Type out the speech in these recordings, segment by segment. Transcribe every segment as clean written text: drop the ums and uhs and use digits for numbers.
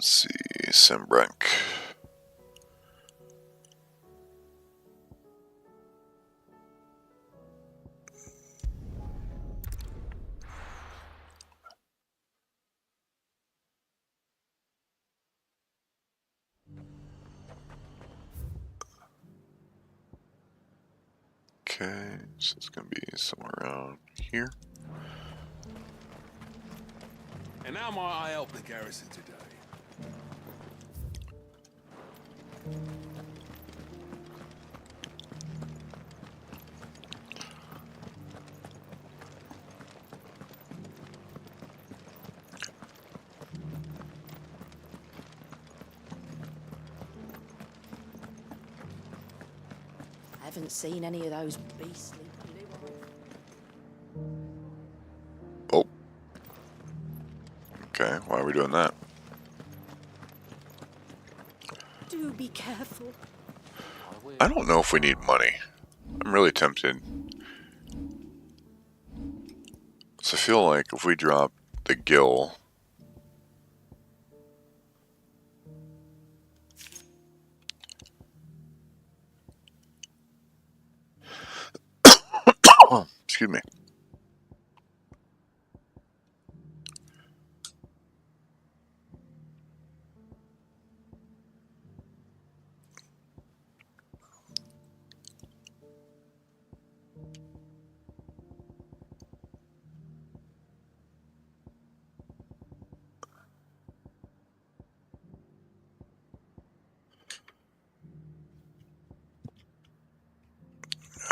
Let's see, Sembrunk. Okay, so it's gonna be somewhere around here. And how might I help the garrison today? I haven't seen any of those beastly blue. Oh. Okay, why are we doing that? Do be careful. I don't know if we need money. I'm really tempted. So I feel like if we drop the gill... Excuse me.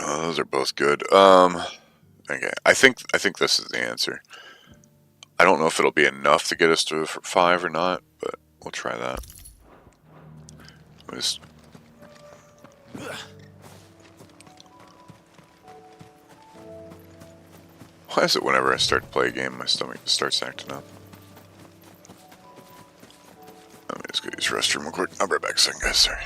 Oh, those are both good. Okay, I think this is the answer. I don't know if it'll be enough to get us to 5 or not, but we'll try that. Just... Why is it whenever I start to play a game, my stomach just starts acting up? Let me just go use the restroom real quick. I'll be right back soon, guys. Sorry.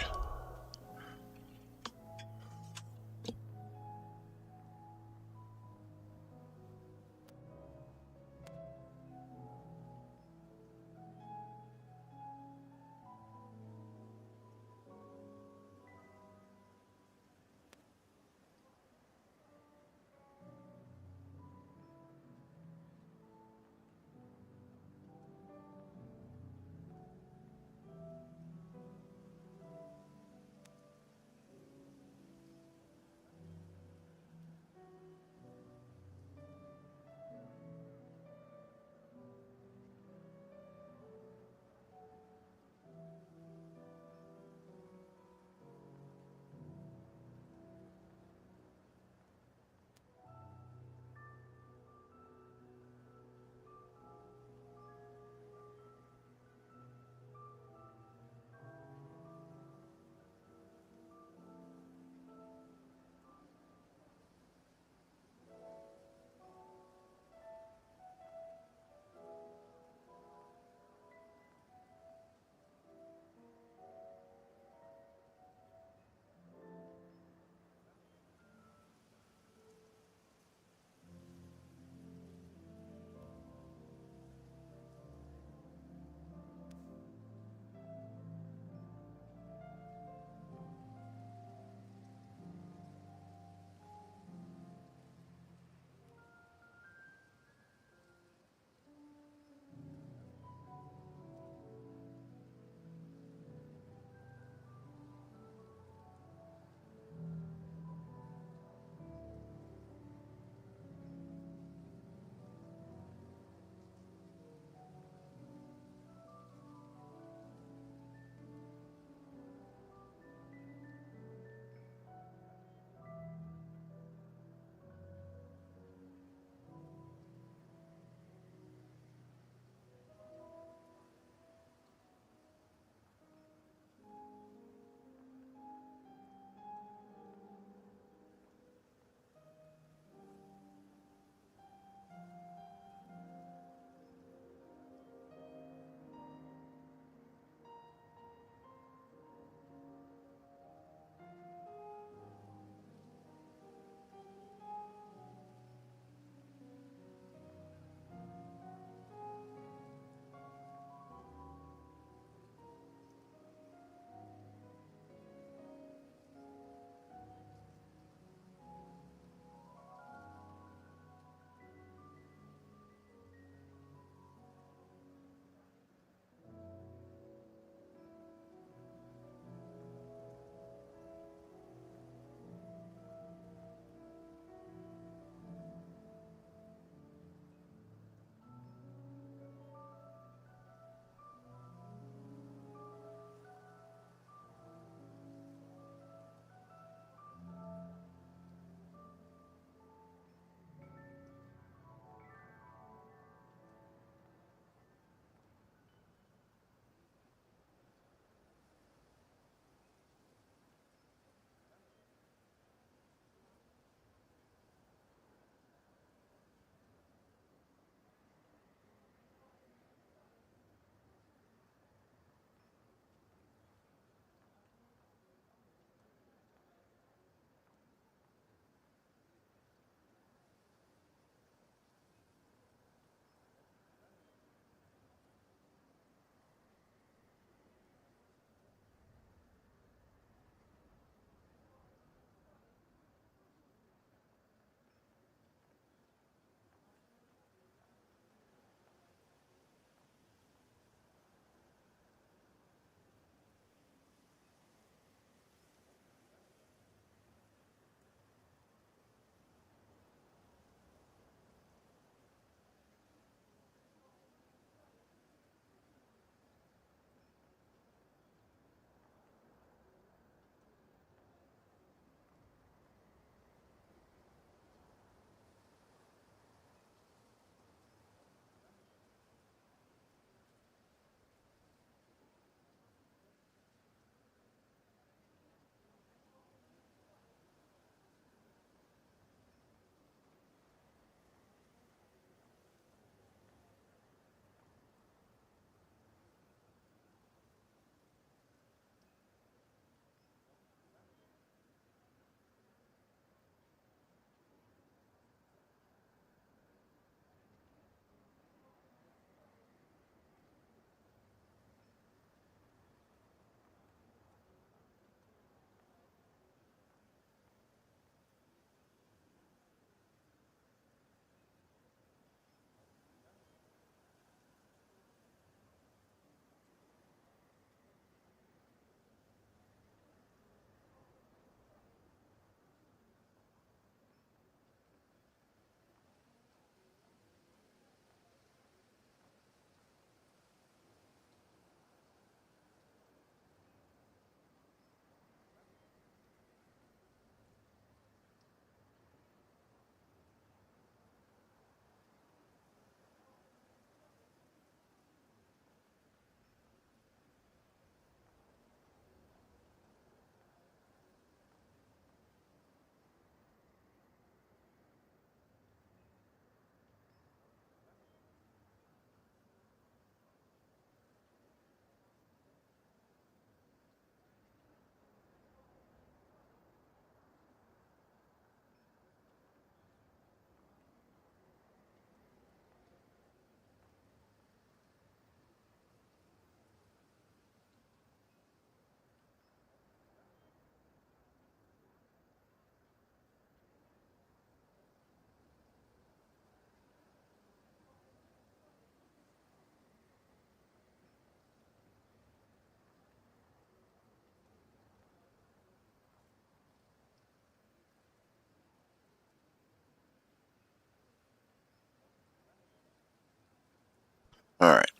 Alright.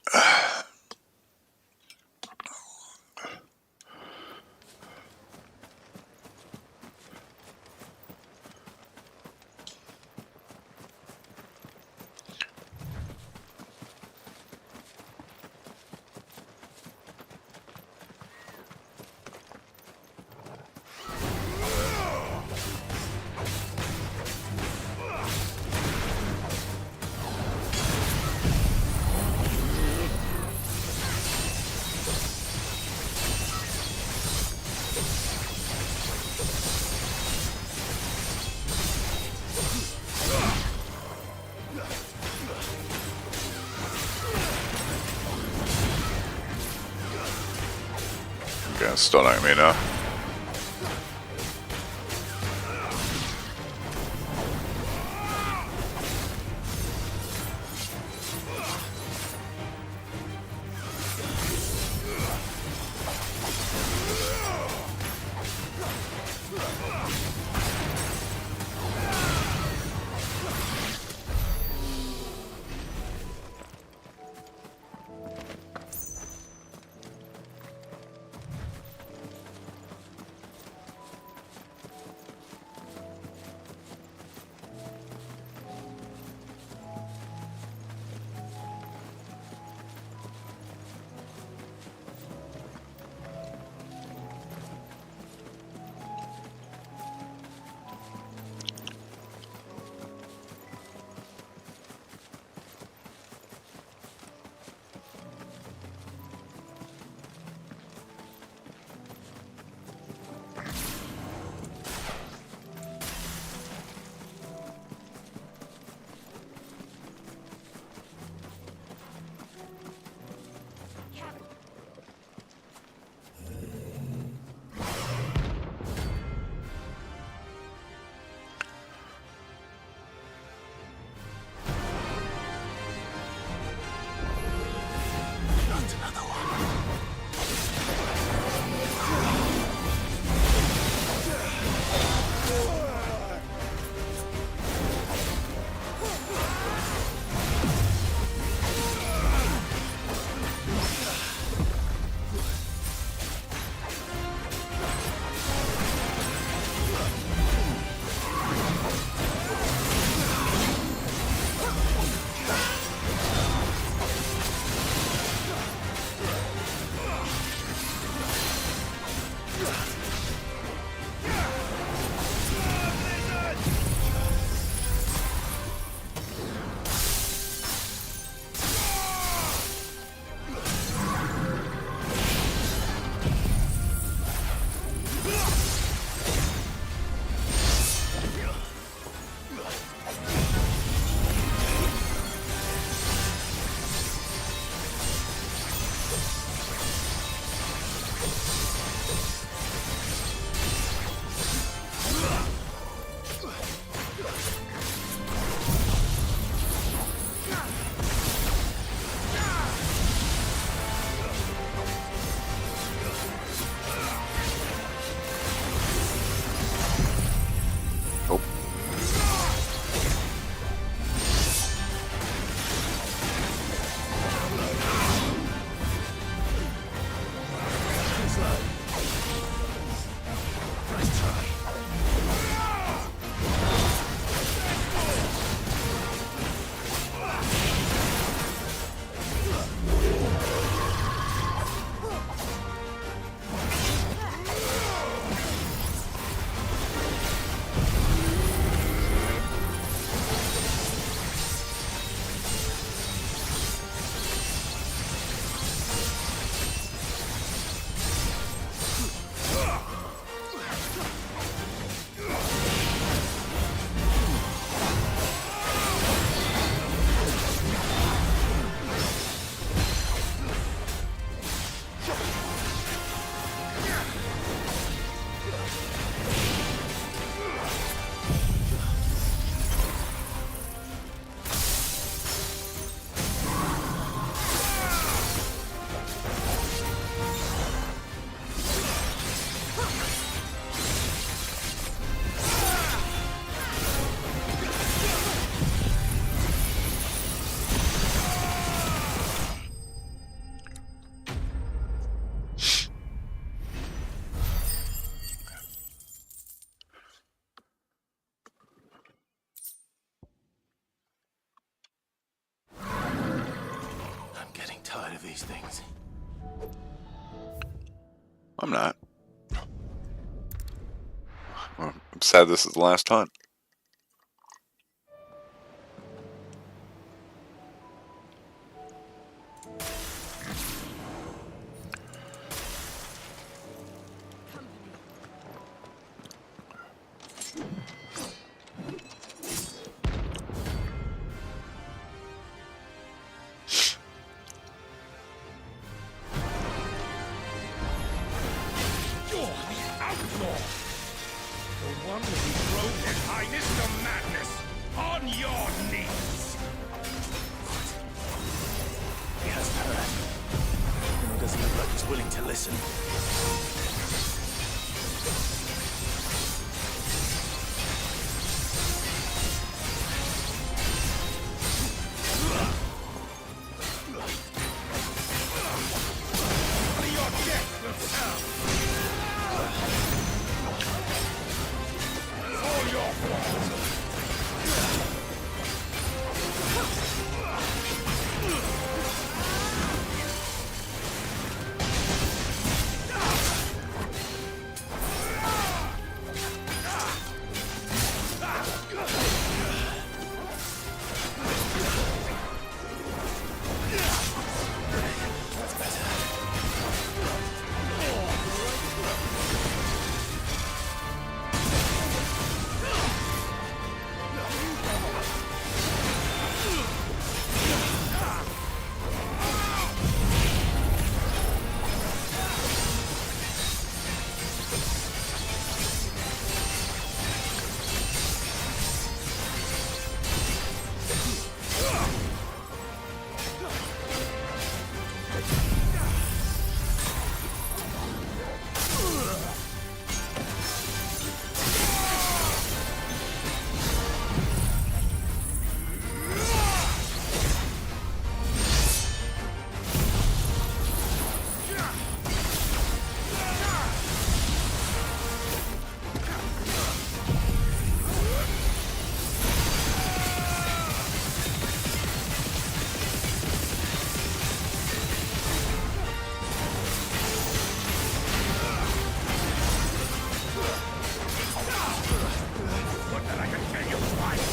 Okay, stunning me now. these things. I'm not. I'm sad this is the last hunt. You're the outlaw! The one who drove His Highness to madness! On your knees! He has heard. And he doesn't look like he's willing to listen. Your death will tell! For your fault! What that I can tell you twice!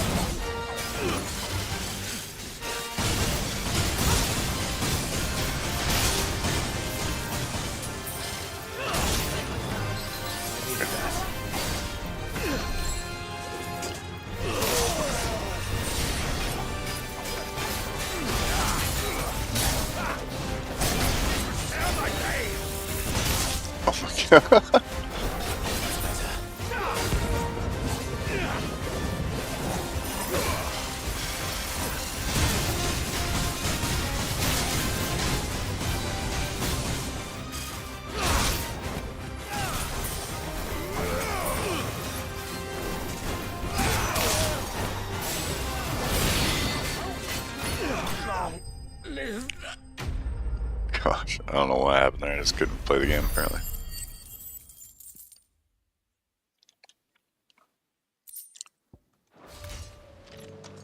Tell my pain! Oh my god. Live! Gosh, I don't know what happened there. I just couldn't play the game apparently.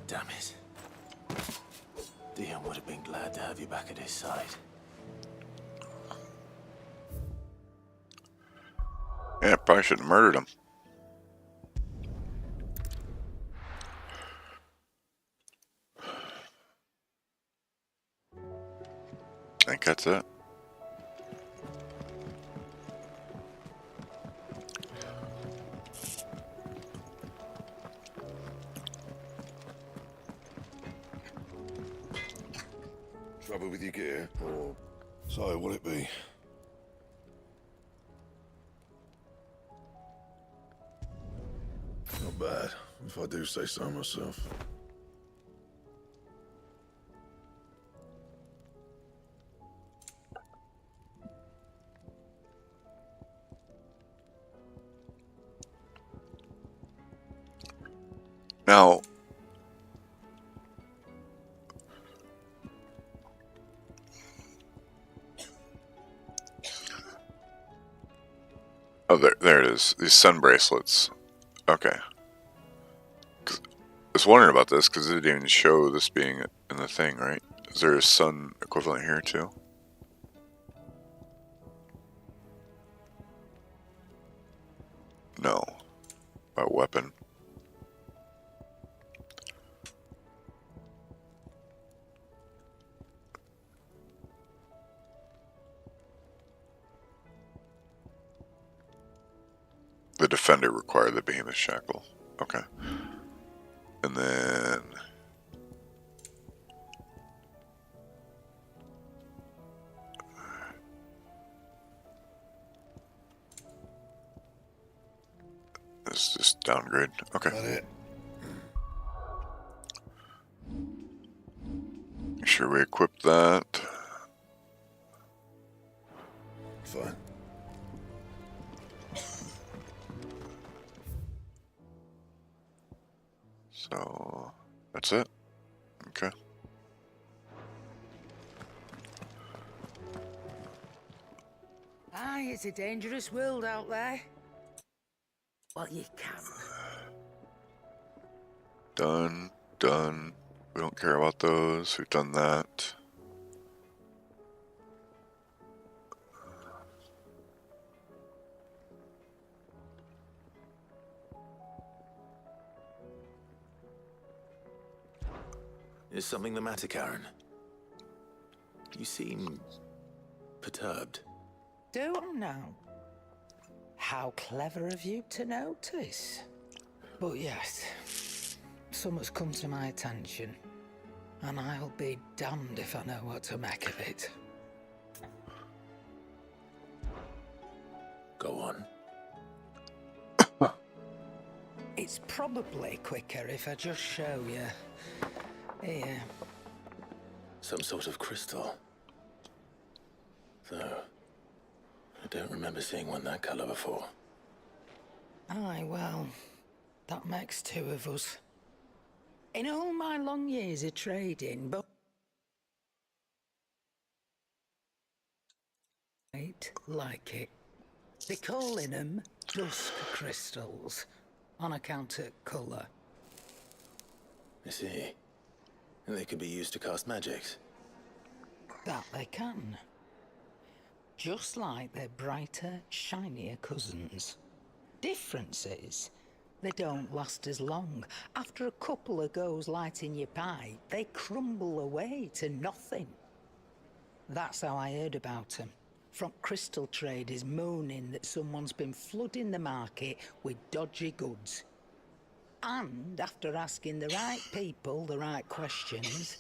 Damn it. Dion would have been glad to have you back at his side. Yeah, probably shouldn't have murdered him. I think that's it. Trouble with your gear, or so will it be? Not bad, if I do say so myself. Now, oh, there it is. These sun bracelets. Okay. 'Cause I was wondering about this because it didn't even show this being in the thing, right? Is there a sun equivalent here too? No. A weapon. The defender required the behemoth shackle. Okay. And then... This is just downgrade. Okay. Got it. Make sure we equip that. Fine. So, that's it. Okay. Aye, it's a dangerous world out there. Well, you can. Done. Done. We don't care about those. We've done that. Is something the matter, Karen? You seem perturbed. Don't know. How clever of you to notice. But yes, something's come to my attention, and I'll be damned if I know what to make of it. Go on. It's probably quicker if I just show you. Here. Some sort of crystal. Though, I don't remember seeing one that color before. Aye, well, that makes two of us. In all my long years of trading, but like it. They're calling them dusk crystals on account of colour. I see. And they could be used to cast magics. That they can. Just like their brighter, shinier cousins. Difference is, they don't last as long. After a couple of goes lighting your pipe, they crumble away to nothing. That's how I heard about them. From crystal traders moaning that someone's been flooding the market with dodgy goods. And after asking the right people the right questions,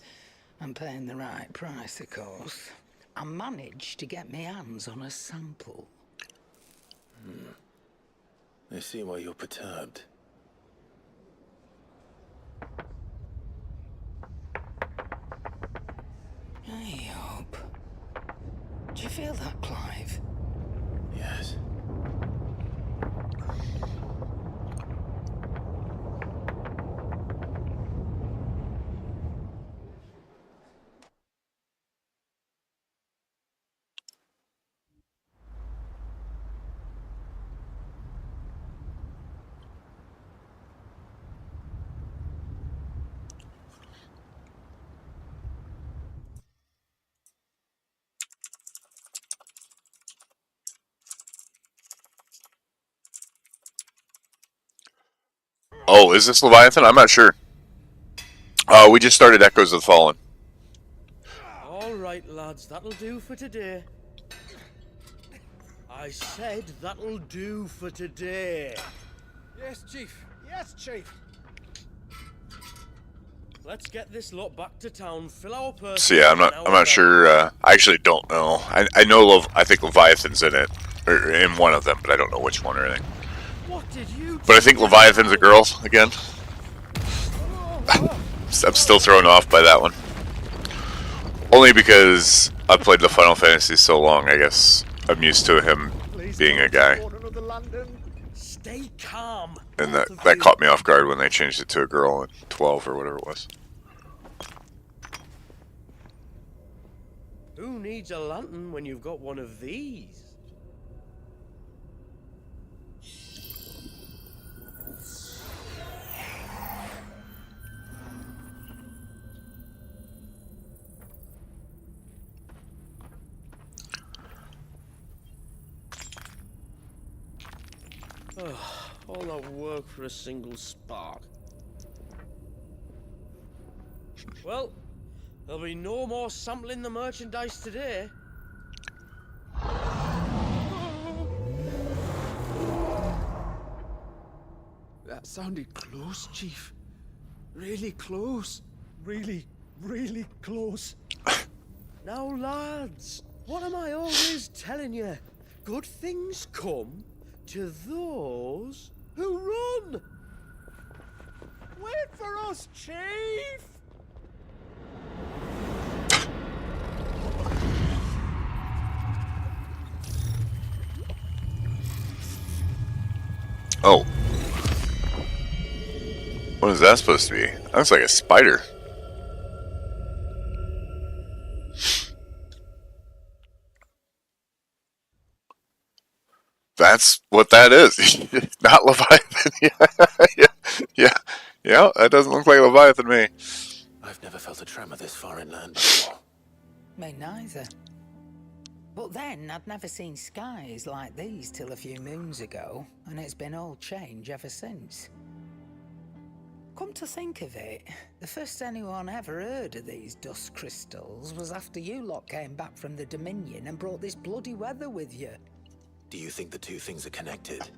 and paying the right price, of course, I managed to get my hands on a sample. I see why you're perturbed. I hope. Do you feel that, Clive? Yes. Oh, is this Leviathan? I'm not sure. We just started Echoes of the Fallen. All right, lads, that'll do for today. I said that'll do for today. Yes, Chief. Yes, Chief. Let's get this lot back to town, fill our purses. So yeah, I'm not sure. I actually don't know. I know I think Leviathan's in it, or in one of them, but I don't know which one or anything. What did you But I think Leviathan's a girl again. I'm still thrown off by that one. Only because I've played the Final Fantasy so long, I guess I'm used to him being a guy. Stay calm. And that caught me off guard when they changed it to a girl in 12 or whatever it was. Who needs a lantern when you've got one of these? All that work for a single spark. Well, there'll be no more sampling the merchandise today. That sounded close, Chief. Really close. Really, really close. Now, lads, what am I always telling you? Good things come to those who run. Wait for us, Chief! Oh. What is that supposed to be? That looks like a spider. That's what that is. Not Leviathan. Yeah, that doesn't look like Leviathan to me. I've never felt a tremor this far inland before. Me neither. But then I'd never seen skies like these till a few moons ago, and it's been all change ever since. Come to think of it, the first anyone ever heard of these dust crystals was after you lot came back from the Dominion and brought this bloody weather with you. Do you think the two things are connected?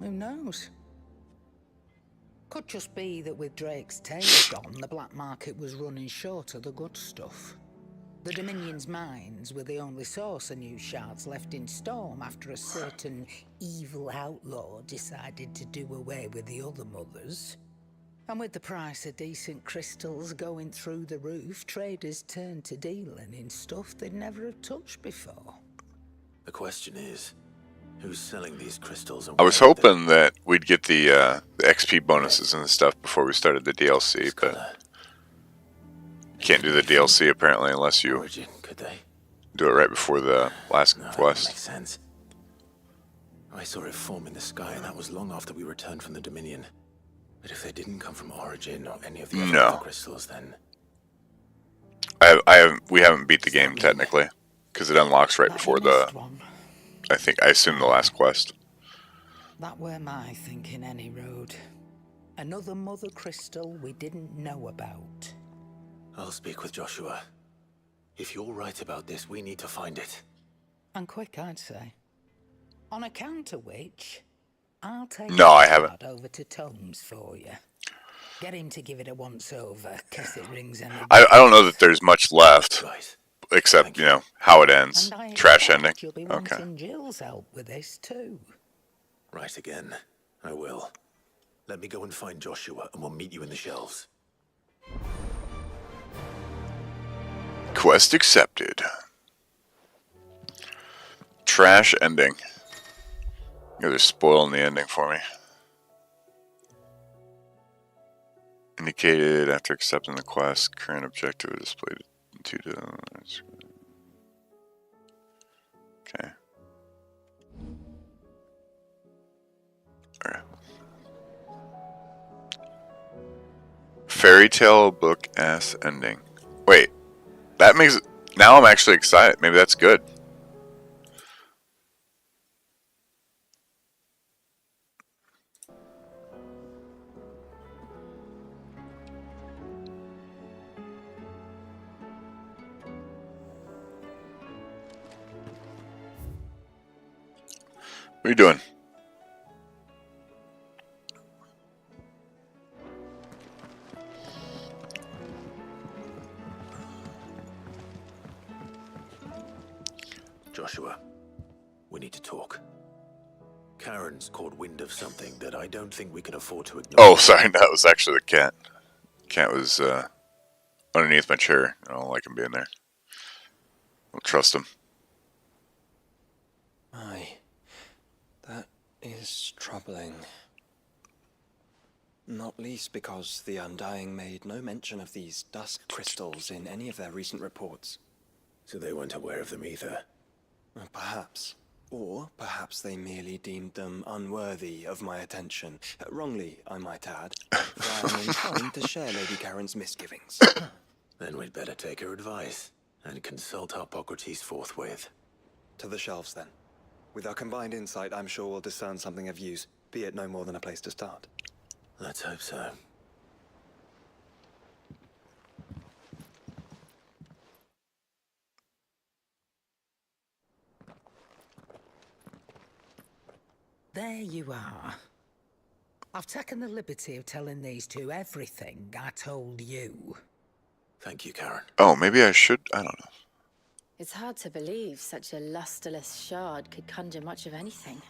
Who knows? Could just be that with Drake's tail gone, the black market was running short of the good stuff. The Dominion's mines were the only source of new shards left in Storm after a certain evil outlaw decided to do away with the other mothers. And with the price of decent crystals going through the roof, traders turned to dealing in stuff they'd never have touched before. The question is, who's selling these crystals and I was where are they? hoping that we'd get the XP bonuses and stuff before we started the DLC, but you can't do the DLC apparently unless you Origin, could they? do it right before the last No, that quest. makes sense. I saw it form in the sky, and that was long after we returned from the Dominion. But if they didn't come from Origin or any of the No. other crystals, then We haven't beat the game technically because it unlocks right That before you the. missed one. I assume the last quest. That were my thinking, any road. Another mother crystal we didn't know about. I'll speak with Joshua. If you're right about this, we need to find it. And quick, I'd say. On account of which, I'll take No, I haven't. card over to Tomes for you. Get him to give it a once-over, case it rings any I don't know that there's much left Right. except how it ends. And I Trash expect ending. You'll be Okay. wanting Jill's help with this too. Right again. I will. Let me go and find Joshua, and we'll meet you in the shelves. Quest accepted. Trash ending. You guys are spoiling the ending for me. Indicated after accepting the quest, current objective is displayed in 2. Okay. Alright. Fairy tale book ass ending. Wait, that makes it. Now I'm actually excited. Maybe that's good. What are you doing? Joshua, we need to talk. Karen's caught wind of something that I don't think we can afford to ignore. Oh, sorry. That was actually the cat. Cat was underneath my chair. I don't like him being there. Don't trust him. Aye. That is troubling. Not least because the Undying made no mention of these dust crystals in any of their recent reports. So they weren't aware of them either. Perhaps. Or perhaps they merely deemed them unworthy of my attention. Wrongly, I might add. For I am inclined to share Lady Karen's misgivings. Then we'd better take her advice and consult Harpocrates forthwith. To the shelves, then. With our combined insight, I'm sure we'll discern something of use be it no more than a place to start. Let's hope so. There you are. I've taken the liberty of telling these two everything I told you. Thank you, Karen. Oh, maybe I should. I don't know. It's hard to believe such a lusterless shard could conjure much of anything.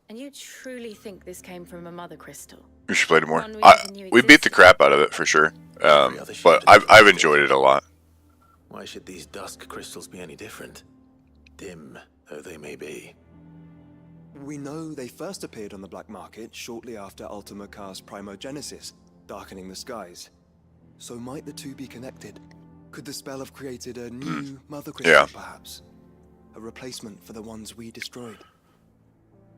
And you truly think this came from a mother crystal? We should play it more. One we never knew We beat the existed. crap out of it for sure. But I've enjoyed it a lot. Why should these dusk crystals be any different? Dim though they may be. We know they first appeared on the black market shortly after Ultima Car's primogenesis, darkening the skies. So might the two be connected? Could the spell have created a new mother crystal, perhaps? A replacement for the ones we destroyed?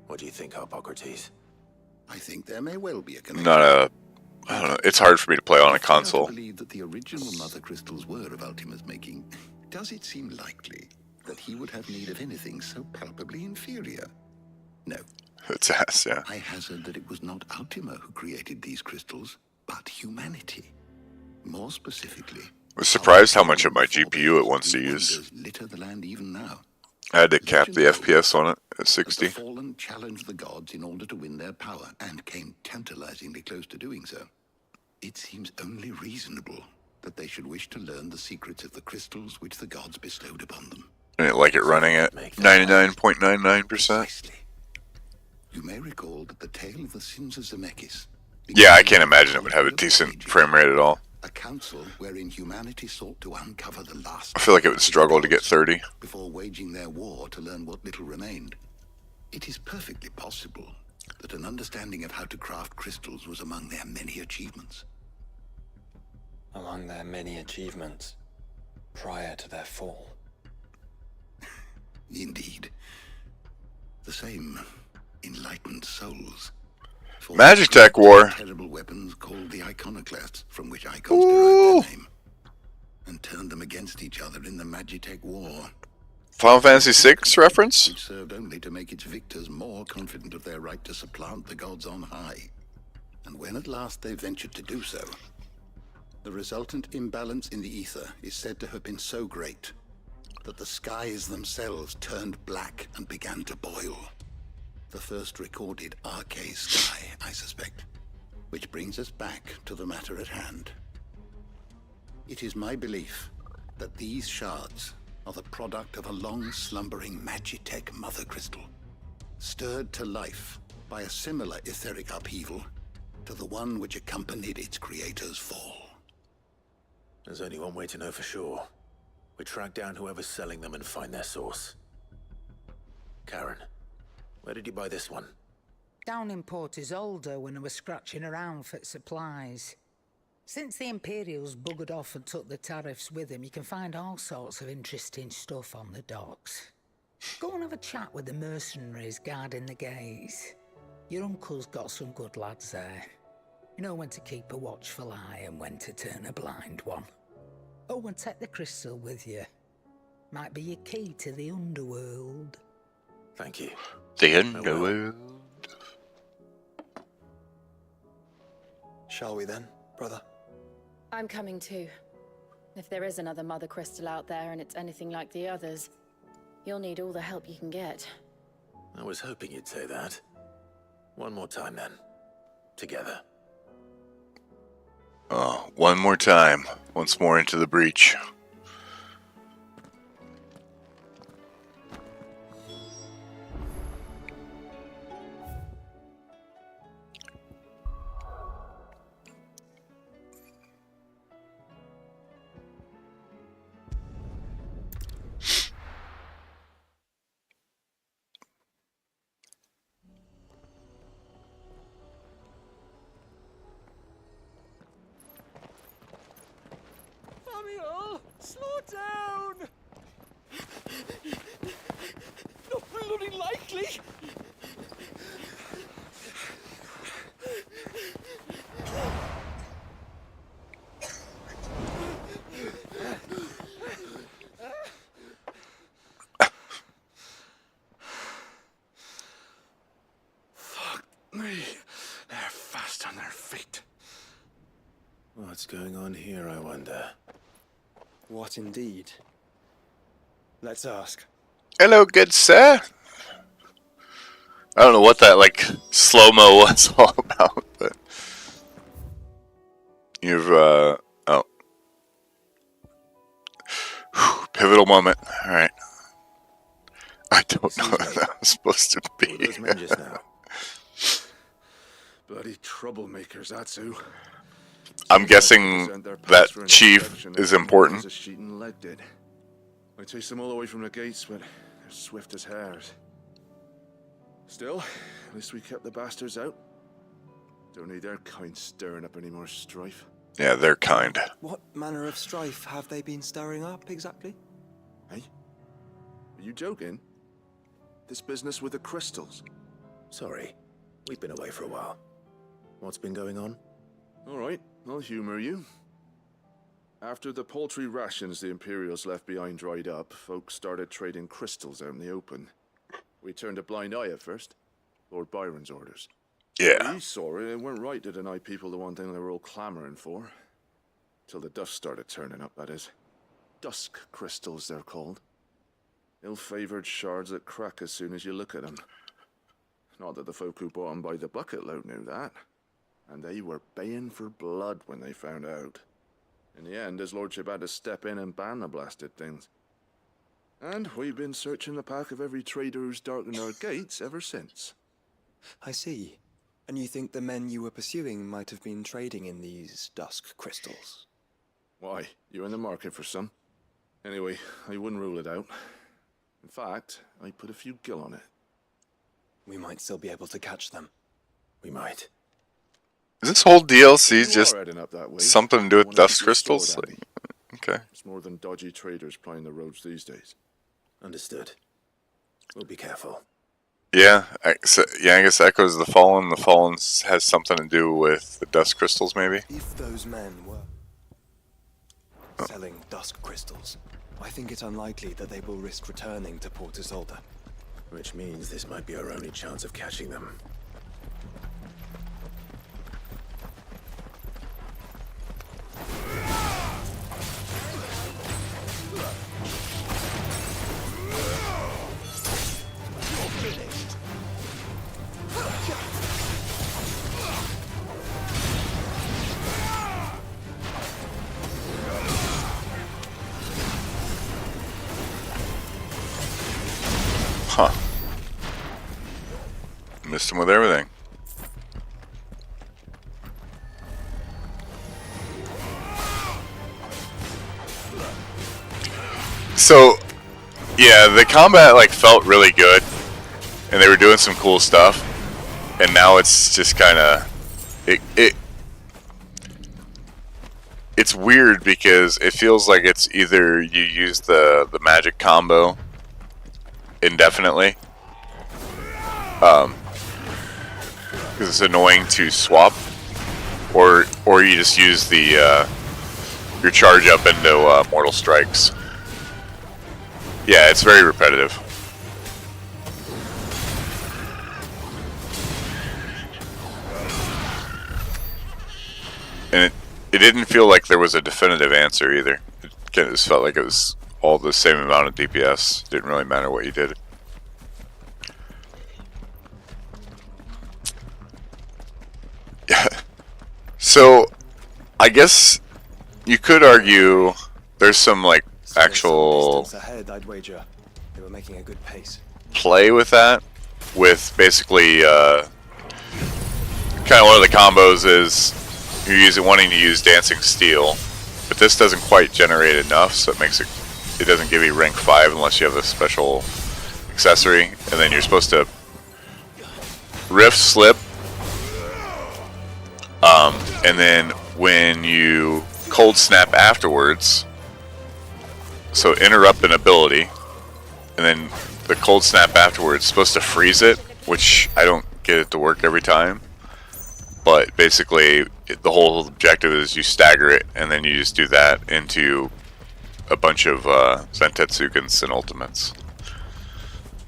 What do you think, Hippocrates? I think there may well be a connection. I don't know. It's hard for me to play on a console. I believe that the original mother crystals were of Ultima's making. Does it seem likely that he would have need of anything so palpably inferior? No. It's ass, yeah. I hazard that it was not Ultima who created these crystals, but humanity. More specifically, I was surprised how much of my GPU it wants to use. Litter the land even now. I had to cap the FPS on it at 60. The fallen challenged the gods in order to win their power, and came tantalizingly close to doing so. It seems only reasonable that they should wish to learn the secrets of the crystals which the gods bestowed upon them. And it like it running at 99.99%. Precisely. You may recall that the tale of the sins of Zemeckis. Yeah, I can't imagine it would have a decent frame rate at all. A council wherein humanity sought to uncover the last. I feel like it would struggle to get 30. Before waging their war to learn what little remained. It is perfectly possible that an understanding of how to craft crystals was among their many achievements. Among their many achievements, prior to their fall. Indeed. The same enlightened souls. Magic Tech War. Terrible weapons called the Iconoclasts, from which icons derived their name, and turned them against each other in the Magitech War. Final Fantasy VI reference? Which served only to make its victors more confident of their right to supplant the gods on high. And when at last they ventured to do so, the resultant imbalance in the ether is said to have been so great that the skies themselves turned black and began to boil. The first recorded Arcade sky, I suspect. Which brings us back to the matter at hand. It is my belief that these shards are the product of a long-slumbering Magitech mother crystal, stirred to life by a similar etheric upheaval to the one which accompanied its creator's fall. There's only one way to know for sure. We track down whoever's selling them and find their source. Karen, where did you buy this one? Down in Port Isolde when I was scratching around for supplies. Since the Imperials buggered off and took the tariffs with them, you can find all sorts of interesting stuff on the docks. Go and have a chat with the mercenaries guarding the gates. Your uncle's got some good lads there. You know when to keep a watchful eye and when to turn a blind one. Oh, and take the crystal with you. Might be your key to the underworld. Thank you. The underworld. Shall we then, brother? I'm coming too. If there is another mother crystal out there and it's anything like the others, you'll need all the help you can get. I was hoping you'd say that. One more time then. Together. Oh, one more time. Once more into the breach. Samuel, slow down! Not bloody likely! Fuck What's going on here, I wonder? What indeed? Let's ask. Hello, good sir. I don't know what that like slow-mo was all about, but you've oh. Whew, pivotal moment. Alright. I don't know what that was supposed to be. Those men just now. Bloody troublemakers, that's who. I'm guessing that chief is important. I chased them all the way from the gates, but they're swift as hares. Still, at least we kept the bastards out. Don't need their kind stirring up any more strife. Yeah, they're kind. What manner of strife have they been stirring up exactly? Hey? Are you joking? This business with the crystals? Sorry, we've been away for a while. What's been going on? Alright, I'll humor you. After the paltry rations the Imperials left behind dried up, folks started trading crystals out in the open. We turned a blind eye at first. Lord Byron's orders. Yeah. We saw it, it weren't right to deny people the one thing they were all clamoring for. Till the dust started turning up, that is. Dusk crystals, they're called. Ill-favored shards that crack as soon as you look at them. Not that the folk who bought them by the bucket load knew that. And they were baying for blood when they found out. In the end, his lordship had to step in and ban the blasted things. And we've been searching the pack of every trader who's darkened our gates ever since. I see. And you think the men you were pursuing might have been trading in these dusk crystals? Why? You're in the market for some. Anyway, I wouldn't rule it out. In fact, I put a few gil on it. We might still be able to catch them. We might. Is this whole DLC just You are heading up that way. something to do with Wanna dust keep your crystals? sword handy. Okay. It's more than dodgy traders plying the roads these days. Understood. We'll be careful. Yeah, I guess Echoes of the Fallen. The Fallen has something to do with the dust crystals, maybe? If those men were selling dusk crystals, I think it unlikely that they will risk returning to Port Isolde. Which means this might be our only chance of catching them. Huh. Missed him with everything. So, yeah, the combat like felt really good, and they were doing some cool stuff, and now it's just kind of it's weird because it feels like it's either you use the magic combo indefinitely, because it's annoying to swap, or you just use the your charge up into Mortal Strikes. Yeah, it's very repetitive. And it didn't feel like there was a definitive answer either. It just felt like it was all the same amount of DPS. Didn't really matter what you did. Yeah. So, I guess you could argue there's some like actual Distance ahead, I'd wager. They were making a good pace. play with that, with basically kind of one of the combos is you're wanting to use Dancing Steel, but this doesn't quite generate enough, so it makes it doesn't give you rank 5 unless you have a special accessory, and then you're supposed to Rift Slip, and then when you Cold Snap afterwards, so interrupt an ability, and then the Cold Snap afterwards is supposed to freeze it, which I don't get it to work every time. But basically, the whole objective is you stagger it, and then you just do that into a bunch of Zentetsugens and ultimates.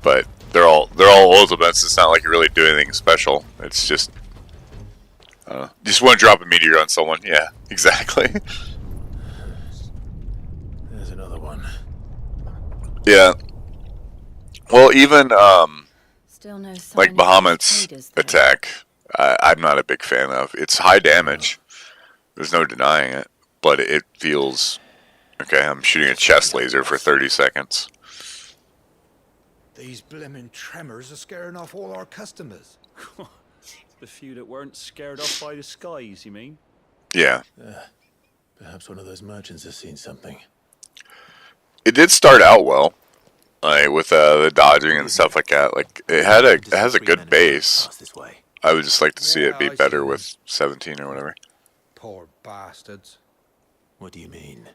But they're all ultimates. It's not like you really do anything special. It's just Just want to drop a meteor on someone. Yeah, exactly. There's another one. Yeah. Well, even Still no sign like of Bahamut's these traders, though. attack, I'm not a big fan of. It's high damage. There's no denying it, but it feels okay. I'm shooting a chest laser for 30 seconds. These blimmin' tremors are scaring off all our customers. The few that weren't scared off by the skies, you mean? Yeah. Perhaps one of those merchants has seen something. It did start out well, like with the dodging and stuff like that. Like it has a good base. Pass this way. I would just like to see it be Yeah, I better see. with 17 or whatever. Poor bastards. What do you mean?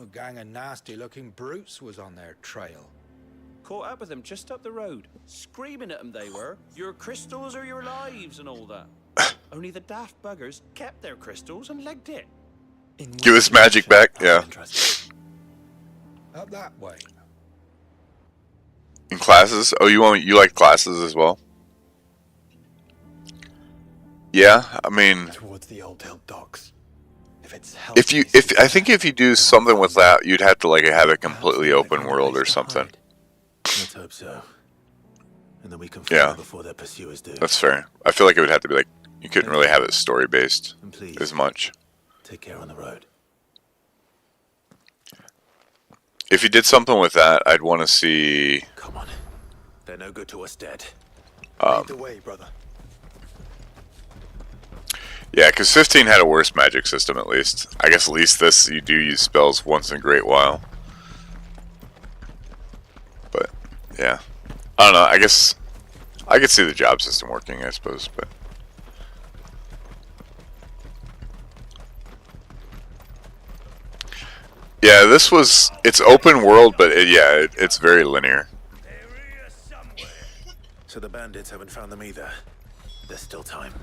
A gang of nasty-looking brutes was on their trail. Caught up with them just up the road. Screaming at them they were. Your crystals or your lives and all that. Only the daft buggers kept their crystals and legged it. Give us magic back. Yeah. Up that way. In classes? Oh, you like classes as well? Yeah, I mean, Towards the Old Hill docks. I think if you do something with that, you'd have to like have a completely open world or something. Let's hope so. And then we can Yeah. find before their pursuers do. That's fair. I feel like it would have to be like you couldn't really have it story based And please, as much. take care on the road. If you did something with that, I'd want to see. Come on. They're no good to us dead. Lead the way, brother. Yeah, because 15 had a worse magic system at least. I guess at least this you do use spells once in a great while. But yeah, I don't know. I guess I could see the job system working, I suppose. But yeah, it's open world, but it's very linear. So the bandits haven't found them either. There's still time.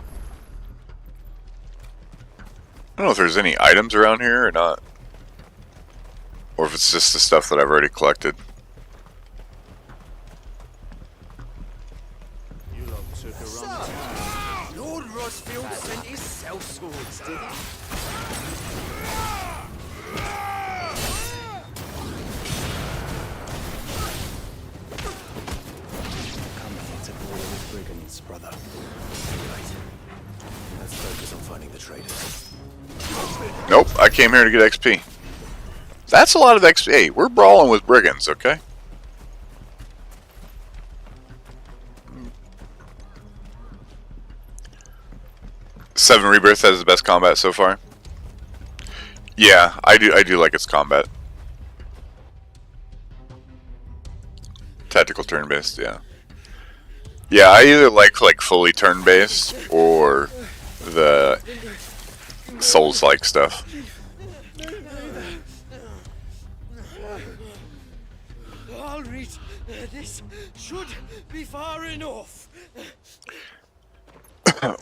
I don't know if there's any items around here or not, or if it's just the stuff that I've already collected. Lord Rosfield sent his sellswords, did he? Comfortable with brigands, brother. Right. Let's focus on finding the traders. Nope, I came here to get XP. That's a lot of XP. Hey, we're brawling with brigands, okay? Seven Rebirth has the best combat so far. Yeah, I do like its combat. Tactical turn-based, yeah. Yeah, I either like fully turn-based or the Souls-like stuff. All right, this should be far enough.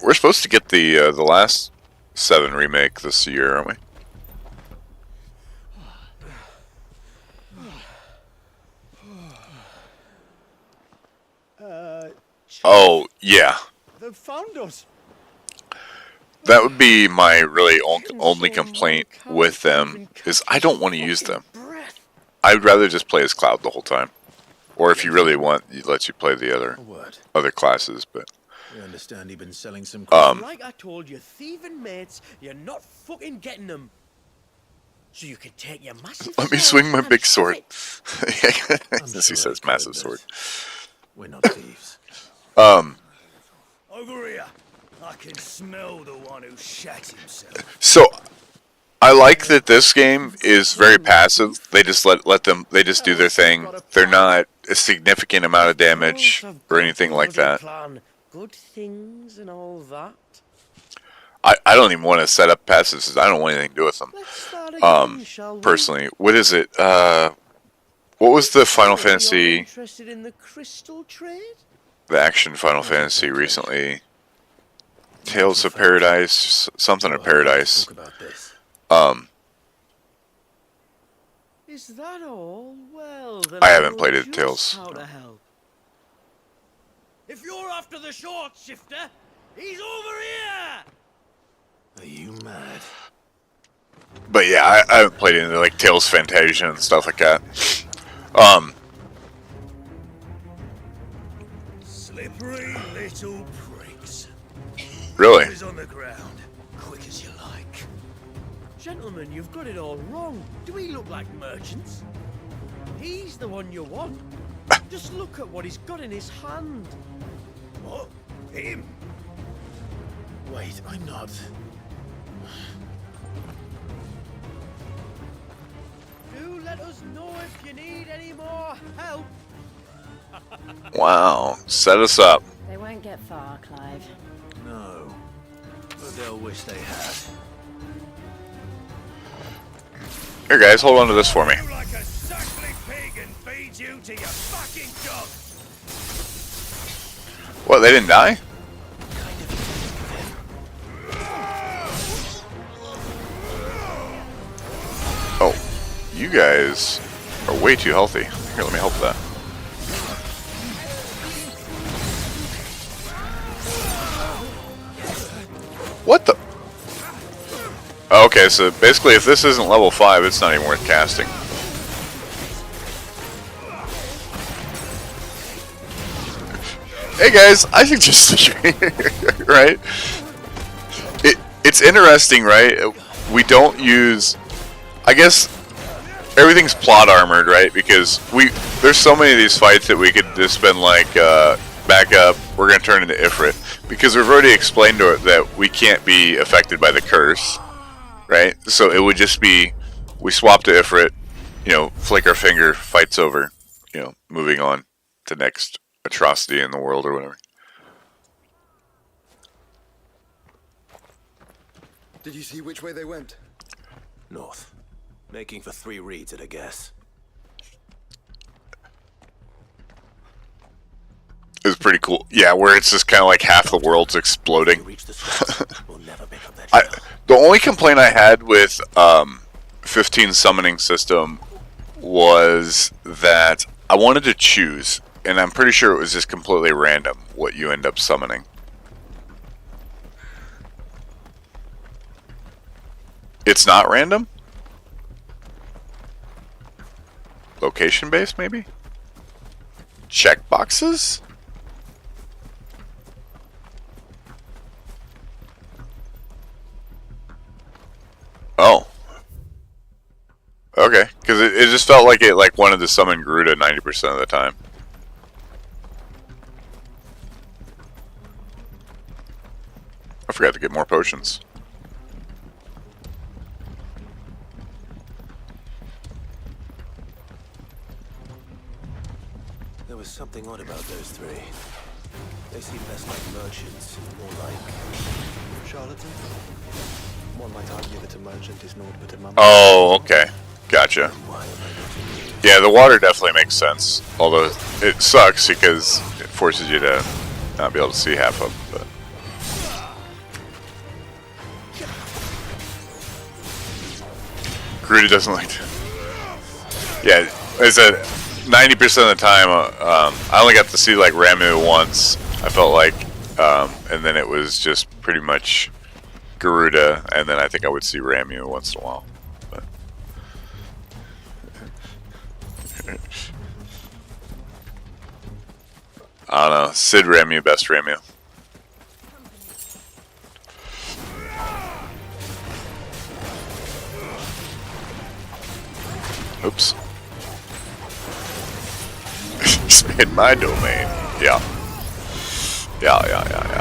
We're supposed to get the last 7 remake this year, aren't we? Oh, yeah. They've found us. That would be my really only complaint with them, is I don't want to use them. I would rather just play as Cloud the whole time. Or if you really want, it lets you play the A word. other classes, but We understand you've been selling some. Like I told your thieving mates, you're not fucking getting them. So you can take your massive let me sword swing my and big shove sword. it. As he sure says I massive could, sword. We're not thieves. Over here. I can smell the one who shat himself. So I like that this game is very passive. They just let them they just do their thing. They're not a significant amount of damage or anything like that. Plan good things and all that. I don't even want to set up passives. I don't want anything to do with them. Let's start again, shall we? Personally, what is it? What was the Final You're Fantasy, interested in the crystal trade? the action Final Fantasy recently? Tales of Paradise, something of Paradise. Talk about this. Is that all? Well, then I haven't will played it, just Tales. How to help. If you're after the short shifter, He's over here! Are you mad? But yeah, I haven't played into like Tales Fantasia and stuff like that. Slippery little pricks. Really? He's on the ground, quick as you like. Gentlemen, you've got it all wrong. Do we look like merchants? He's the one you want. Just look at what he's got in his hand. What? Him? Wait, I'm not. Do let us know if you need any more help. Wow, set us up. They won't get far, Clive. No. But they'll wish they had. Here, guys, hold on to this for me. Like a suckling pig and feed you to your fucking dog. What? They didn't die? Oh, you guys are way too healthy. Here, let me help with that. What the? Okay, so basically if this isn't level 5, it's not even worth casting. Hey guys, I think just right? It's interesting, right? We don't use, I guess everything's plot armored, right? Because there's so many of these fights that we could just been like back up, we're gonna turn into Ifrit. Because we've already explained to it that we can't be affected by the curse. Right? So it would just be, we swap to Ifrit, you know, flick our finger, fight's over, you know, moving on to next atrocity in the world or whatever. Did you see which way they went? North. Making for 3 reeds at a guess. It's pretty cool. Yeah, where it's just kind of like half the world's exploding. Reach the spot. We'll never pick up that shell. The only complaint I had with 15 summoning system was that I wanted to choose, and I'm pretty sure it was just completely random what you end up summoning. It's not random? Location based, maybe? Check boxes? Oh. Okay, because it just felt like it wanted to summon Garuda 90% of the time. I forgot to get more potions. There was something odd about those 3. They seemed less like merchants, more like Charlatans? One might argue that a merchant is naught but a mummy. Oh, okay. Gotcha. Yeah, the water definitely makes sense. Although it sucks because it forces you to not be able to see half of them. But Garuda doesn't like to. Yeah, I said 90% of the time, I only got to see like Ramu once. I felt like, and then it was just pretty much Garuda, and then I think I would see Ramu once in a while. But I don't know. Sid Ramu, best Ramu. Oops. Expand my domain. Yeah. Yeah. Yeah.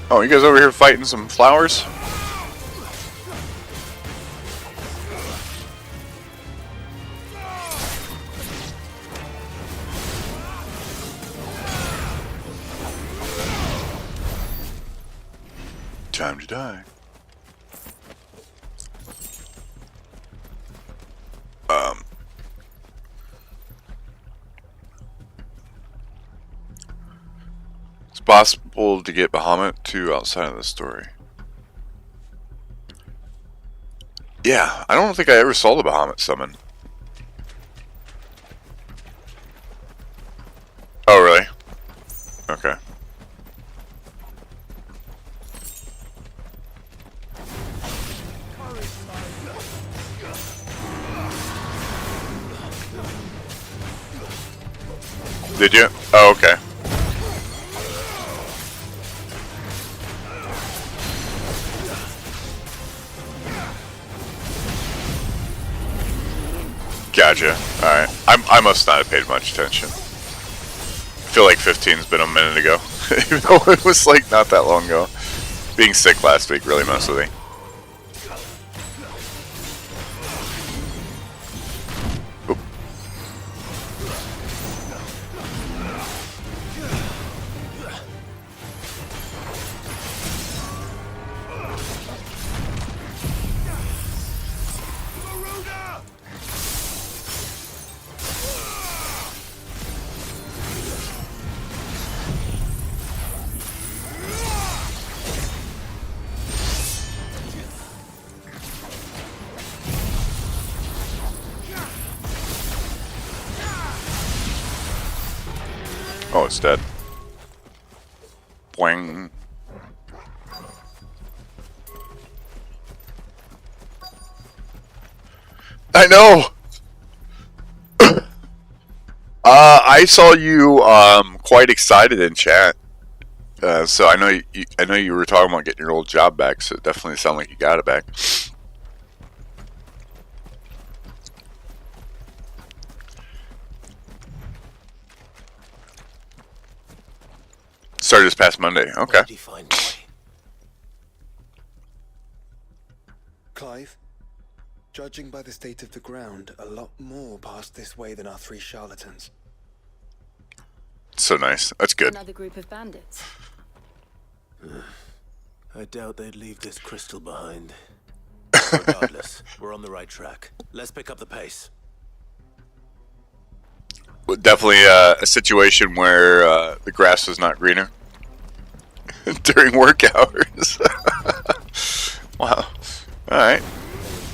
Oh, you guys over here fighting some flowers? Time to die. It's possible to get Bahamut too outside of the story. Yeah, I don't think I ever saw the Bahamut summon. Oh, really? Okay. Did you? Oh, okay. Gotcha. Alright. I must not have paid much attention. I feel like 15's been a minute ago. Even though it was like not that long ago. Being sick last week really messed with me. Oop. Oh, it's dead. Boing. I know. I saw you quite excited in chat. So I know you were talking about getting your old job back. So it definitely sounded like you got it back. Started this past Monday. Okay. What did you find, boy? Clive, judging by the state of the ground, a lot more passed this way than our 3 charlatans. So nice. That's good. Another group of bandits. I doubt they'd leave this crystal behind. Regardless, we're on the right track. Let's pick up the pace. Definitely a situation where the grass is not greener during work hours. Wow. All right.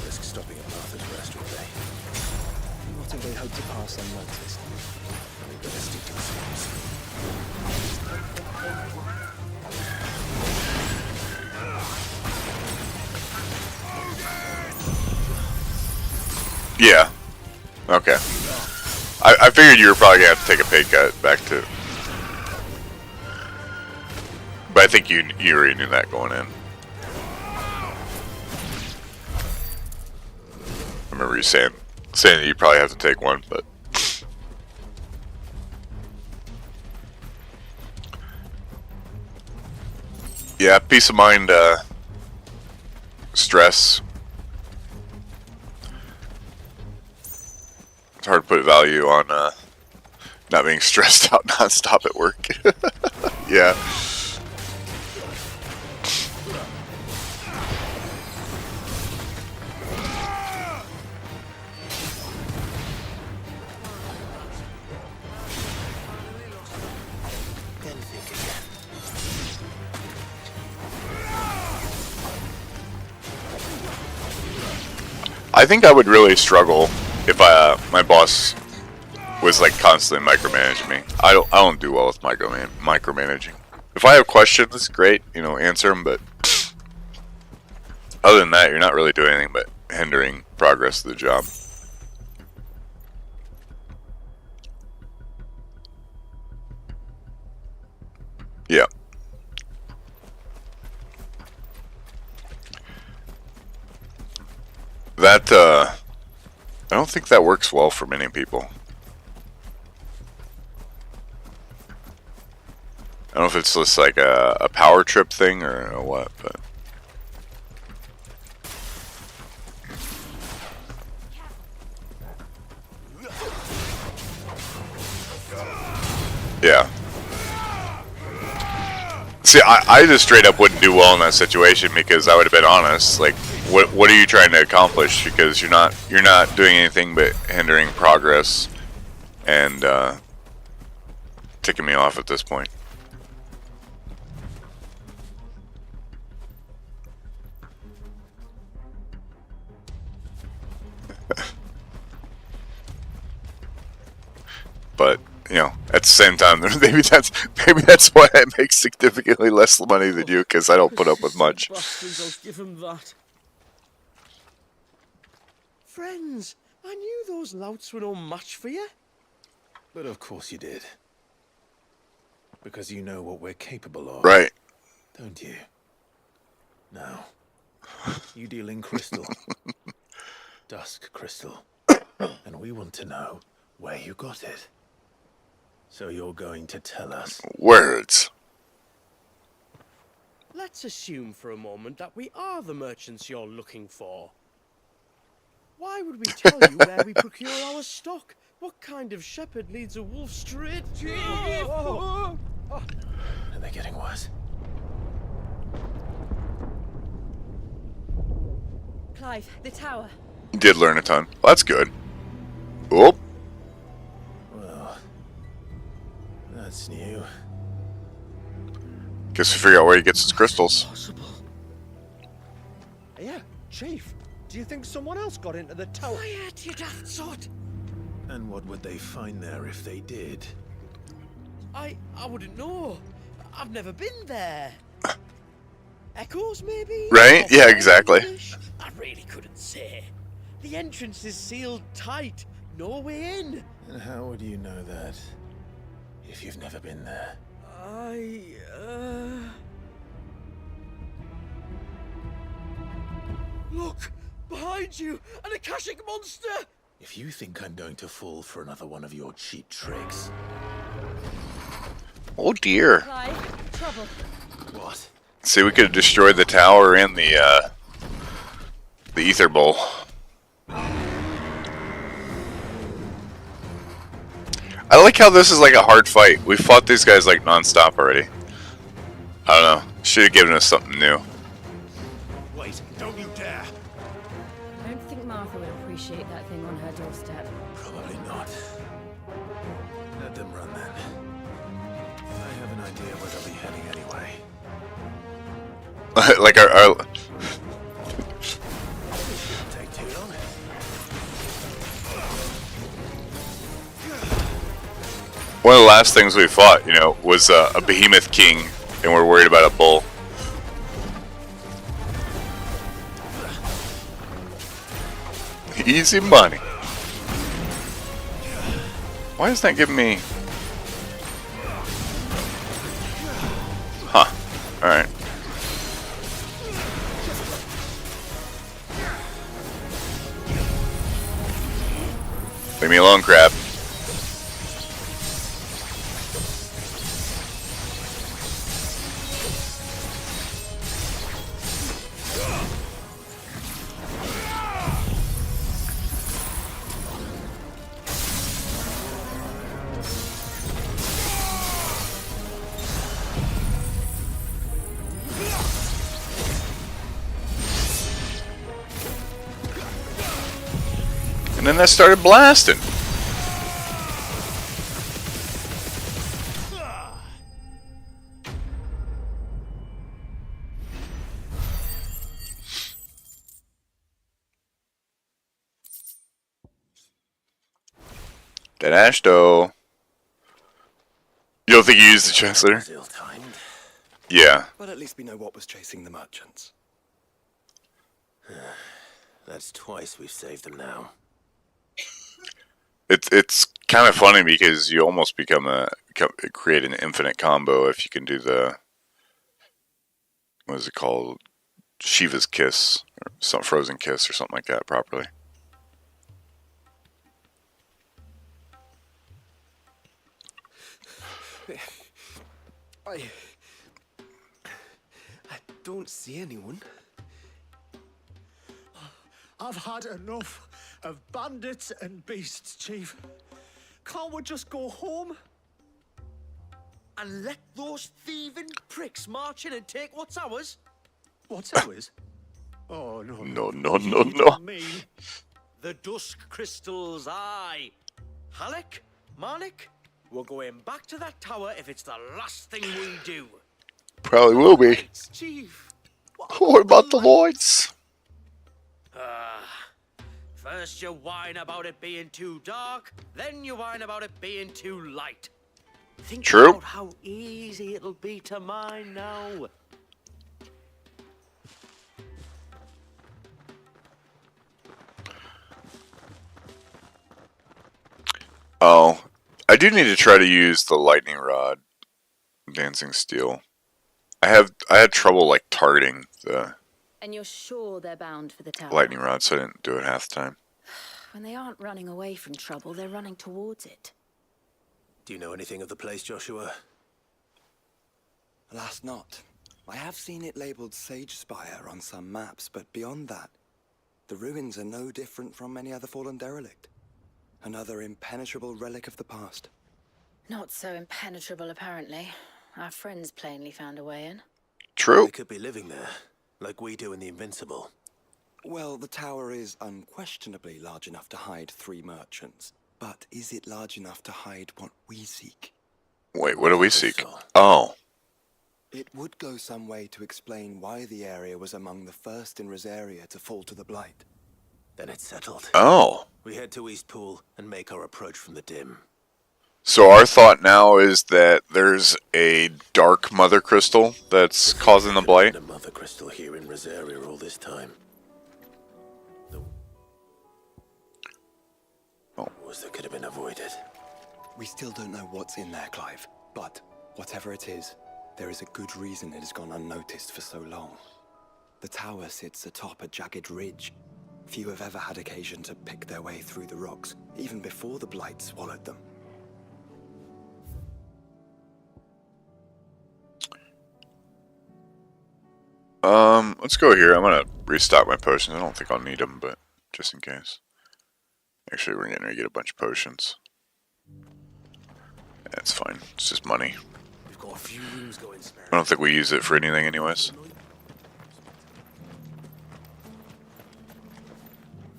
Risk stopping at Martha's rest, would they? What if they hope to pass unnoticed? We better stick to the schemes. Yeah. Okay. I figured you were probably gonna have to take a pay cut back to, but I think you already knew that going in. I remember you saying that you probably have to take one, but yeah, peace of mind, stress. It's hard to put value on not being stressed out nonstop at work. Yeah. I think I would really struggle if my boss was like constantly micromanaging me. I don't do well with micromanaging. If I have questions, great, answer them. But other than that, you're not really doing anything but hindering progress of the job. Yeah. That I don't think that works well for many people. I don't know if it's just like a power trip thing or what, but yeah. See, I just straight up wouldn't do well in that situation because I would have been honest. Like, what are you trying to accomplish? Because you're not doing anything but hindering progress and ticking me off at this point. But you know, at the same time, maybe that's why I make significantly less money than you, because I don't put up with much. Bastards, I'll give 'em that. Friends, I knew those louts were no match for you. But of course you did. Because you know what we're capable of. Right. Don't you? Now, you deal in crystal. Dusk crystal. And we want to know where you got it. So you're going to tell us. Words. Let's assume for a moment that we are the merchants you're looking for. Why would we tell you where we procure our stock? What kind of shepherd leads a wolf straight to... Are they getting worse? Clive, the tower. You did learn a ton. Well, that's good. Oh. Well, that's new. Guess we figure out where he gets his crystals. Possible. Yeah, Chief. Do you think someone else got into the tower? Quiet, you daft sot! And what would they find there if they did? I wouldn't know. I've never been there. Echoes, maybe? Right? Or Yeah, exactly. English? I really couldn't say. The entrance is sealed tight. No way in. And how would you know that if you've never been there? Look! Behind you! An Akashic monster! If you think I'm going to fall for another one of your cheap tricks... Oh dear. Clive, trouble. What? See, we could have destroyed the tower and the ether bowl. I like how this is like a hard fight. We fought these guys like non-stop already. I don't know. Should have given us something new. Wait, don't you dare! I don't think Martha would appreciate that thing on her doorstep. Probably not. Let them run then. I have an idea where they'll be heading anyway. Like our Take too long. one of the last things we fought, you know, was a behemoth king, and we're worried about a bull. Easy money. Why is that giving me? Huh. Alright. Leave me alone, crab. And then that started blasting. Dead ash though. You don't think you used the chancellor? Ill-timed. Yeah. But at least we know what was chasing the merchants. That's twice we've saved them now. It's kind of funny because you almost create an infinite combo if you can do the, what is it called, Shiva's kiss or some frozen kiss or something like that properly. I don't see anyone. I've had enough of bandits and beasts, Chief. Can't we just go home? And let those thieving pricks march in and take what's ours? What's ours? Oh, no. No. The dusk crystals, aye. Halleck? Malik? We're going back to that tower if it's the last thing we do. Probably will be. It's Chief. What about the lights? First you whine about it being too dark, then you whine about it being too light. Think True. about how easy it'll be to mine now. Oh, I do need to try to use the lightning rod, dancing steel. I had trouble like targeting the And you're sure they're bound for the tower? lightning rod, so I didn't do it half the time. When they aren't running away from trouble, they're running towards it. Do you know anything of the place, Joshua? Alas, not. I have seen it labeled Sage Spire on some maps, but beyond that, the ruins are no different from any other fallen derelict. Another impenetrable relic of the past. Not so impenetrable, apparently. Our friends plainly found a way in. True. They could be living there, like we do in the Invincible. Well, the tower is unquestionably large enough to hide 3 merchants. But is it large enough to hide what we seek? Wait, what do we seek? Oh. It would go some way to explain why the area was among the first in Rosaria to fall to the Blight. Then it's settled. Oh. We head to Eastpool and make our approach from the dim. So our thought now is that there's a dark mother crystal that's causing the blight. The mother crystal here in Rosaria all this time. That could have been avoided. We still don't know what's in there, Clive. But whatever it is, there is a good reason it has gone unnoticed for so long. The tower sits atop a jagged ridge. Few have ever had occasion to pick their way through the rocks, even before the blight swallowed them. Let's go here. I'm gonna restock my potions. I don't think I'll need them, but just in case. Actually, we're gonna get a bunch of potions. That's fine. It's just money. We've got a few rooms going spare. I don't think we use it for anything anyways.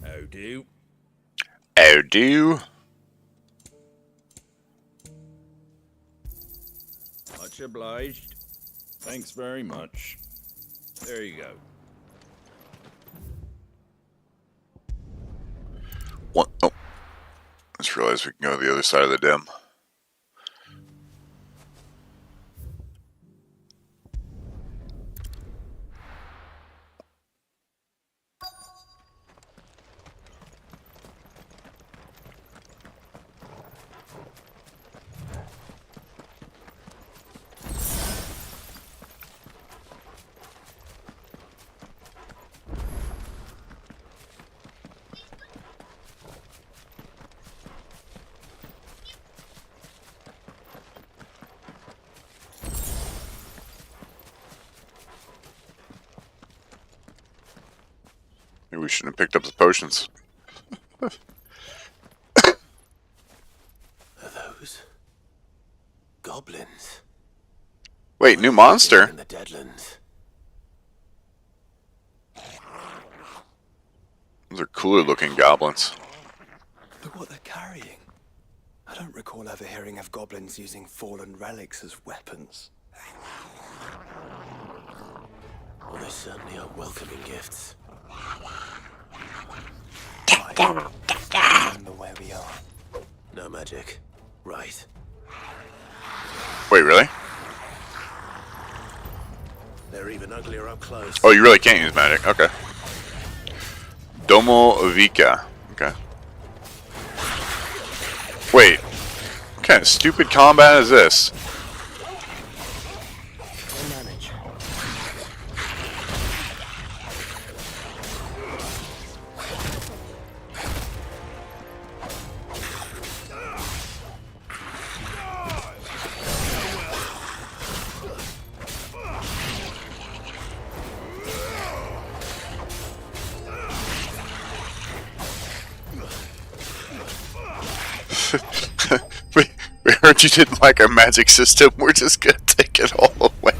How do? Oh, do? Much obliged. Thanks very much. There you go. What? Oh. Just realized we can go to the other side of the dim. Maybe we shouldn't have picked up the potions. Are those goblins? Wait, new monster? In the Deadlands. Those are cooler looking goblins. Look what they're carrying. I don't recall ever hearing of goblins using fallen relics as weapons. Well, they certainly are welcoming gifts. Remember where we are. No magic. Right. Wait, really? They're even uglier up close. Oh, you really can't use magic. Okay. Domo Vica. Okay. Wait. What kind of stupid combat is this? We'll manage. we heard you didn't like our magic system. We're just gonna take it all away.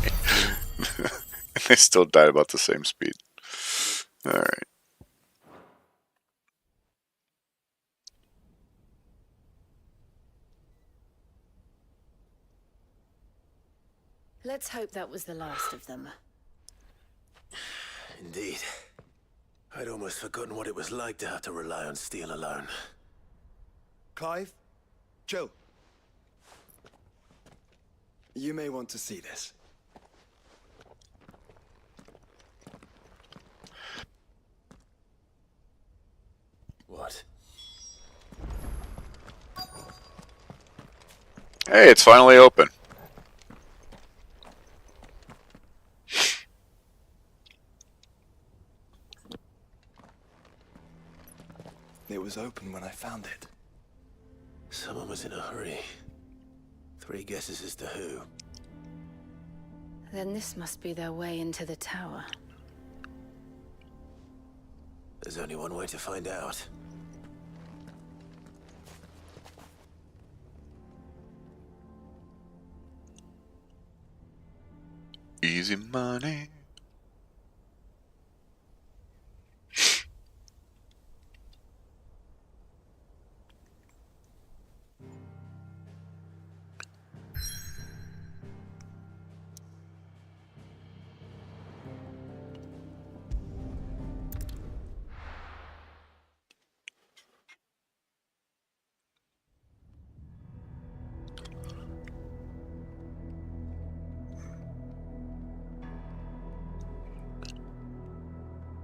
And they still died about the same speed. Alright. Let's hope that was the last of them. Indeed. I'd almost forgotten what it was like to have to rely on steel alone. Clive? Jill. You may want to see this. What? Hey, it's finally open. It was open when I found it. Someone was in a hurry. 3 guesses as to who. Then this must be their way into the tower. There's only one way to find out. Easy money.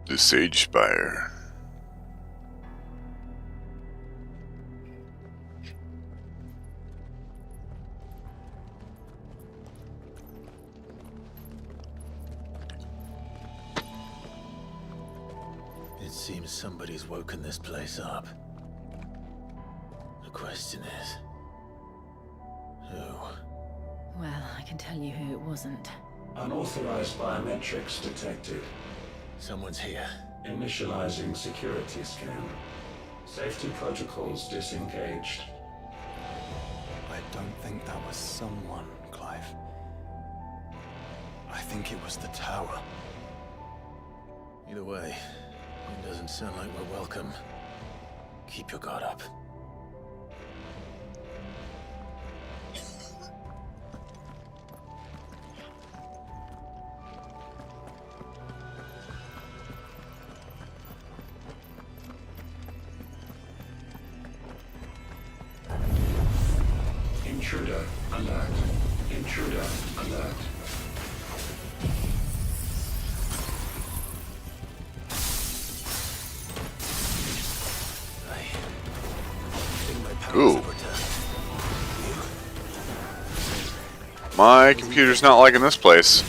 The Sage Spire. It seems somebody's woken this place up. The question is... who? Well, I can tell you who it wasn't. Unauthorized biometrics detected. Someone's here. Initializing security scan. Safety protocols disengaged. I don't think that was someone, Clive. I think it was the tower. Either way, it doesn't sound like we're welcome. Keep your guard up. Intruder alert. Intruder alert. Ooh. My computer's not liking this place.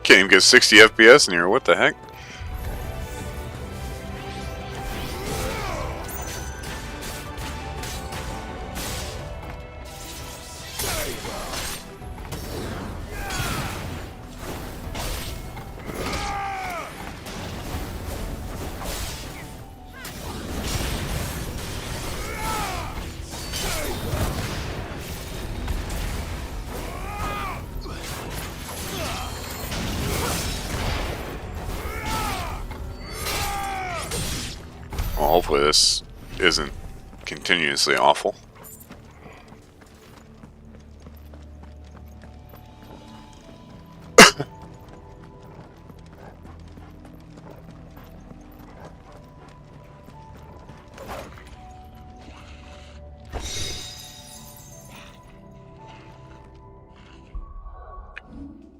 Can't even get 60 FPS in here, what the heck? Well, hopefully this isn't continuously awful.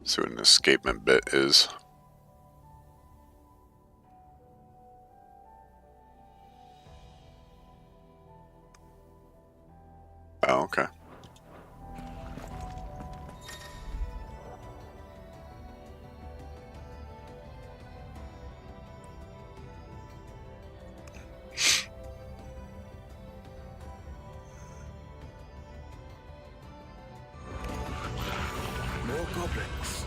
See what an escapement bit is. Oh, okay. More goblins.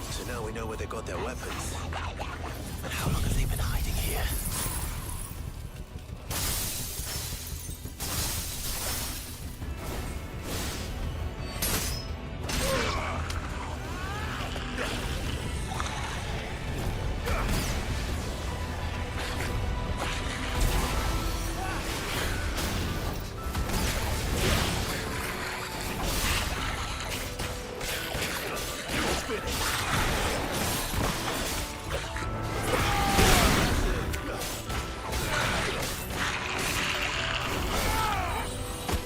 So now we know where they got their weapons. And how long have they been hiding here?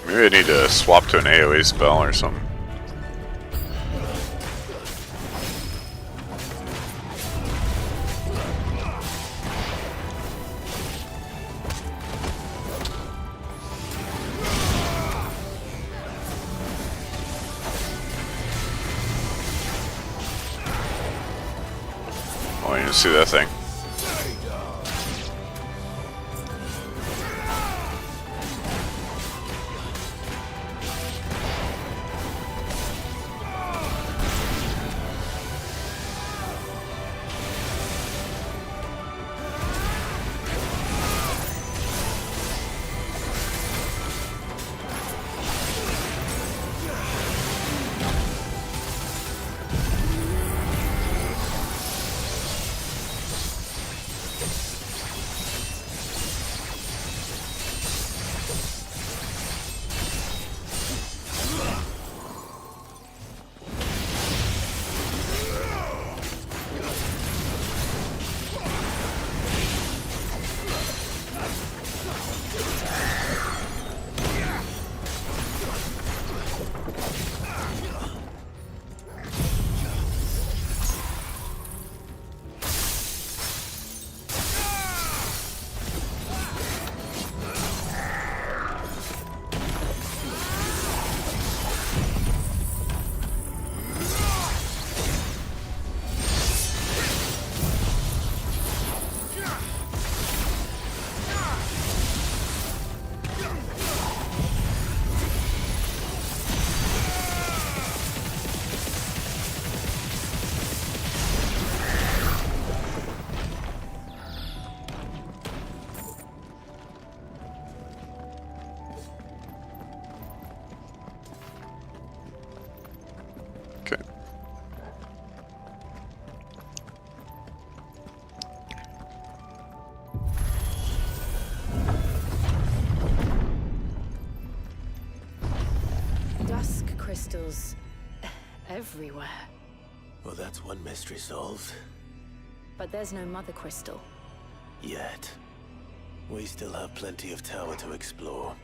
Maybe I need to swap to an AoE spell or something. Oh, you didn't see that thing. Okay. Dusk crystals everywhere. Well, that's one mystery solved. But there's no mother crystal. Yet. We still have plenty of tower to explore.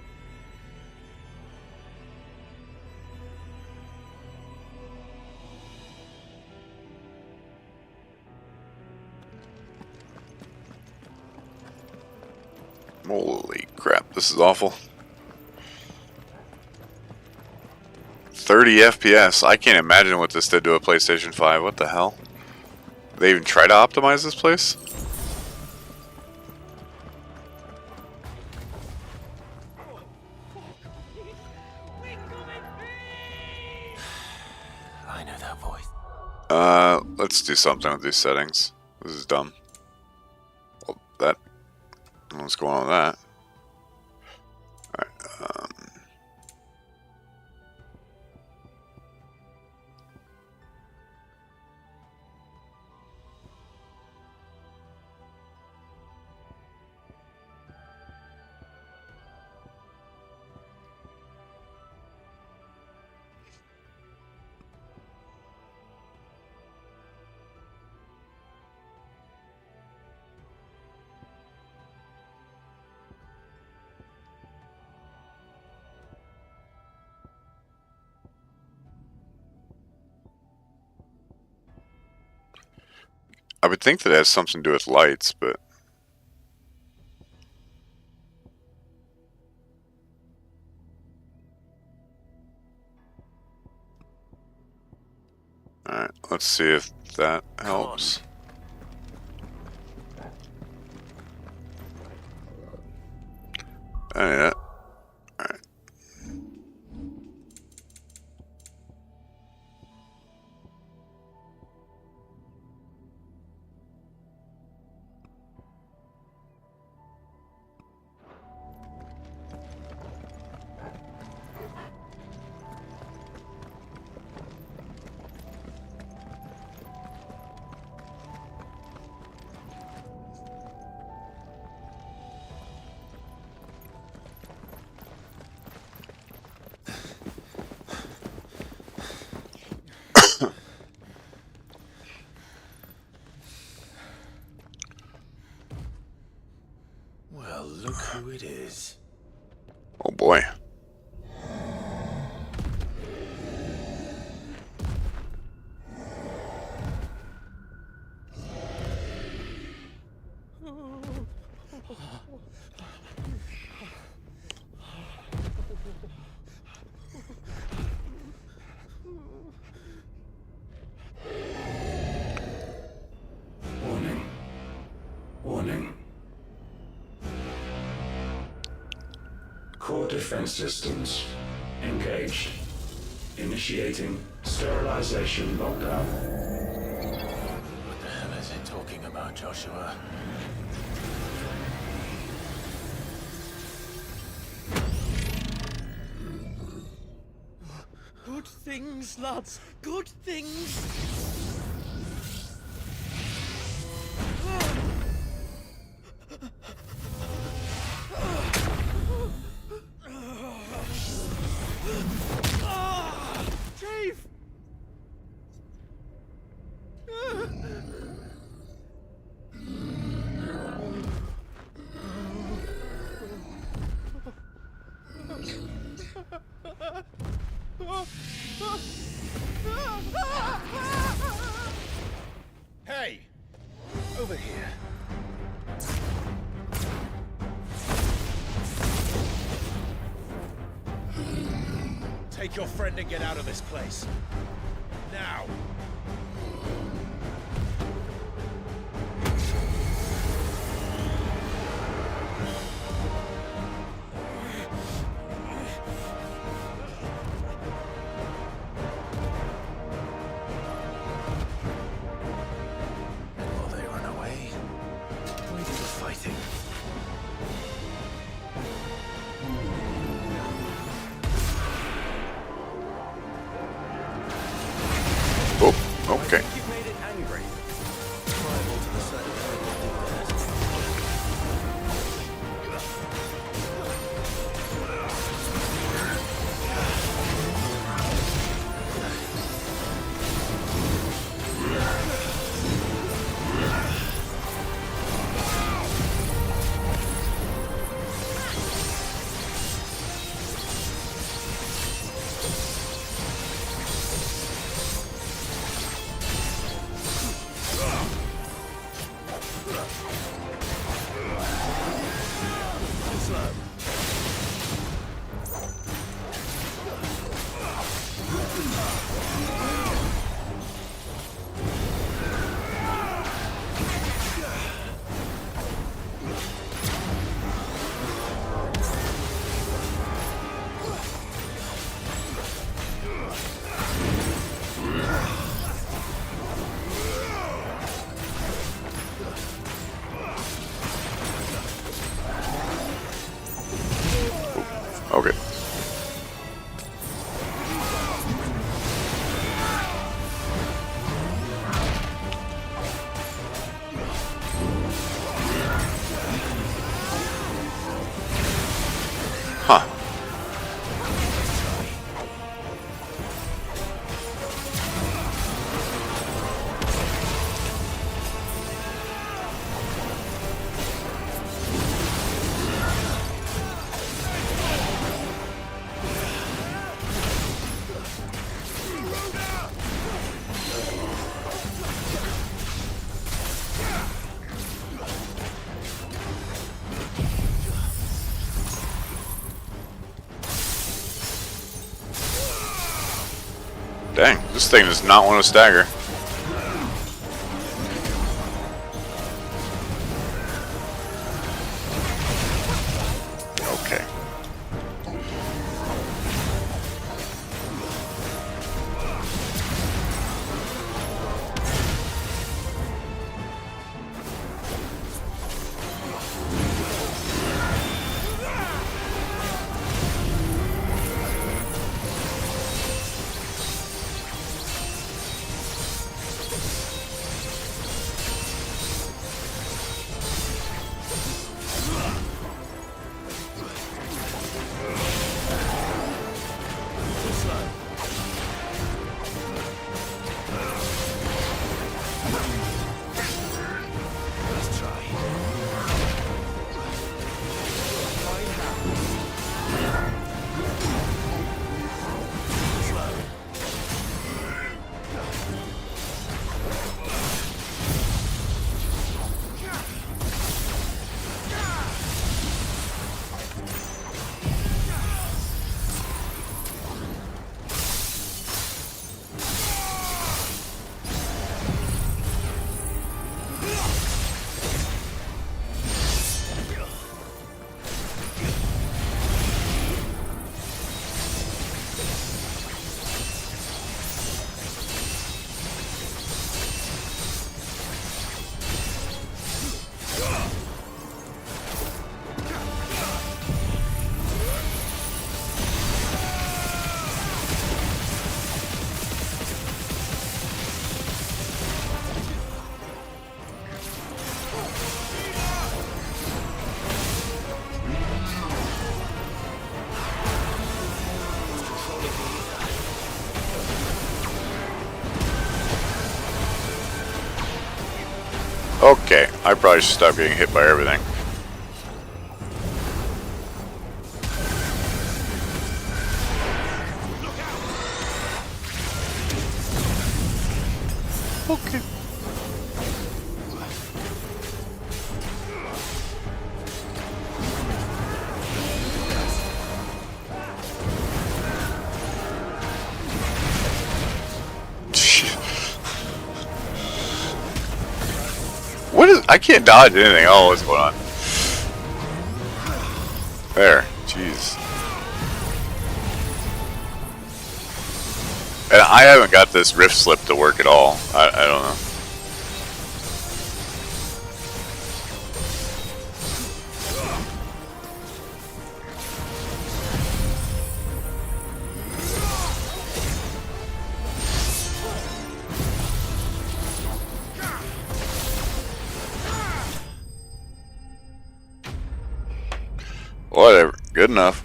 Holy crap, this is awful. 30 FPS. I can't imagine what this did to a PlayStation 5. What the hell? They even try to optimize this place? I know that voice. Let's do something with these settings. This is dumb. Well, that... What's going on with that? Alright, I would think that has something to do with lights, but... Alright, let's see if that helps. Oh, yeah. Alright. Well, look who it is. Oh boy. Warning. Warning. Core defense systems engaged. Initiating sterilization lockdown. What the hell is it talking about, Joshua? Good things, lads. Good things. Chief! Hey! Over here. Take your friend and get out of this place. Now! While they run away, we do the fighting. Dang, this thing does not want to stagger. Okay. Okay, I probably should stop getting hit by everything. Okay. What is? I can't dodge anything. Oh, what's going on? There. Jeez. And I haven't got this rift slip to work at all. I don't know. Whatever. Good enough.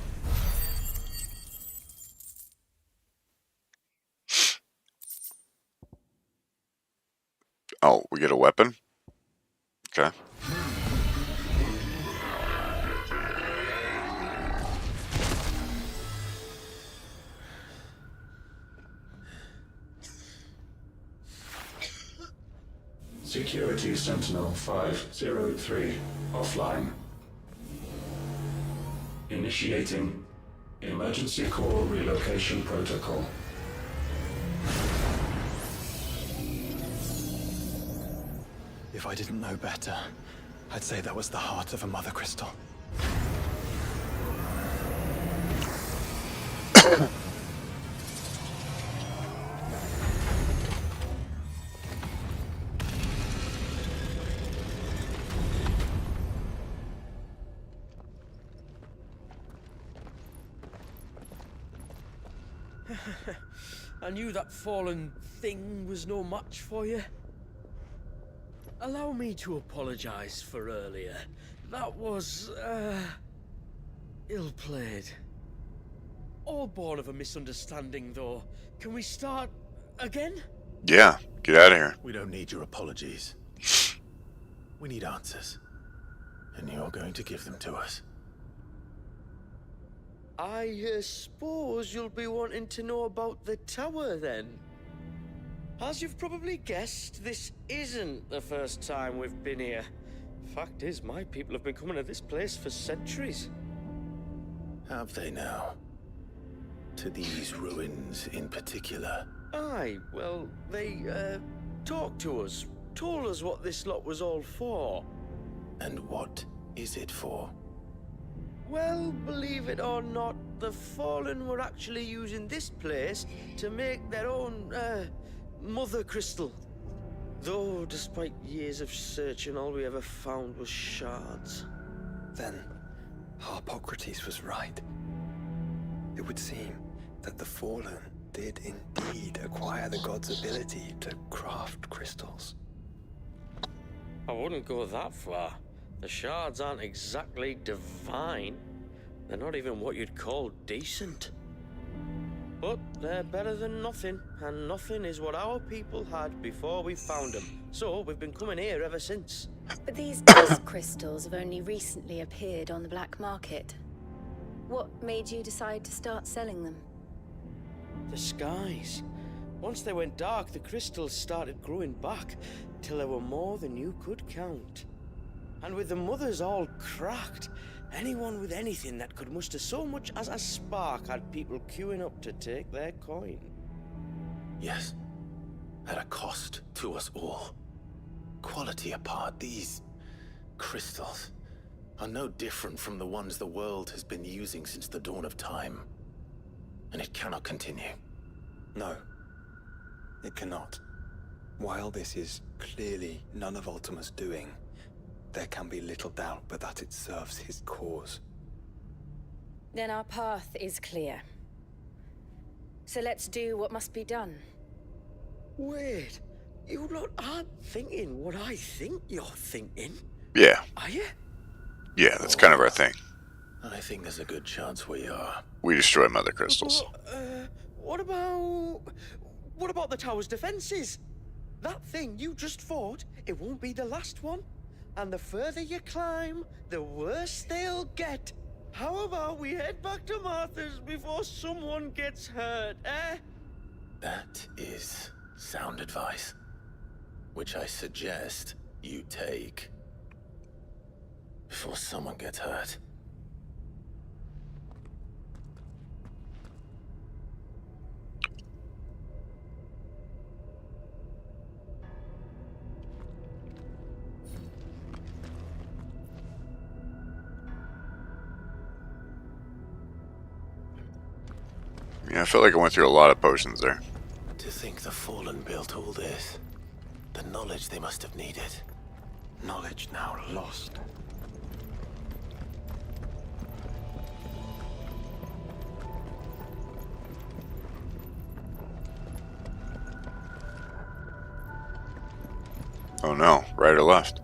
Oh, we get a weapon? Okay. Security Sentinel 503 offline. Initiating Emergency Core Relocation Protocol. If I didn't know better, I'd say that was the heart of a mother crystal. I knew that fallen thing was no match for you. Allow me to apologize for earlier. That was, ill-played. All born of a misunderstanding, though. Can we start again? Yeah, get out of here. We don't need your apologies. We need answers. And you're going to give them to us. I suppose you'll be wanting to know about the tower, then. As you've probably guessed, this isn't the first time we've been here. Fact is, my people have been coming to this place for centuries. Have they now? To these ruins in particular? Aye, well, they, talked to us, told us what this lot was all for. And what is it for? Well, believe it or not, the Fallen were actually using this place to make their own, mother crystal. Though, despite years of searching, all we ever found was shards. Then, Harpocrates was right. It would seem that the Fallen did indeed acquire the god's ability to craft crystals. I wouldn't go that far. The shards aren't exactly divine. They're not even what you'd call decent. But they're better than nothing, and nothing is what our people had before we found them. So we've been coming here ever since. But these dust crystals have only recently appeared on the black market. What made you decide to start selling them? The skies. Once they went dark, the crystals started growing back, till there were more than you could count. And with the mothers all cracked, anyone with anything that could muster so much as a spark had people queuing up to take their coin. Yes, at a cost to us all. Quality apart, these crystals are no different from the ones the world has been using since the dawn of time. And it cannot continue. No, it cannot. While this is clearly none of Ultima's doing, there can be little doubt but that it serves his cause. Then our path is clear. So let's do what must be done. Wait, you lot aren't thinking what I think you're thinking, Yeah. are you? Yeah, that's kind of our thing. I think there's a good chance we are. We destroy mother crystals. What about the tower's defenses? That thing you just fought, it won't be the last one. And the further you climb, the worse they'll get. How about we head back to Martha's before someone gets hurt, eh? That is sound advice, which I suggest you take before someone gets hurt. Yeah, I felt like I went through a lot of potions there. To think the Fallen built all this. The knowledge they must have needed. Knowledge now lost. Oh no, right or left?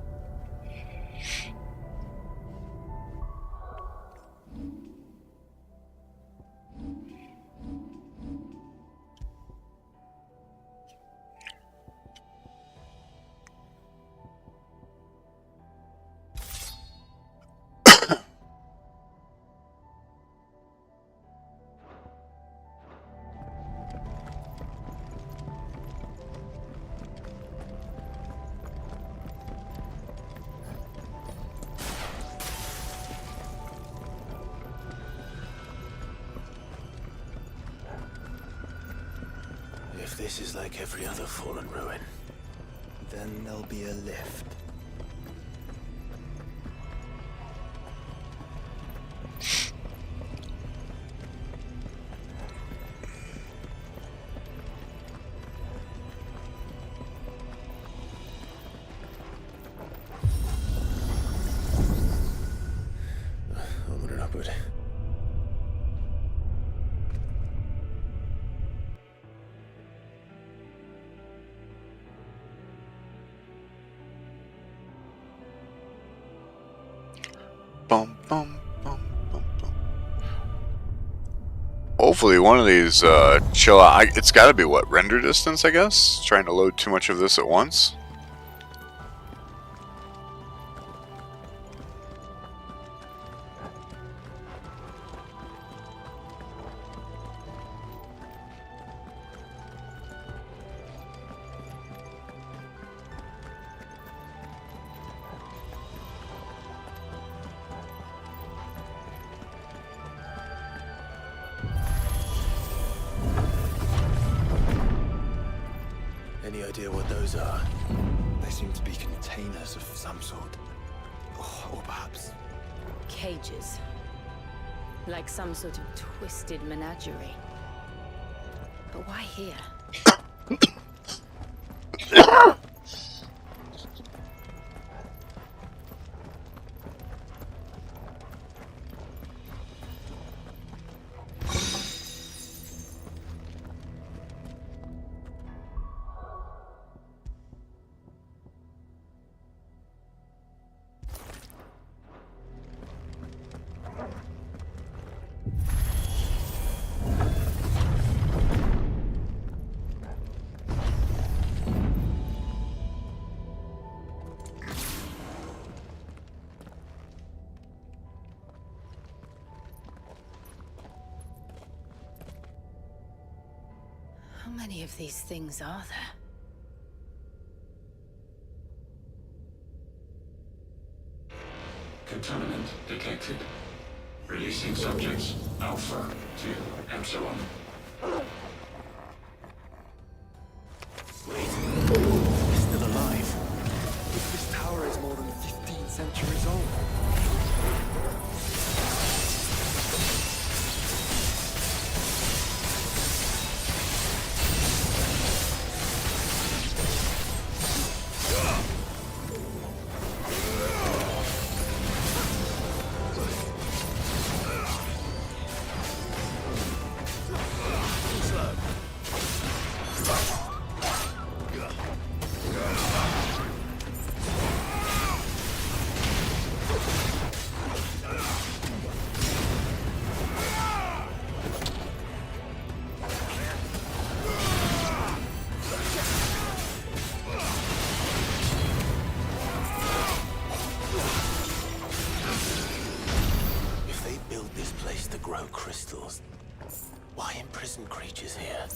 If this is like every other Fallen ruin, Then there'll be a lift. open it upward. Bum, bum, bum, bum, bum. Hopefully one of these chill out. It's got to be what, render distance, I guess? Trying to load too much of this at once. Any idea what those are? They seem to be containers of some sort. Or perhaps... Cages. Like some sort of twisted menagerie. But why here? How many of these things are there? Contaminant detected. Releasing subjects Alpha to Epsilon. Wait. He's still alive. This tower is more than 15 centuries old. Crystals. Why imprison creatures here?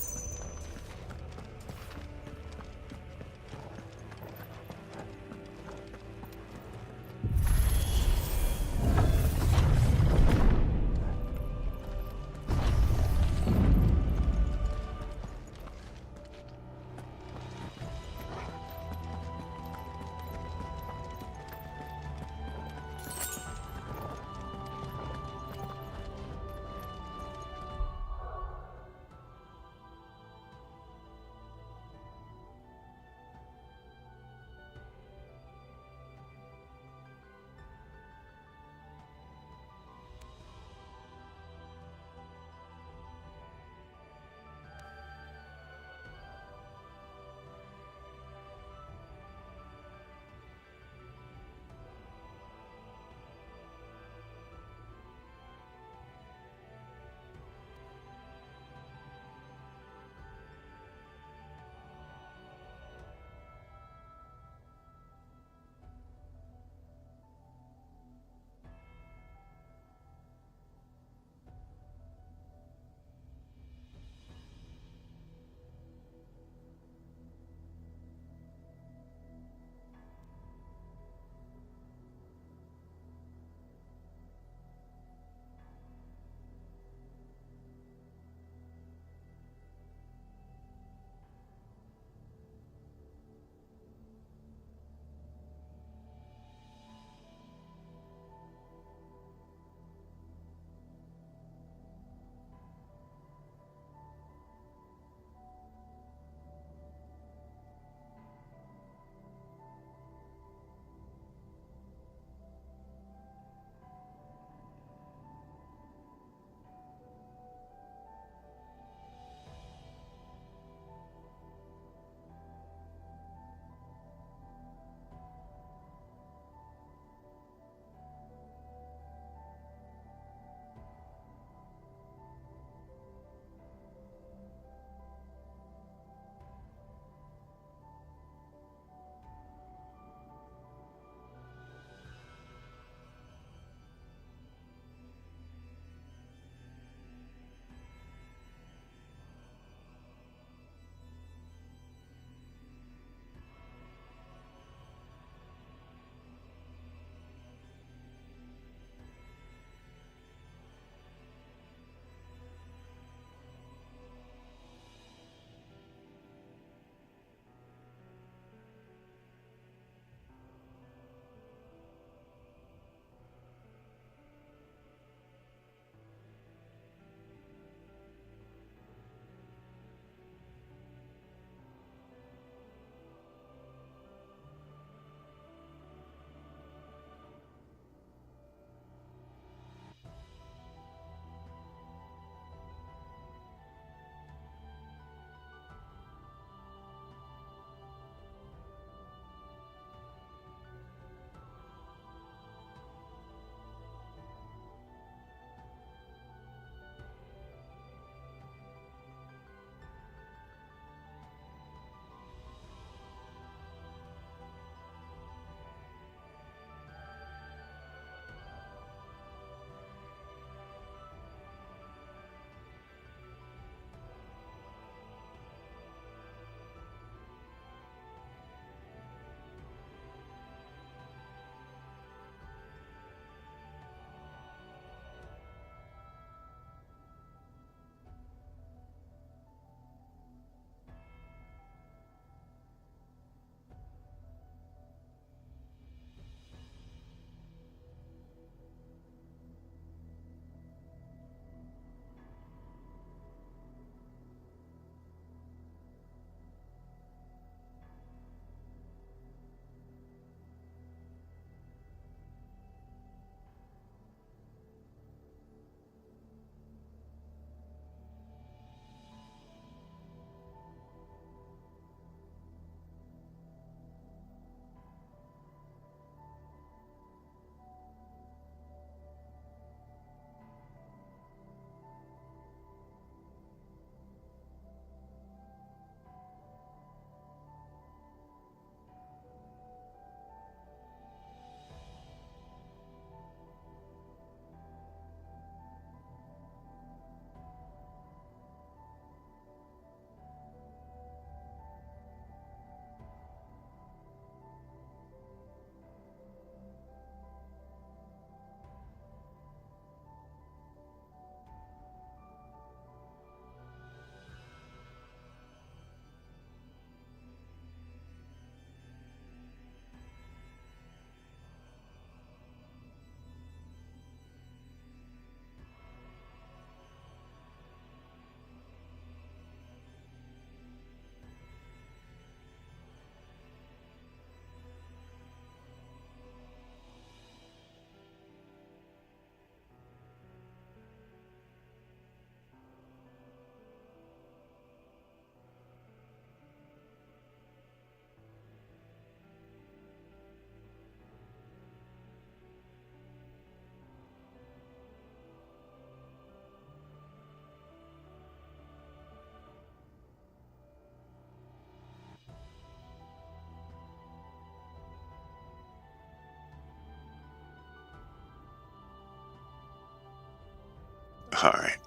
Alright.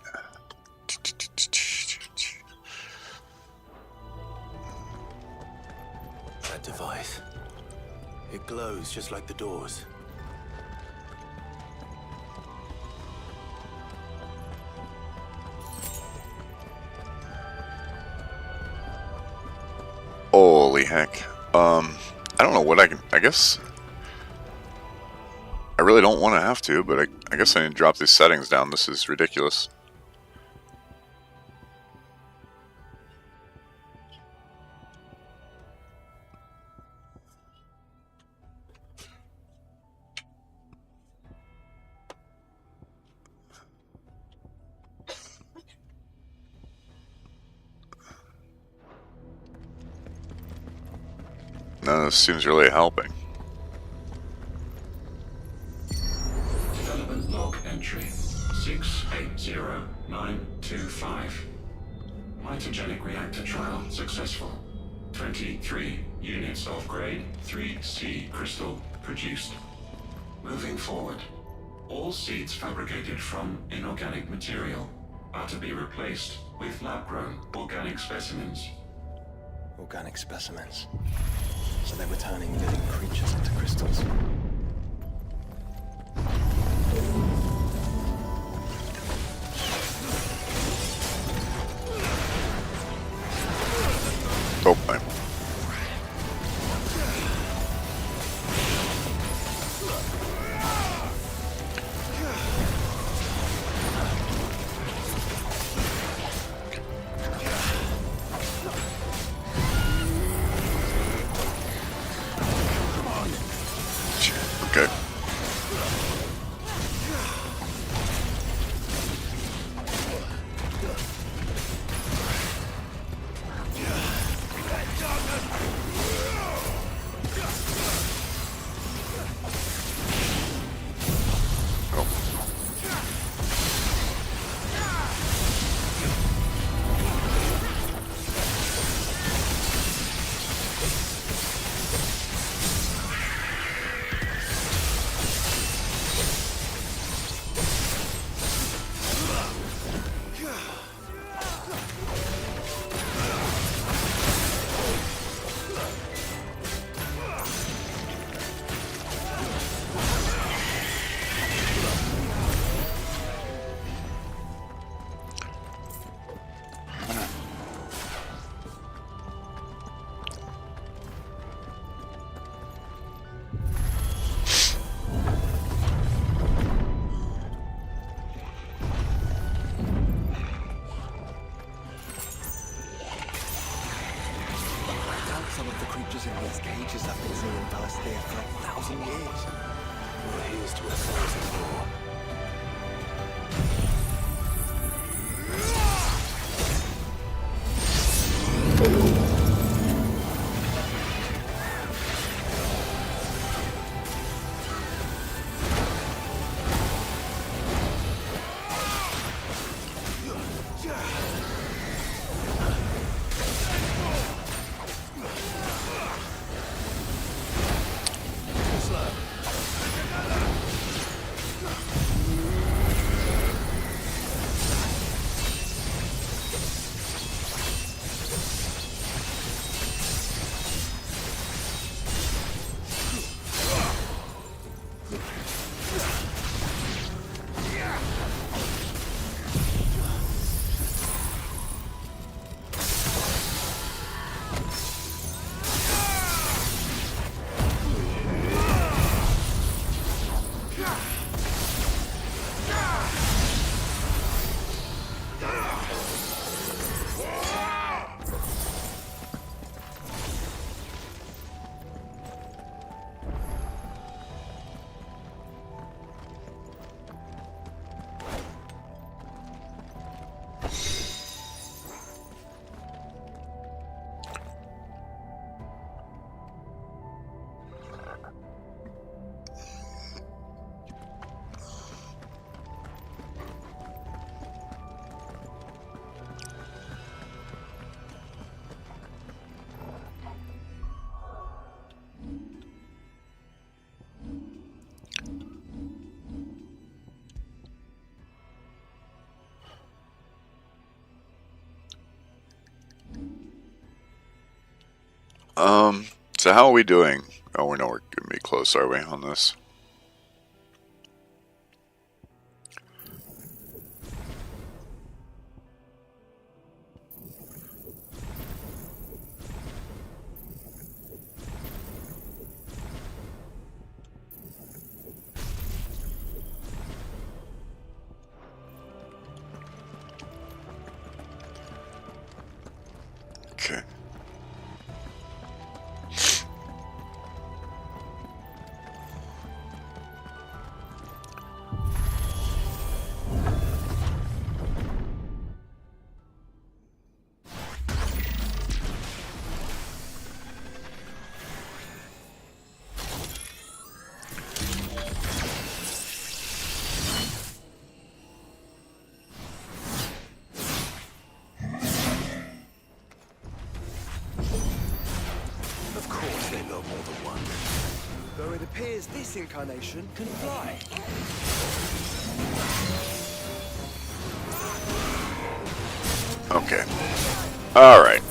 That device. It glows just like the doors. Holy heck. I don't know what I guess I really don't want to have to, but I guess I need to drop these settings down. This is ridiculous. None of this seems really helping. Development log entry 680925. Mitogenic reactor trial successful. 23 units of grade 3C crystal produced. Moving forward, all seeds fabricated from inorganic material are to be replaced with lab-grown organic specimens. Organic specimens. So they were turning living creatures into crystals. Oh, my. Okay. Some of the creatures in these cages have been seeing Valisthea for 1,000 years. Well, here's to 1,000 more. So how are we doing? Oh, we know we're gonna be close, are we, on this? Okay. Of course they know more than one. Though it appears this incarnation can fly. Okay. Alright.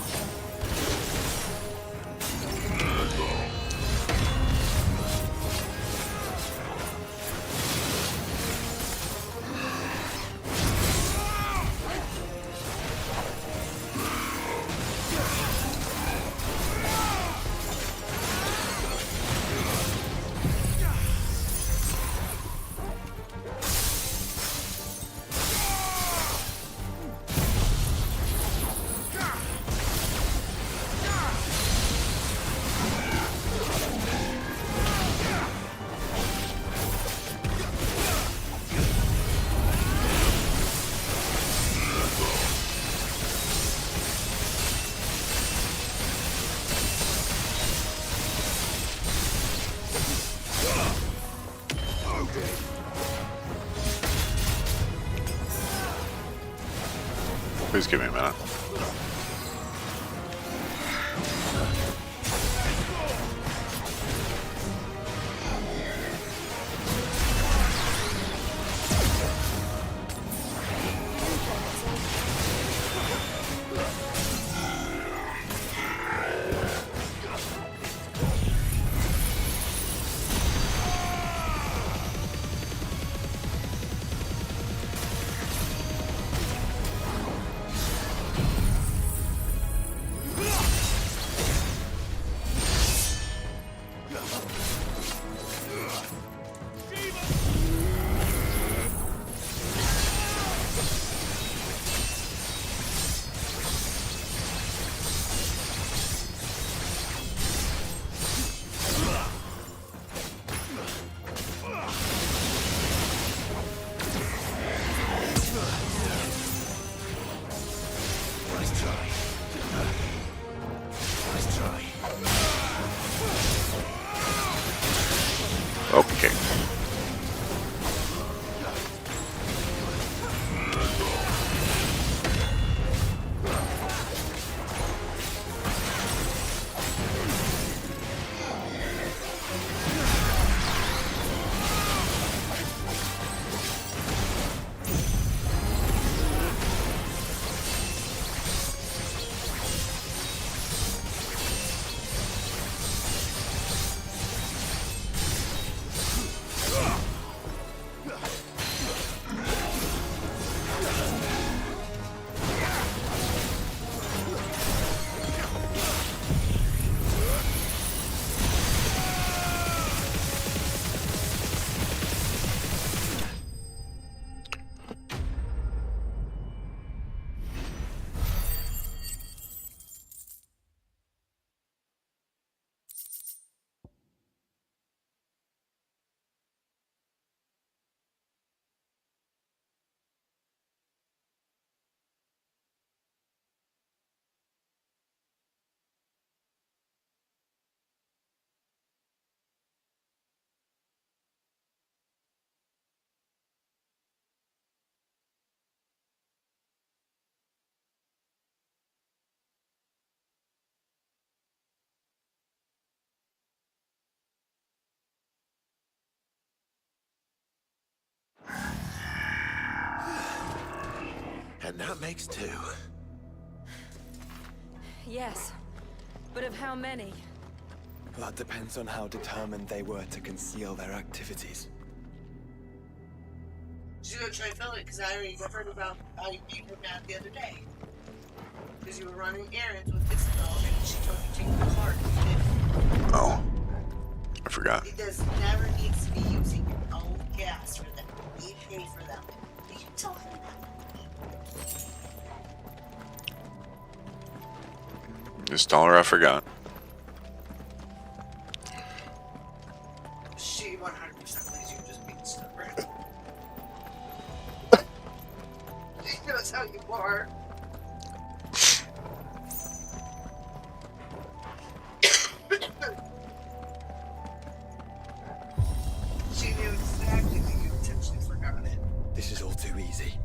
Please give me a minute. Okay. And that makes two. Yes. But of how many? That depends on how determined they were to conceal their activities. She's gonna try to fill it because I already heard about how you beat her mad the other day. Because you were running errands with Isabel and she told you to take the card and you didn't. Oh, I forgot. It does never needs to be using your own gas for them. We pay for them. You can tell her that. Just tell her I forgot. She 100% believes you just being stubborn. She knows how you are. She knew exactly that you intentionally forgot it. This is all too easy.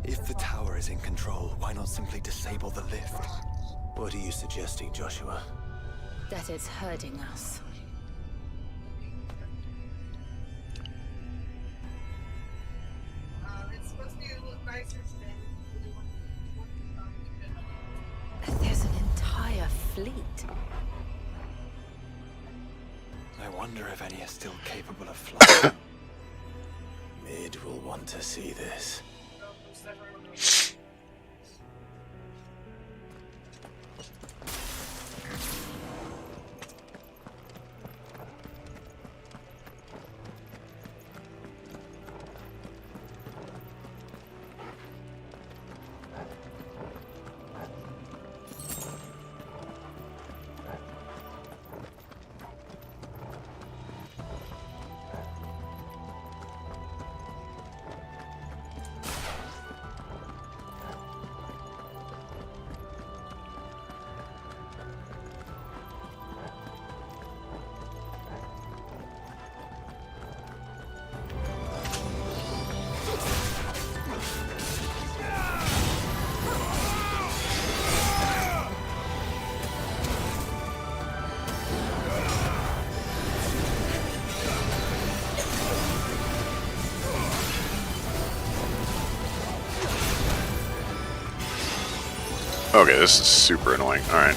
If the tower is in control, why not simply disable the lift? What are you suggesting, Joshua? That it's hurting us. It's supposed to be a little nicer today. There's an entire fleet. I wonder if any are still capable of flying. Mid will want to see this. Okay, this is super annoying. Alright.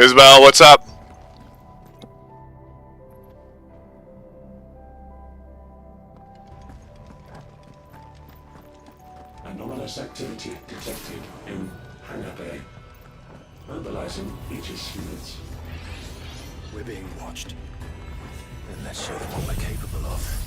Isabel, what's up? Anomalous activity detected in Hangar Bay. Mobilizing Aegis units. We're being watched. Then let's show them what we're capable of.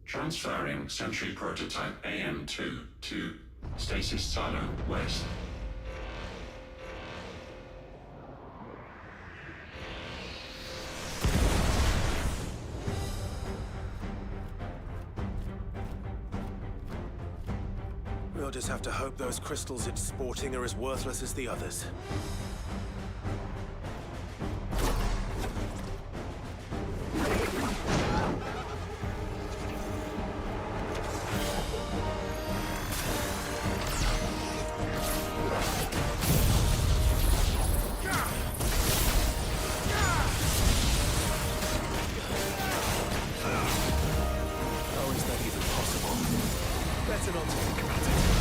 Transferring Sentry Prototype AM2 to Stasis Silo West. We'll just have to hope those crystals it's sporting are as worthless as the others. How is that even possible? Better not think about it.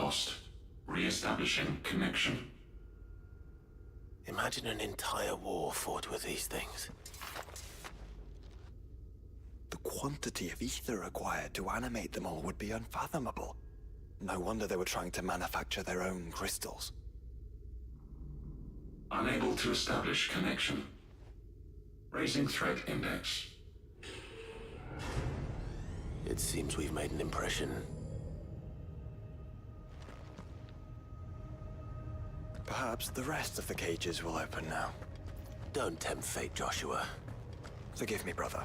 lost. Re-establishing connection. Imagine an entire war fought with these things. The quantity of ether required to animate them all would be unfathomable. No wonder they were trying to manufacture their own crystals. Unable to establish connection. Raising threat index. It seems we've made an impression. Perhaps the rest of the cages will open now. Don't tempt fate, Joshua. Forgive me, brother.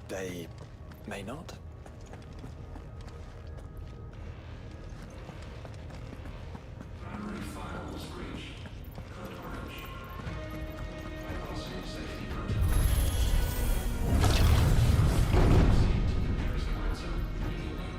They may not. Primary file was breached. Code orange. Bypassing safety protocols. Proceed to the nearest command zone immediately.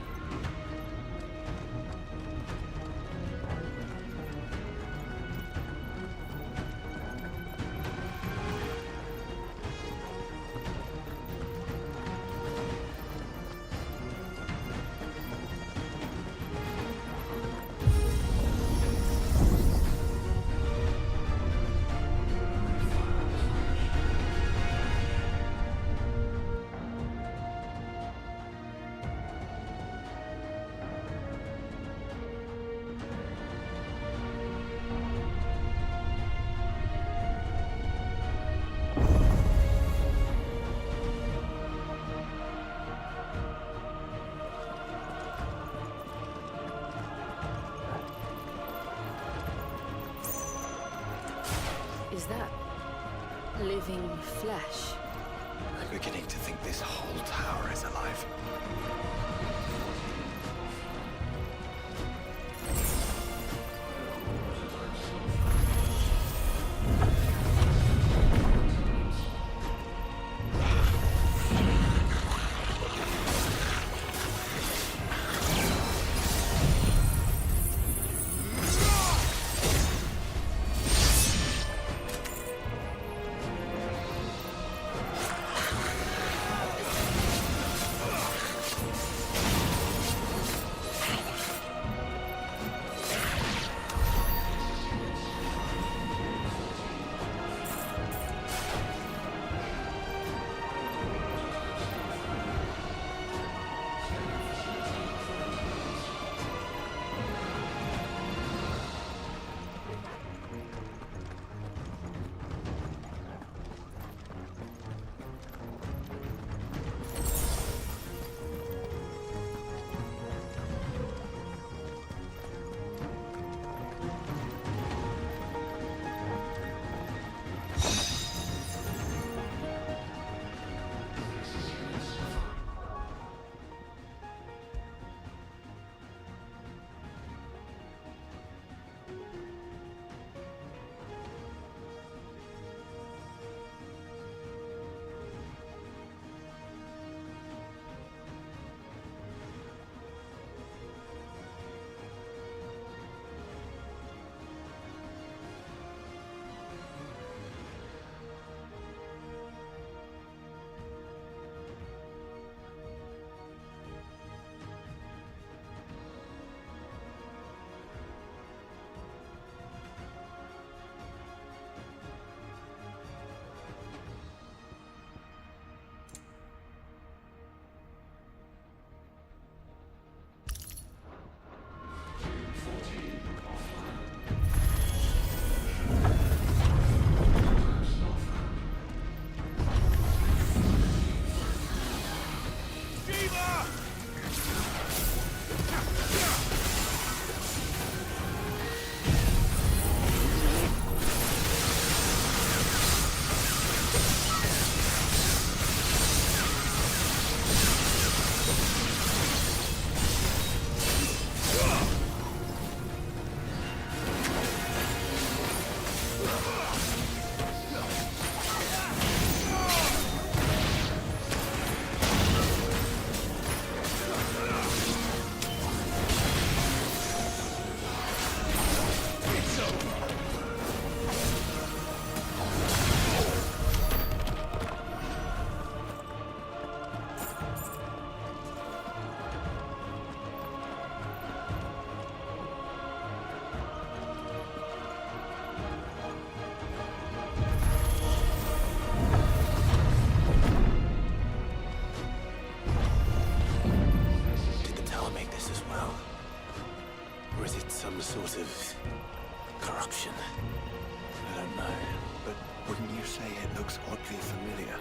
Is that living flesh? I'm beginning to think this whole tower is alive. Truth. Corruption. I don't know, but wouldn't you say it looks oddly familiar?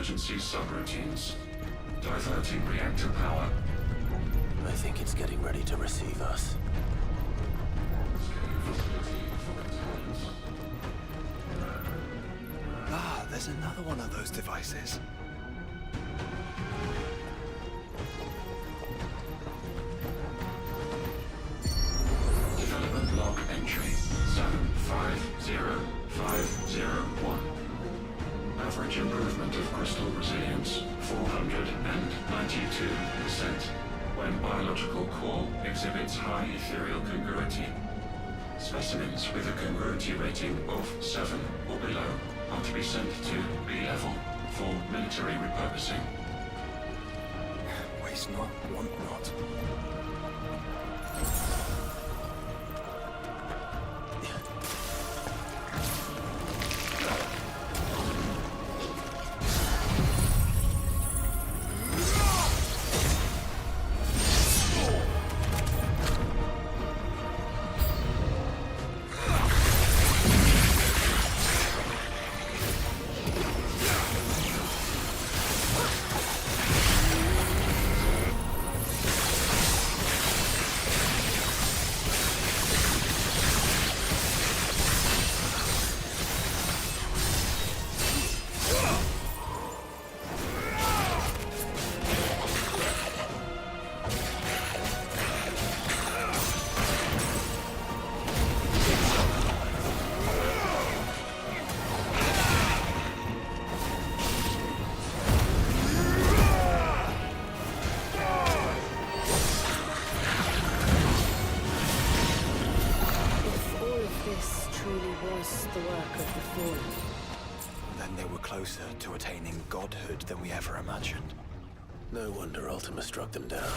emergency subroutines. Diverting reactor power. I think it's getting ready to receive us. Ah, there's another one of those devices. Development log entry 750501. Average improvement of crystal resilience 492% when biological core exhibits high ethereal congruity. Specimens with a congruity rating of 7 or below are to be sent to B level for Planetary repurposing. Waste not, want not. The work of the Fallen. Then they were closer to attaining godhood than we ever imagined. No wonder Ultima struck them down.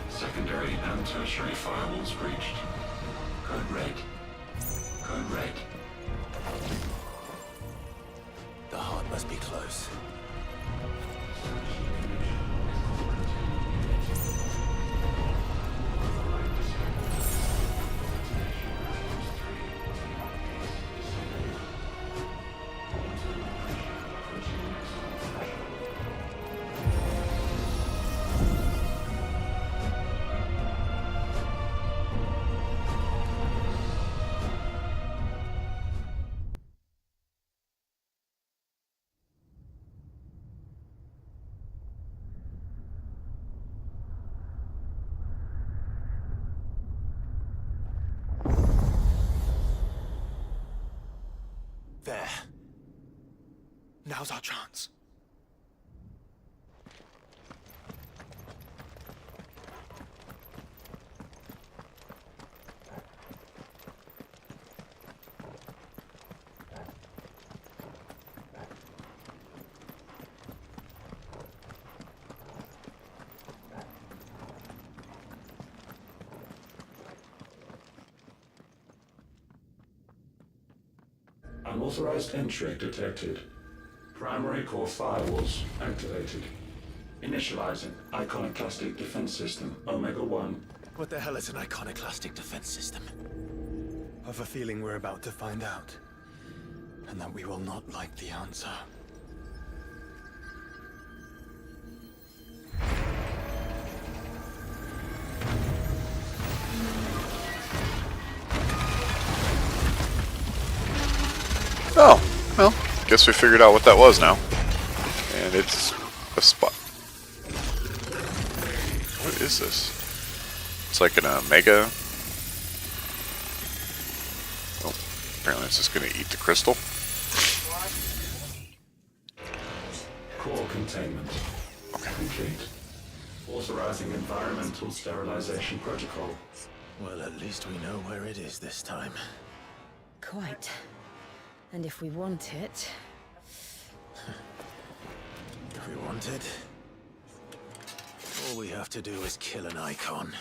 Secondary and tertiary firewalls breached. Code red. Code red. The heart must be close. There. Now's our chance. Unauthorized entry detected. Primary core firewalls activated. Initializing Iconoclastic Defense System Omega-1. What the hell is an iconoclastic defense system? I've a feeling we're about to find out. And that we will not like the answer. Oh, well, guess we figured out what that was now. And it's a spot. What is this? It's like an Omega. Oh, apparently it's just going to eat the crystal. Core containment. Complete. Authorizing environmental sterilization protocol. Well, at least we know where it is this time. Quite. And if we want it... If we want it, all we have to do is kill an icon.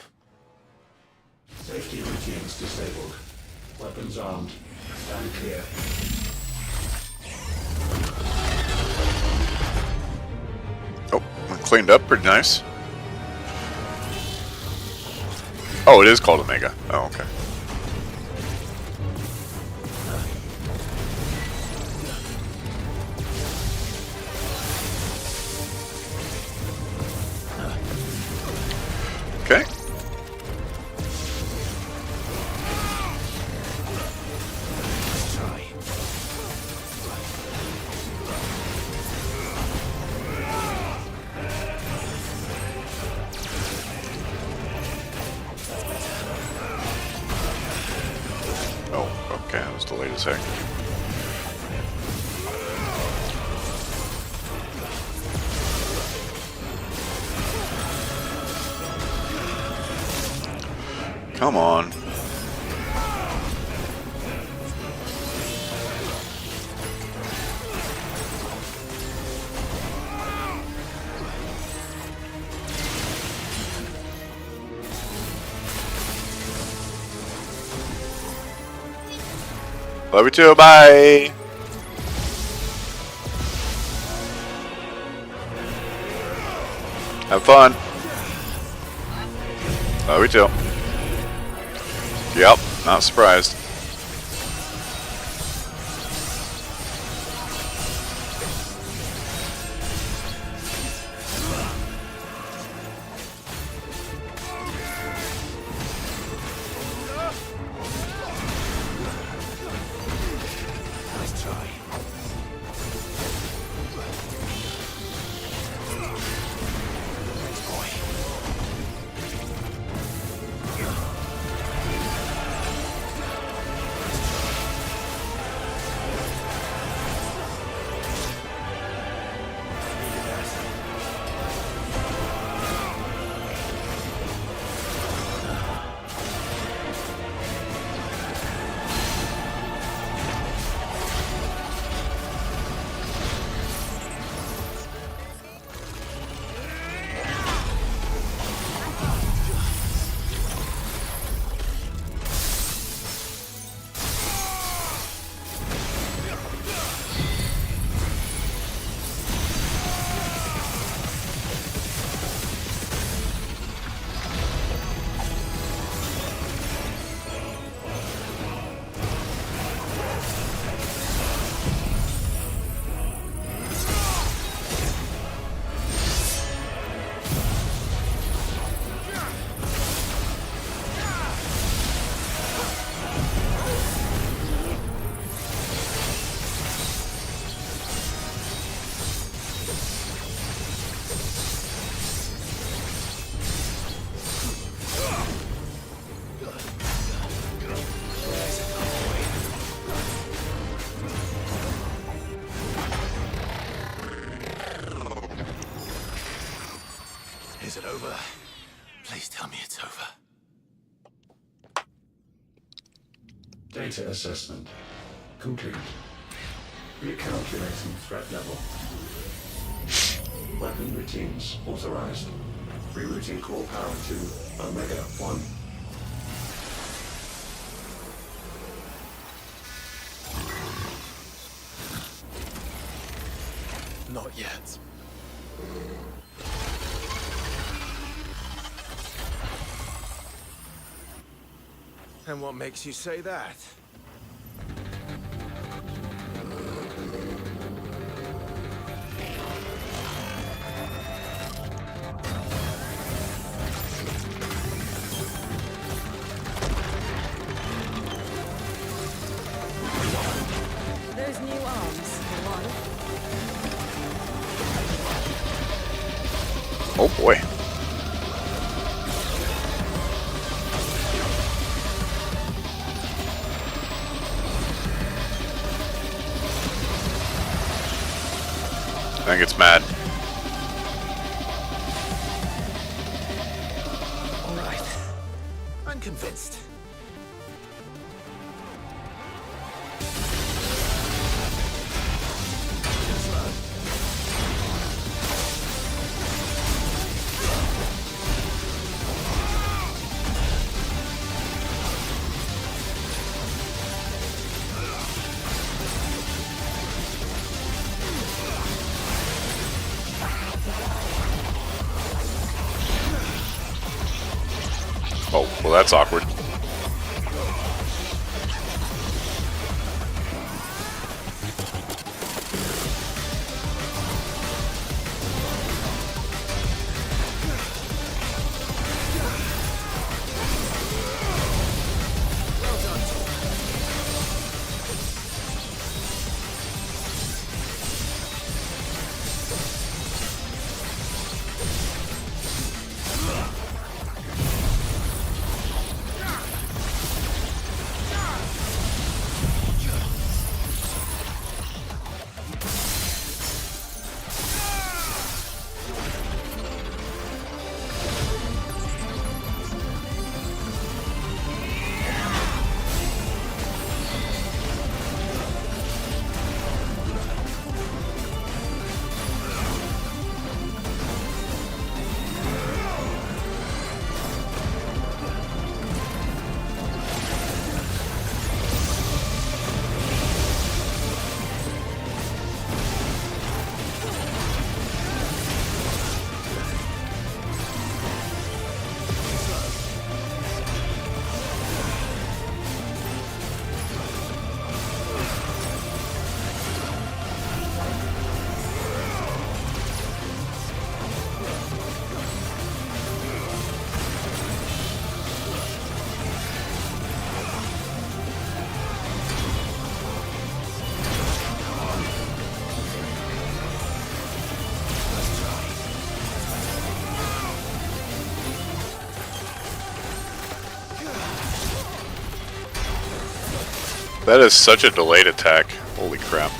Safety routines disabled. Weapons armed. Stand clear. Oh, cleaned up pretty nice. Oh, it is called Omega. Oh, okay. Okay. Oh, okay, that was delayed as heck. Come on. Love you too, bye! Have fun. Love you too. Yep, not surprised. Nice try. Thanks, boy. Is it over? Please tell me it's over. Data assessment complete. Recalculating threat level. Weapon routines authorized. Rerouting core power to Omega-1. Not yet. And what makes you say that? Those new arms, for one. Oh boy. I think it's mad. All right. I'm convinced. Oh, well that's awkward. That is such a delayed attack. Holy crap.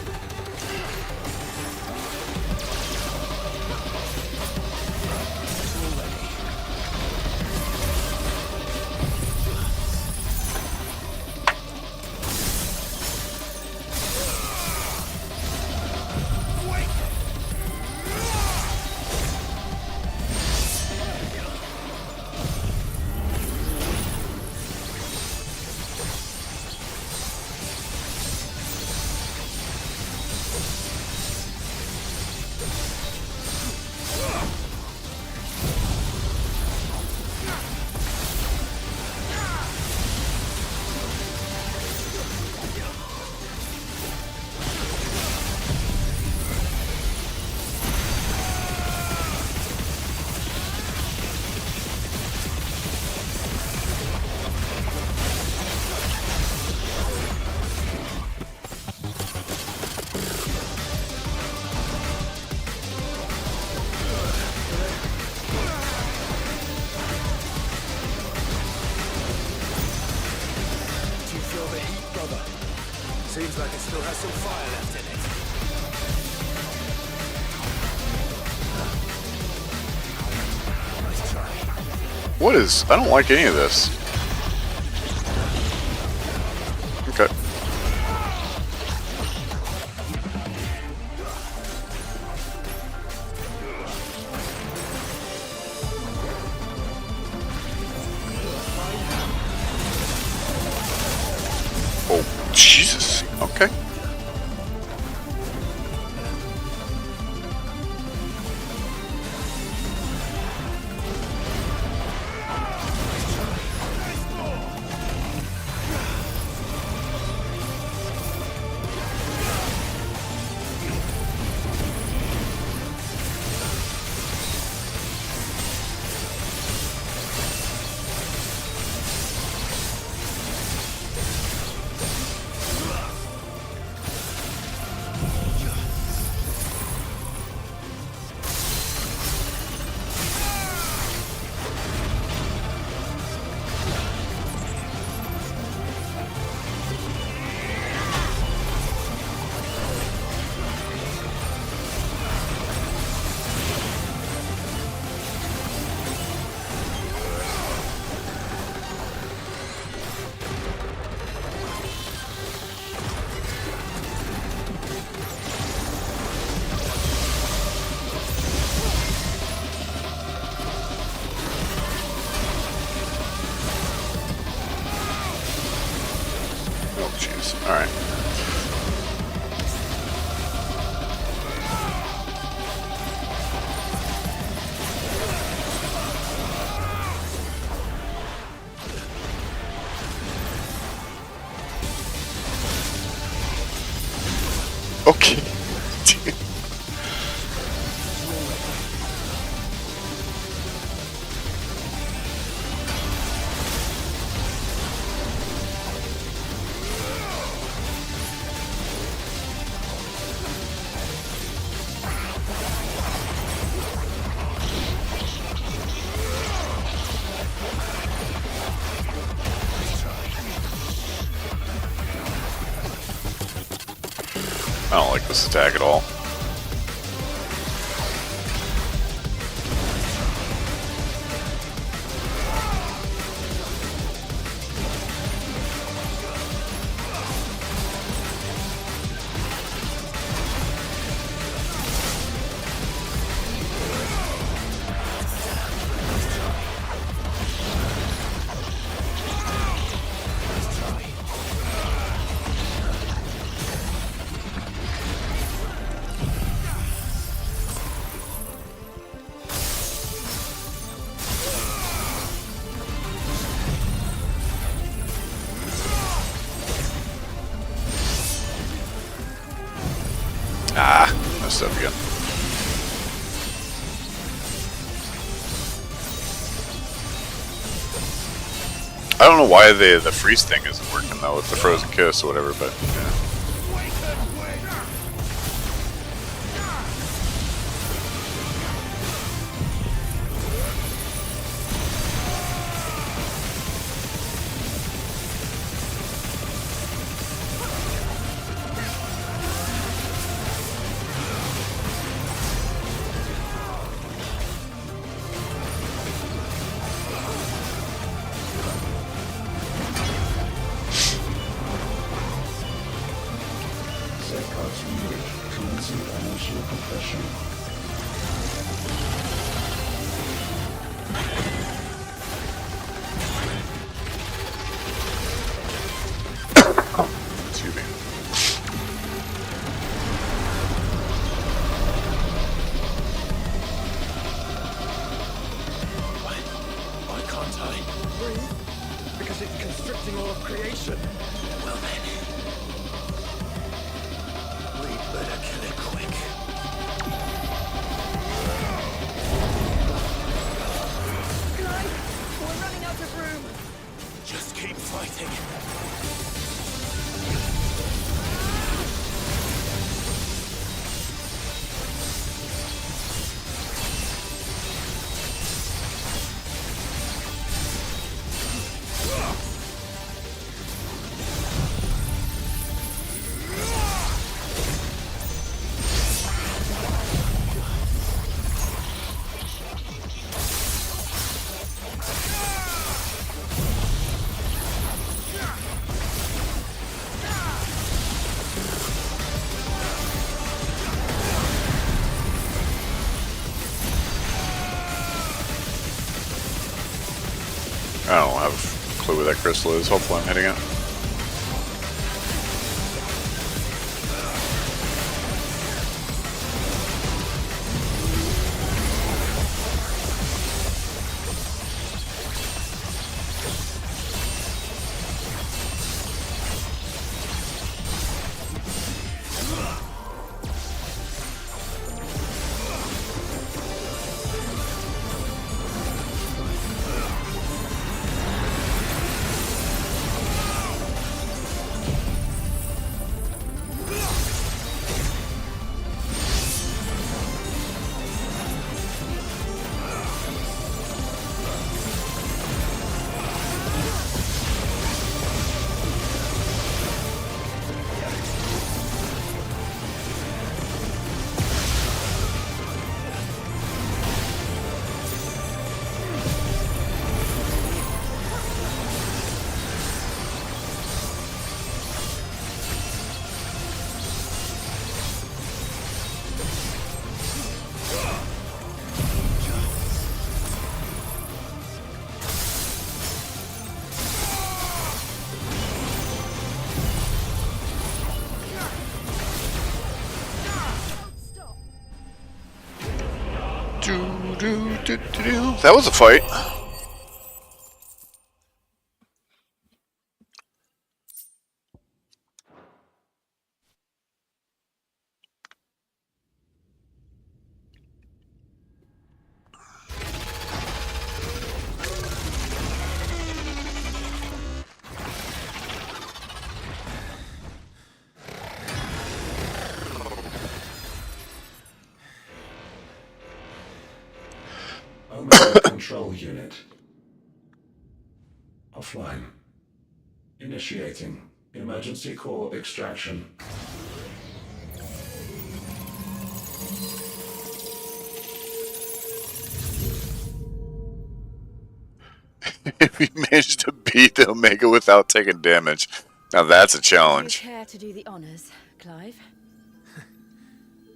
Seems like it still has some fire left in it. Nice try. What is... I don't like any of this. Okay. Oh, Jesus. Okay. Alright. Okay. I don't like this attack at all. Ah, messed up again. I don't know why the freeze thing isn't working though with the frozen kiss or whatever, but yeah. Excuse me. Why can't I breathe? Because it's constricting all of creation. Well then, we better kill it quick. Guys, we're running out of room. Just keep fighting. I don't have a clue where that crystal is. Hopefully I'm hitting it. That was a fight. Omega Control Unit. Offline. Initiating emergency core extraction. If you manage to beat the Omega without taking damage, now that's a challenge. Do you care to do the honors, Clive?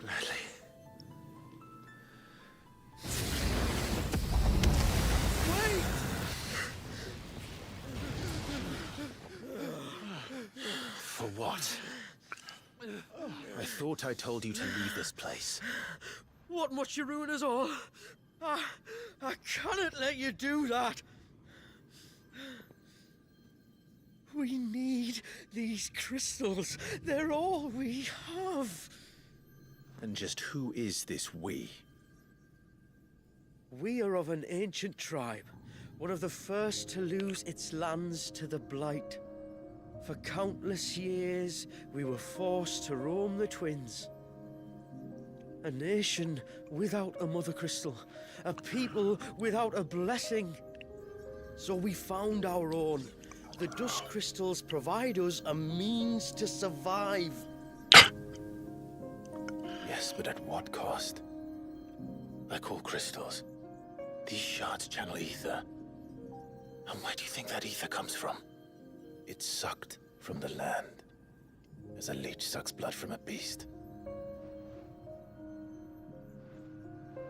Gladly. For what? I thought I told you to leave this place. What must you ruin us all? I cannot let you do that. We need these crystals. They're all we have. And just who is this we? We are of an ancient tribe, one of the first to lose its lands to the Blight. For countless years, we were forced to roam the Twins. A nation without a mother crystal, a people without a blessing. So we found our own. The dust crystals provide us a means to survive. Yes, but at what cost? Like all crystals, these shards channel ether. And where do you think that ether comes from? It's sucked from the land, as a leech sucks blood from a beast.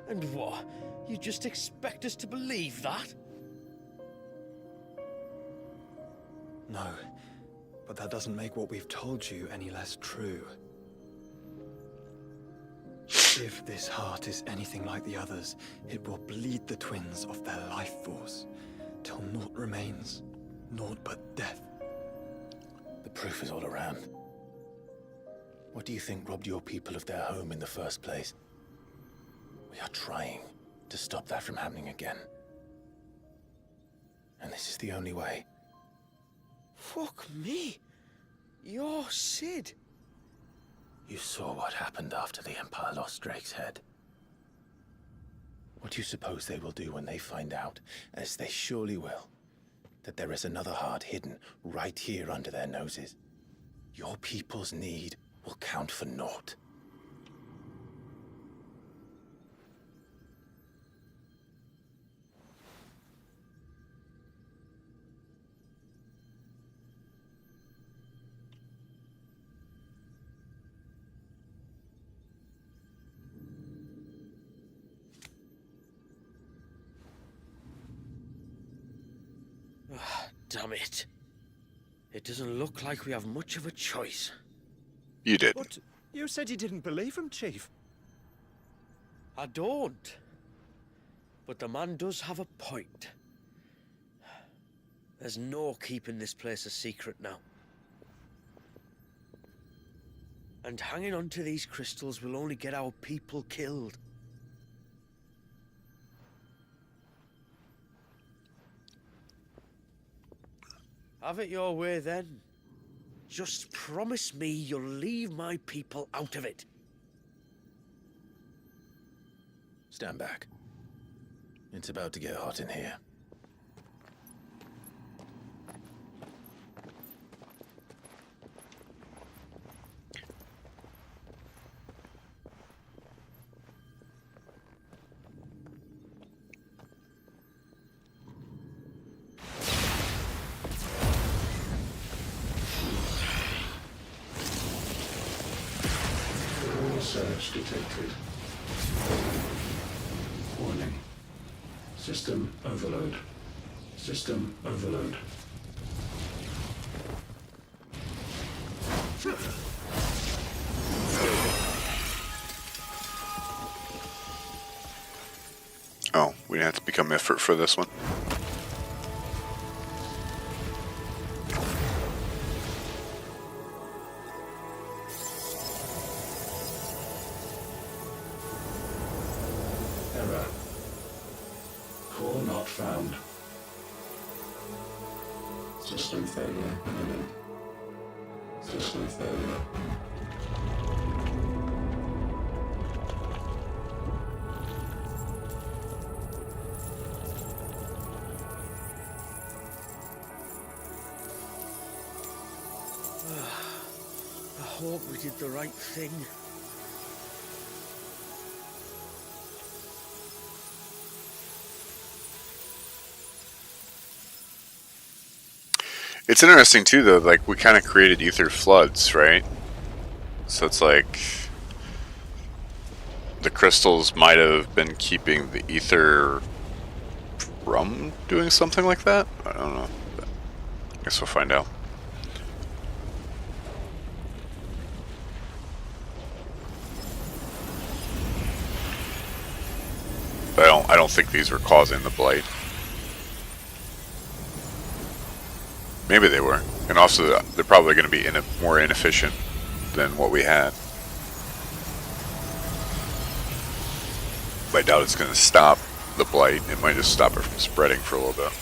And what? You just expect us to believe that? No, but that doesn't make what we've told you any less true. If this heart is anything like the others, it will bleed the Twins of their life force, till naught remains, naught but death. The proof is all around. What do you think robbed your people of their home in the first place? We are trying to stop that from happening again. And this is the only way. Fuck me. You're Sid. You saw what happened after the Empire lost Drake's head. What do you suppose they will do when they find out, as they surely will, that there is another heart hidden right here under their noses? Your people's need will count for naught. Damn it. It doesn't look like we have much of a choice. You did. But you said you didn't believe him, Chief. I don't. But the man does have a point. There's no keeping this place a secret now. And hanging on to these crystals will only get our people killed. Have it your way, then. Just promise me you'll leave my people out of it. Stand back. It's about to get hot in here. Surge detected. Warning. System overload. System overload. We didn't have to become effort for this one. Error. Core not found. System failure imminent. System failure. I hope we did the right thing. It's interesting too, though. Like, we kind of created ether floods, right? So it's like the crystals might have been keeping the ether from doing something like that. I don't know. But I guess we'll find out. But I don't think these were causing the blight. Maybe they were, and also they're probably going to be more inefficient than what we had. But I doubt it's going to stop the blight. It might just stop it from spreading for a little bit.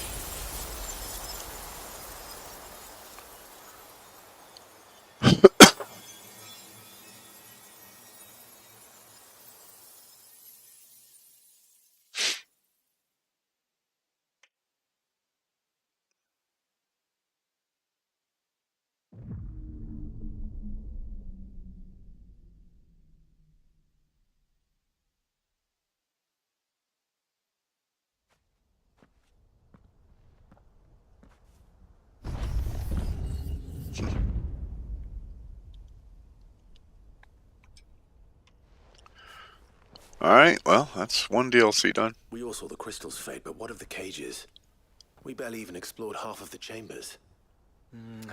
Alright, well, that's one DLC done. We all saw the crystal's fate, but what of the cages? We barely even explored half of the chambers.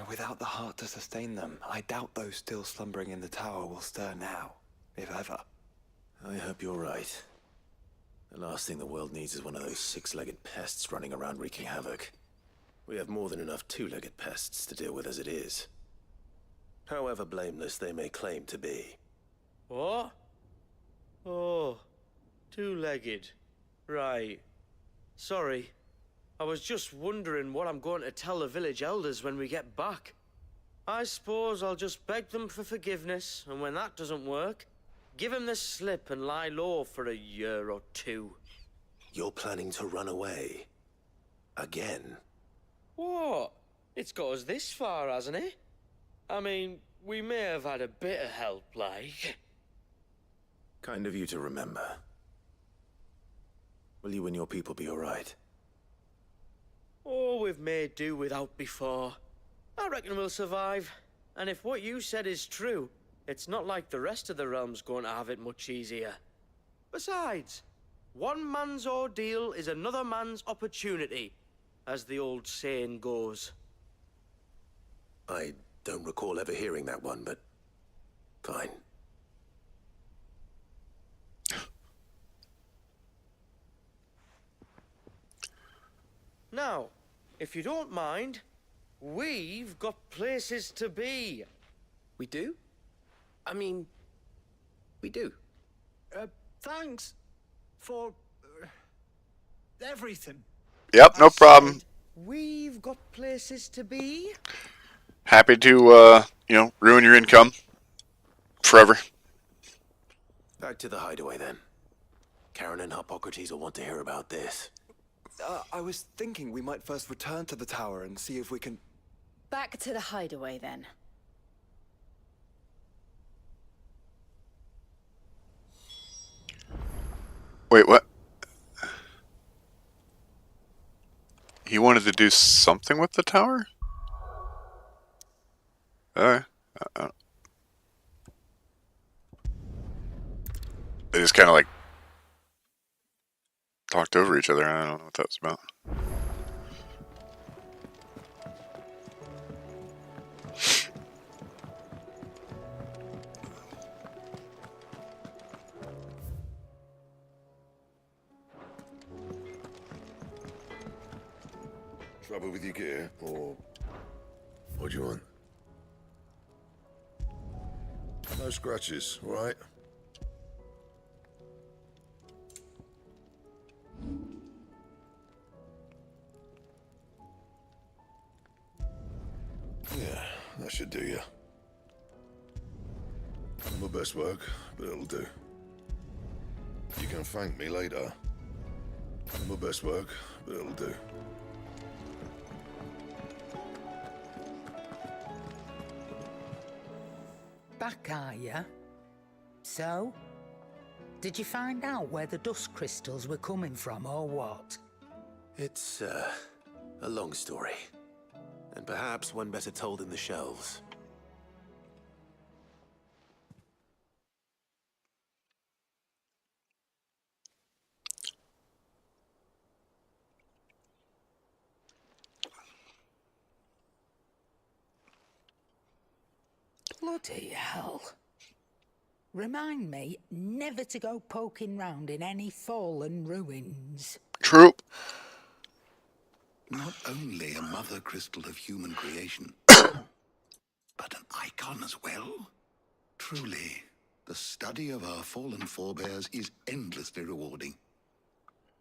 Without the heart to sustain them, I doubt those still slumbering in the tower will stir now, if ever. I hope you're right. The last thing the world needs is one of those six-legged pests running around wreaking havoc. We have more than enough two-legged pests to deal with as it is. However blameless they may claim to be. What? Oh, two-legged. Right. Sorry. I was just wondering what I'm going to tell the village elders when we get back. I suppose I'll just beg them for forgiveness, and when that doesn't work, give them the slip and lie low for a year or two. You're planning to run away? Again? What? It's got us this far, hasn't it? I mean, we may have had a bit of help, like. Kind of you to remember. Will you and your people be alright? Oh, we've made do without before. I reckon we'll survive. And if what you said is true, it's not like the rest of the realm's going to have it much easier. Besides, one man's ordeal is another man's opportunity, as the old saying goes. I don't recall ever hearing that one, but fine. Now, if you don't mind, we've got places to be. We do? I mean, we do. Thanks for everything. Yep, no problem. We've got places to be. Happy to, ruin your income forever. Back to the hideaway then. Karen and Hippocrates will want to hear about this. I was thinking we might first return to the tower and see if we can... Back to the hideaway, then. Wait, what? He wanted to do something with the tower? They just kind of like talked over each other. I don't know what that was about. Trouble with your gear, or what do you want? No scratches, all right? Yeah, that should do you. My best work, but it'll do. You can thank me later. My best work, but it'll do. Back, are ya? So? Did you find out where the dust crystals were coming from, or what? It's, a long story. And perhaps one better told in the shelves. Bloody hell. Remind me never to go poking round in any fallen ruins. True. Not only a mother crystal of human creation, but an icon as well. Truly, the study of our fallen forebears is endlessly rewarding.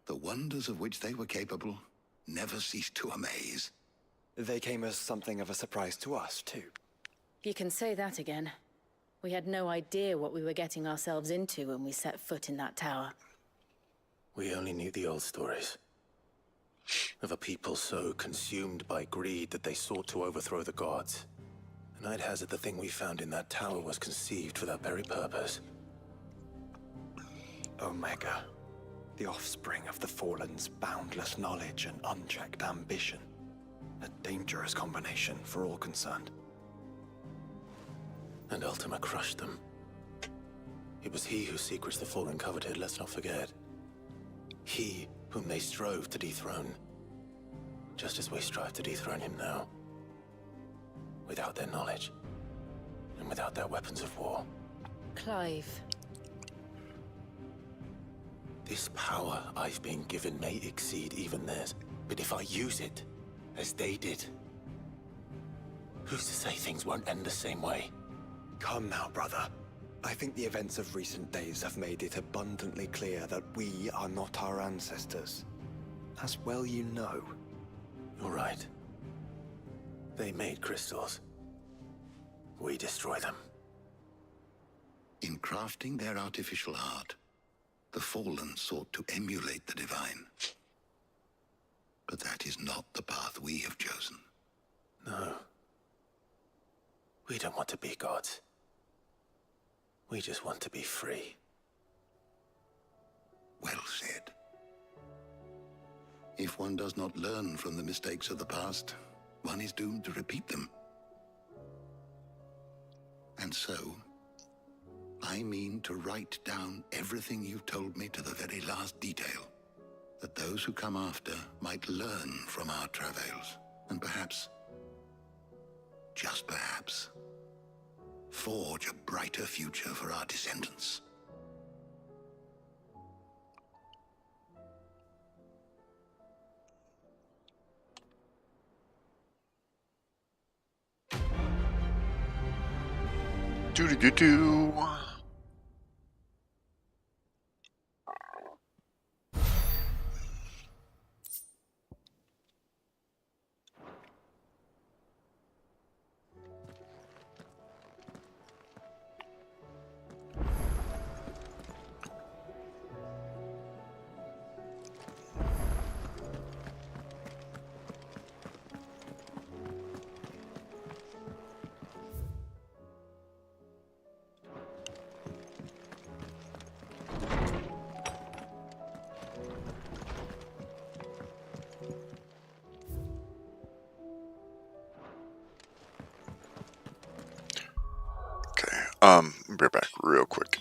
The wonders of which they were capable never ceased to amaze. They came as something of a surprise to us, too. You can say that again. We had no idea what we were getting ourselves into when we set foot in that tower. We only knew the old stories. Of a people so consumed by greed that they sought to overthrow the gods. And I'd hazard the thing we found in that tower was conceived for that very purpose. Omega. The offspring of the Fallen's boundless knowledge and unchecked ambition. A dangerous combination for all concerned. And Ultima crushed them. It was he whose secrets the Fallen coveted, let's not forget. He whom they strove to dethrone. Just as we strive to dethrone him now. Without their knowledge. And without their weapons of war. Clive. This power I've been given may exceed even theirs, but if I use it, as they did, who's to say things won't end the same way? Come now, brother. I think the events of recent days have made it abundantly clear that we are not our ancestors. As well you know. You're right. They made crystals. We destroy them. In crafting their artificial art, the Fallen sought to emulate the divine. But that is not the path we have chosen. No. We don't want to be gods. We just want to be free. Well said. If one does not learn from the mistakes of the past, one is doomed to repeat them. And so, I mean to write down everything you've told me to the very last detail, that those who come after might learn from our travails, and perhaps, just perhaps, forge a brighter future for our descendants. Do-do-do-do. Be back real quick.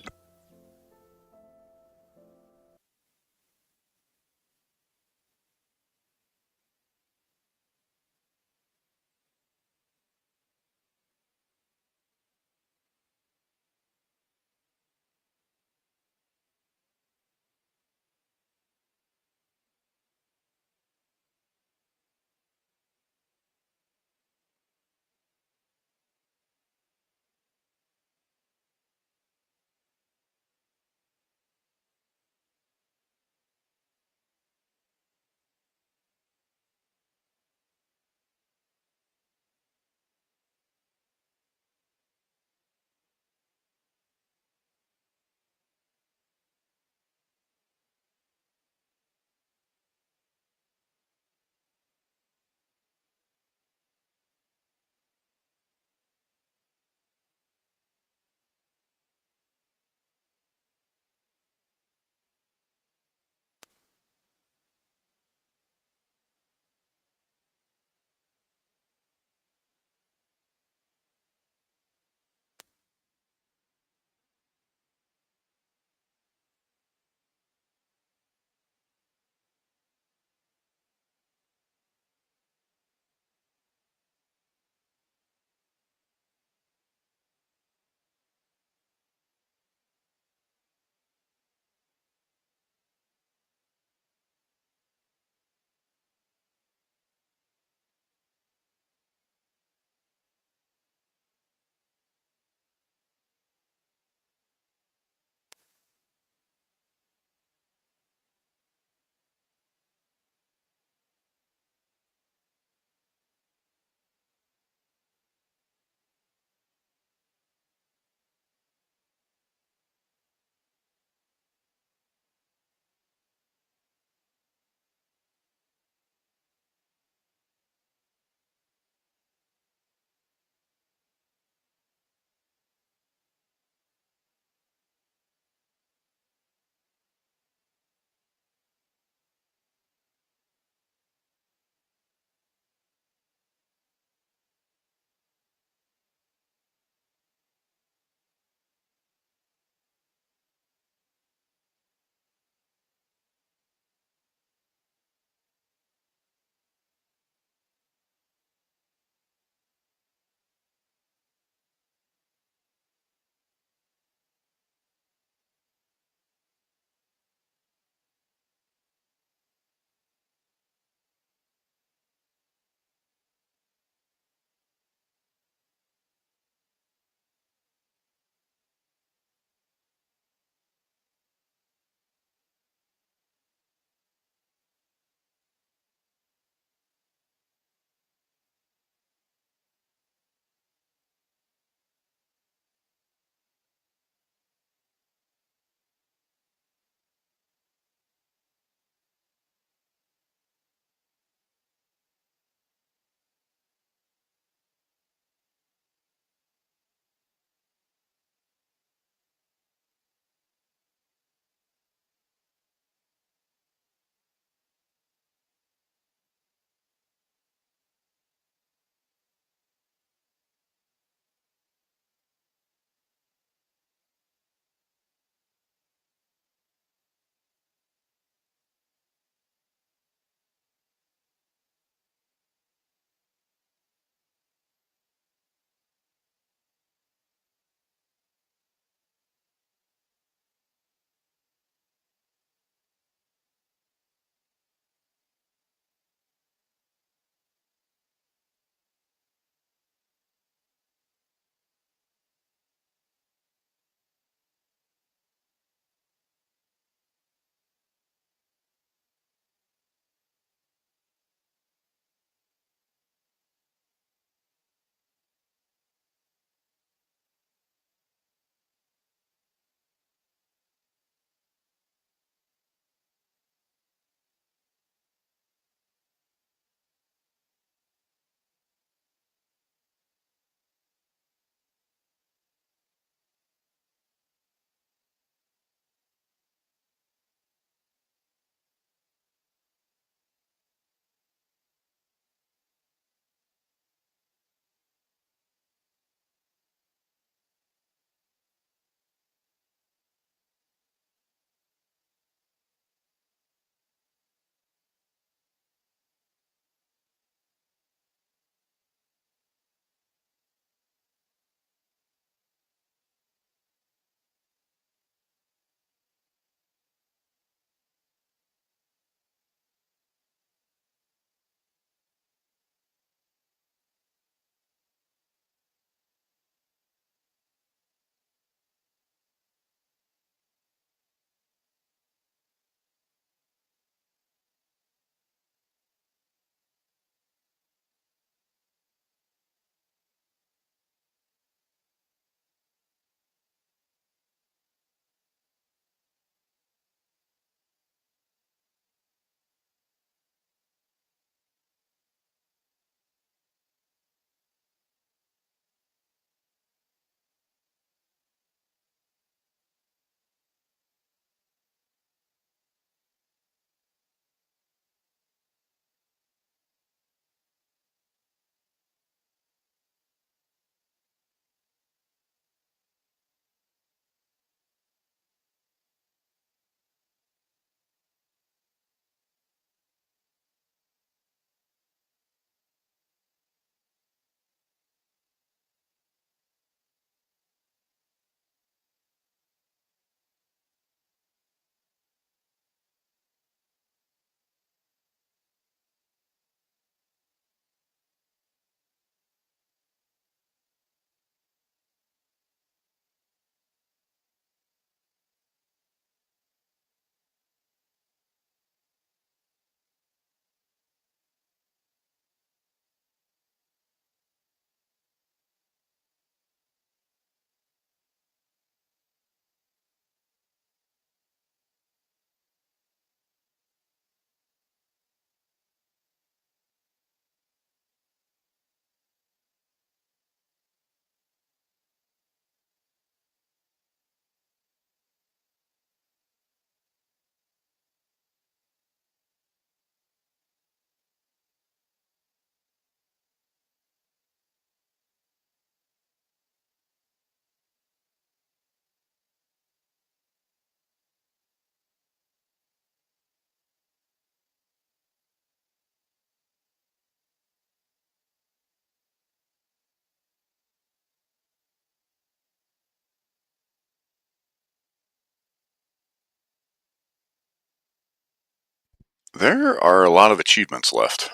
There are a lot of achievements left.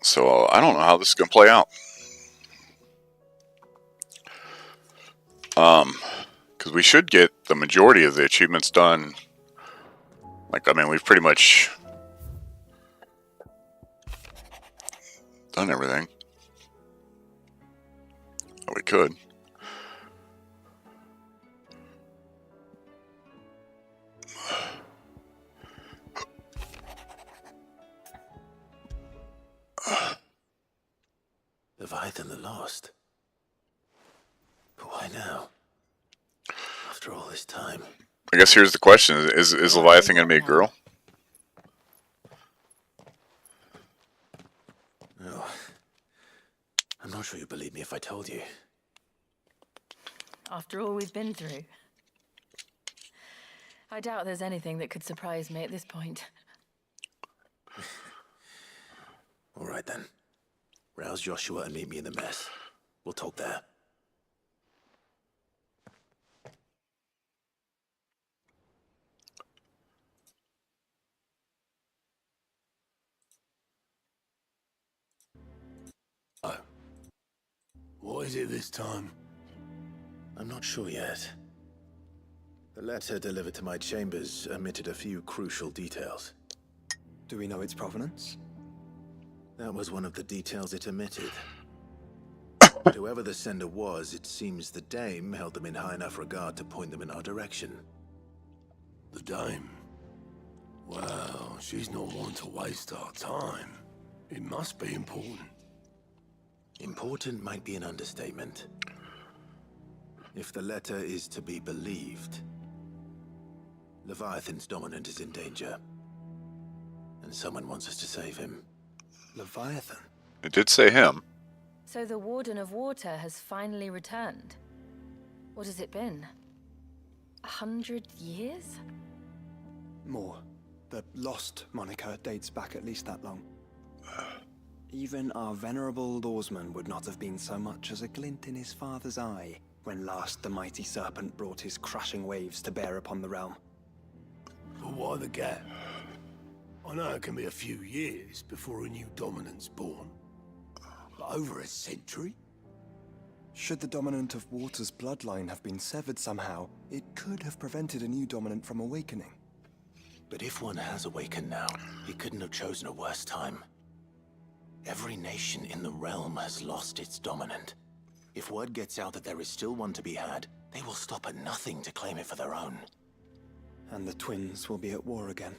So I don't know how this is going to play out. Because we should get the majority of the achievements done. Like, I mean, we've pretty much done everything that we could. Leviathan the Lost. But why now? After all this time. I guess here's the question. Is Leviathan going to be a girl? No. I'm not sure you'd believe me if I told you. After all we've been through. I doubt there's anything that could surprise me at this point. All right then. Rouse Joshua and meet me in the mess. We'll talk there. Oh. What is it this time? I'm not sure yet. The letter delivered to my chambers omitted a few crucial details. Do we know its provenance? That was one of the details it omitted. But whoever the sender was, it seems the dame held them in high enough regard to point them in our direction. The dame? Well, she's not one to waste our time. It must be important. Important might be an understatement. If the letter is to be believed, Leviathan's dominant is in danger. And someone wants us to save him. Leviathan? It did say him. So the Warden of Water has finally returned. What has it been? 100 years? More. The Lost moniker dates back at least that long. Even our venerable lawsman would not have been so much as a glint in his father's eye when last the mighty serpent brought his crashing waves to bear upon the realm. But why the gap? I know it can be a few years before a new dominant's born. But over a century? Should the dominant of Water's bloodline have been severed somehow, it could have prevented a new dominant from awakening. But if one has awakened now, he couldn't have chosen a worse time. Every nation in the realm has lost its dominant. If word gets out that there is still one to be had, they will stop at nothing to claim it for their own. And the twins will be at war again,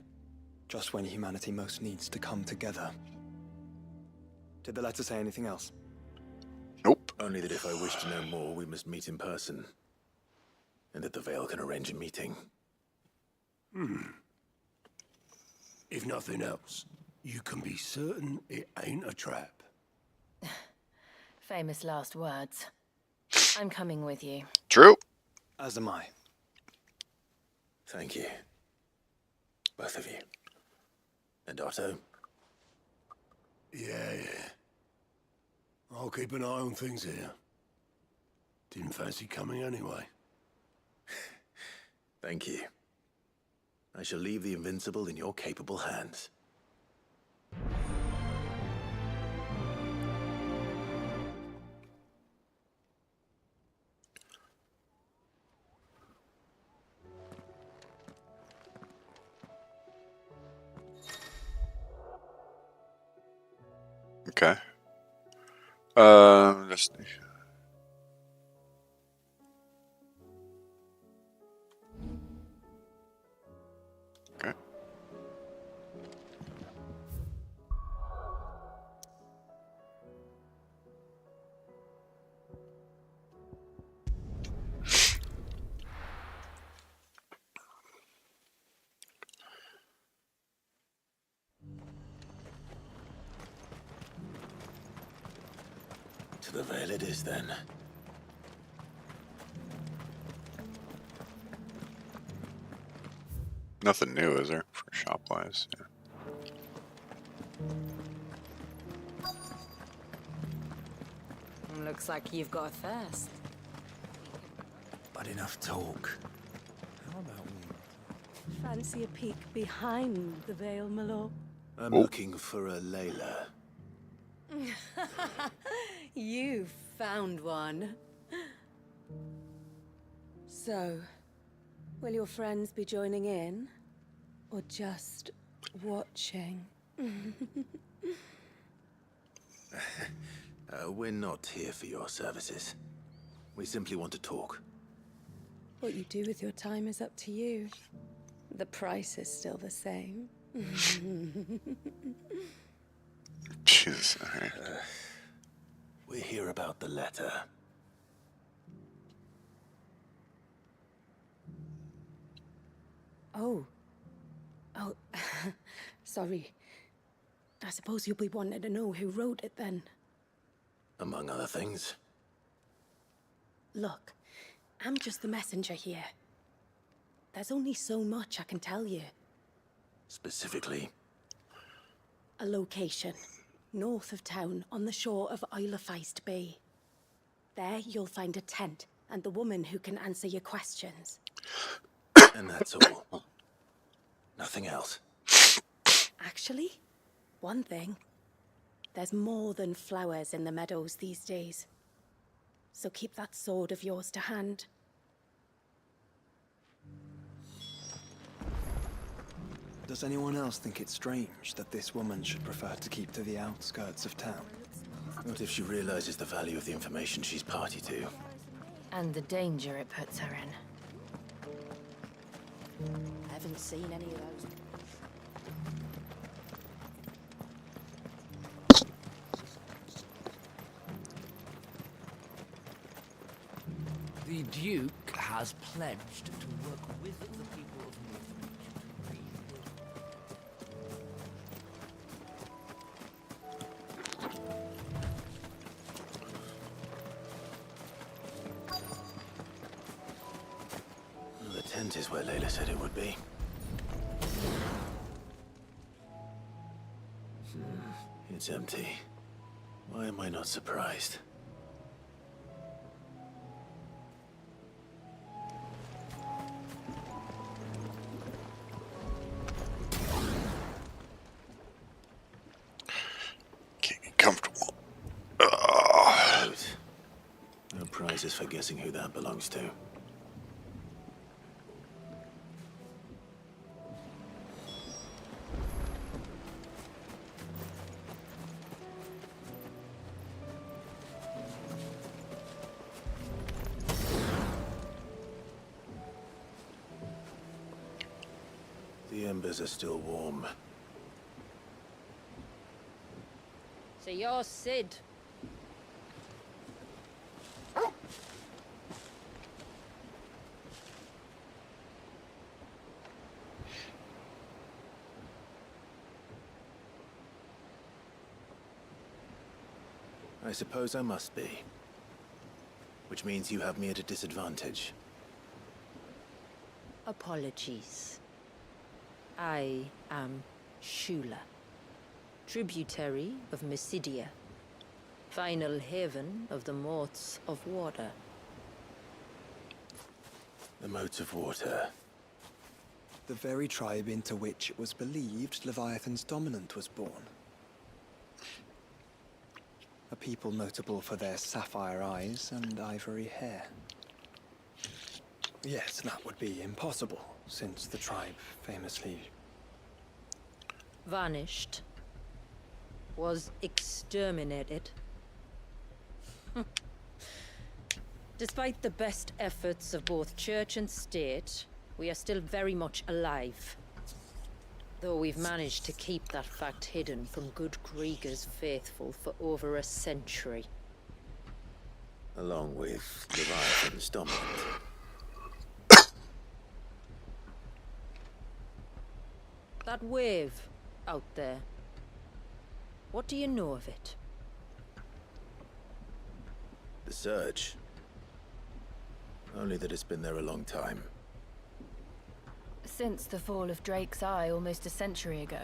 just when humanity most needs to come together. Did the letter say anything else? Nope. Only that if I wish to know more, we must meet in person. And that the Veil can arrange a meeting. If nothing else, you can be certain it ain't a trap. Famous last words. I'm coming with you. True. As am I. Thank you. Both of you. And Otto? Yeah. I'll keep an eye on things here. Didn't fancy coming anyway. Thank you. I shall leave the Invincible in your capable hands. Okay. Destination. Okay. To the Veil it is, then. Nothing new, is there, for shop-wise? Yeah. Looks like you've got a thirst. But enough talk. How about we Fancy a peek behind the veil, my lord? I'm looking for a Layla. You found one. So, will your friends be joining in? Or just watching? We're not here for your services. We simply want to talk. What you do with your time is up to you. The price is still the same. Jesus. We're here about the letter. Oh. Oh, sorry. I suppose you'll be wanting to know who wrote it then. Among other things. Look, I'm just the messenger here. There's only so much I can tell you. Specifically? A location, north of town, on the shore of Isle of Feist Bay. There you'll find a tent, and the woman who can answer your questions. And that's all. Nothing else. Actually, one thing. There's more than flowers in the meadows these days. So keep that sword of yours to hand. Does anyone else think it's strange that this woman should prefer to keep to the outskirts of town? What if she realizes the value of the information she's party to? And the danger it puts her in. I haven't seen any of those. The Duke has pledged to work with the people of The tent is where Layla said it would be. It's empty. Why am I not surprised? Comfortable. Good. No prizes for guessing who that belongs to. The embers are still warm. So you're Sid. I suppose I must be. Which means you have me at a disadvantage. Apologies. I am Shula, tributary of Mysidia, final haven of the Motes of Water. The Motes of Water. The very tribe into which it was believed Leviathan's dominant was born. A people notable for their sapphire eyes and ivory hair. Yes, that would be impossible, since the tribe famously Vanished. Was exterminated. Despite the best efforts of both church and state, we are still very much alive. Though we've managed to keep that fact hidden from good Krieger's faithful for over a century. Along with Leviathan's dominant. That wave out there. What do you know of it? The Surge. Only that it's been there a long time. Since the fall of Drake's Eye almost a century ago.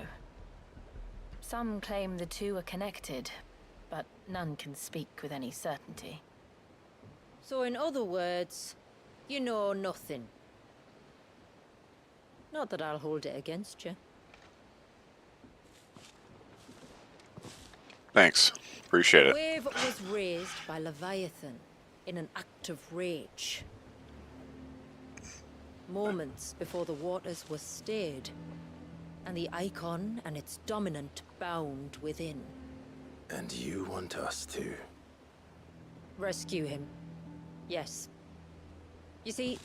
Some claim the two are connected, but none can speak with any certainty. So in other words, you know nothing. Not that I'll hold it against you. Thanks. Appreciate The it. wave was raised by Leviathan in an act of rage. Moments before the waters were stayed, and the icon and its dominant bound within. And you want us to? Rescue him. Yes. You see,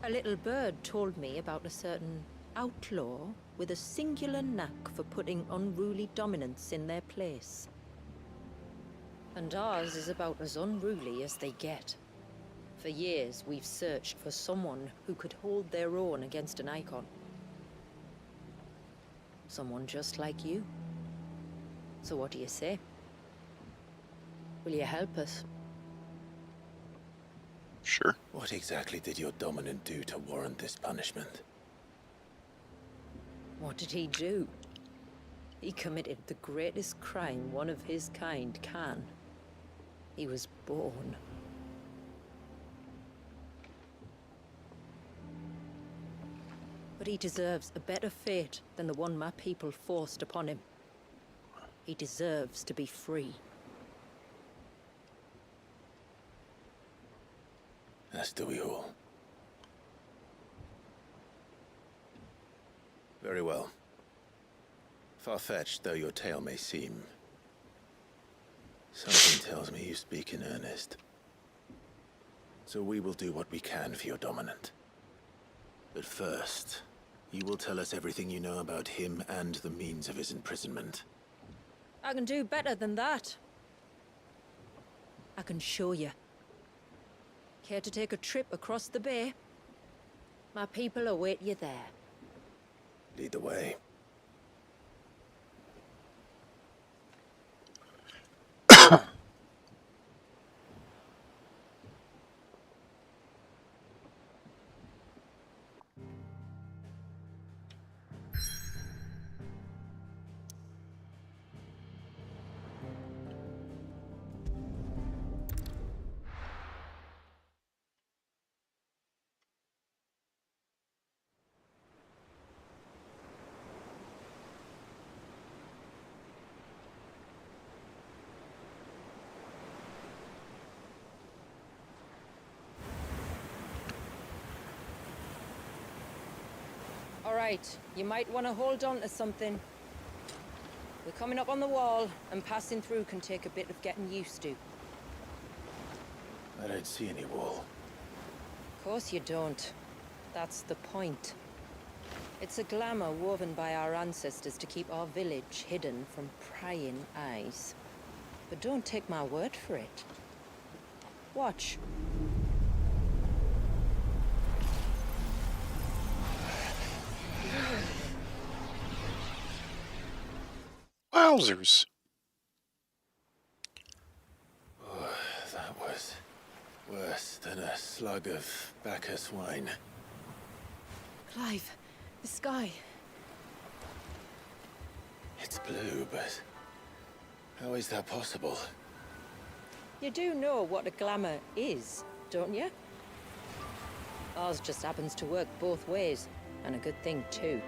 a little bird told me about a certain outlaw with a singular knack for putting unruly dominants in their place. And ours is about as unruly as they get. For years, we've searched for someone who could hold their own against an icon. Someone just like you. So what do you say? Will you help us? Sure. What exactly did your dominant do to warrant this punishment? What did he do? He committed the greatest crime one of his kind can. He was born. But he deserves a better fate than the one my people forced upon him. He deserves to be free. As do we all. Very well. Far-fetched though your tale may seem, something tells me you speak in earnest. So we will do what we can for your dominant. But first, you will tell us everything you know about him and the means of his imprisonment. I can do better than that. I can show you. Care to take a trip across the bay? My people await you there. Lead the way. All right, you might want to hold on to something. We're coming up on the wall, and passing through can take a bit of getting used to. I don't see any wall. Of course you don't. That's the point. It's a glamour woven by our ancestors to keep our village hidden from prying eyes. But don't take my word for it. Watch. Wowzers. Oh, that was worse than a slug of Bacchus wine. Clive, the sky. It's blue, but how is that possible? You do know what a glamour is, don't you? Ours just happens to work both ways, and a good thing too.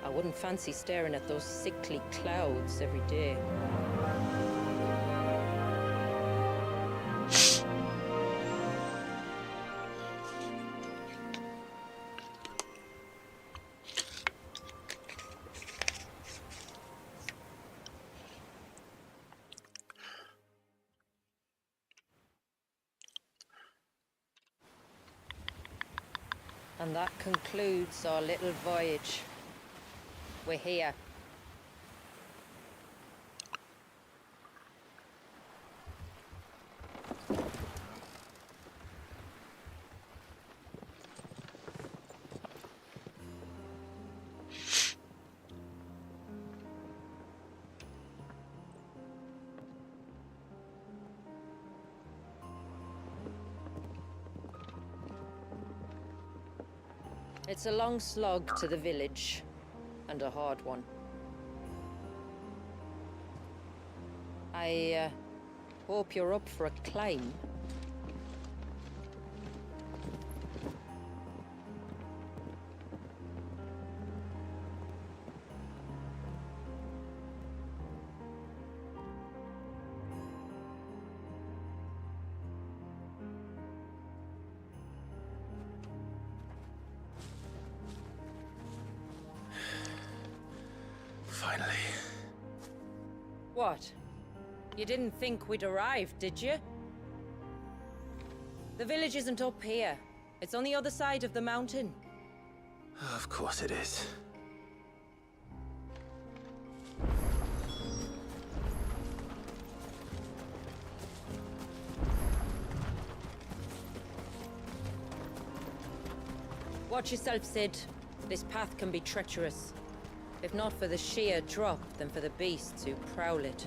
I wouldn't fancy staring at those sickly clouds every day. And that concludes our little voyage. We're here. It's a long slog to the village, and a hard one. I hope you're up for a climb. What? You didn't think we'd arrived, did you? The village isn't up here. It's on the other side of the mountain. Of course it is. Watch yourself, Sid. This path can be treacherous. If not for the sheer drop, then for the beasts who prowl it.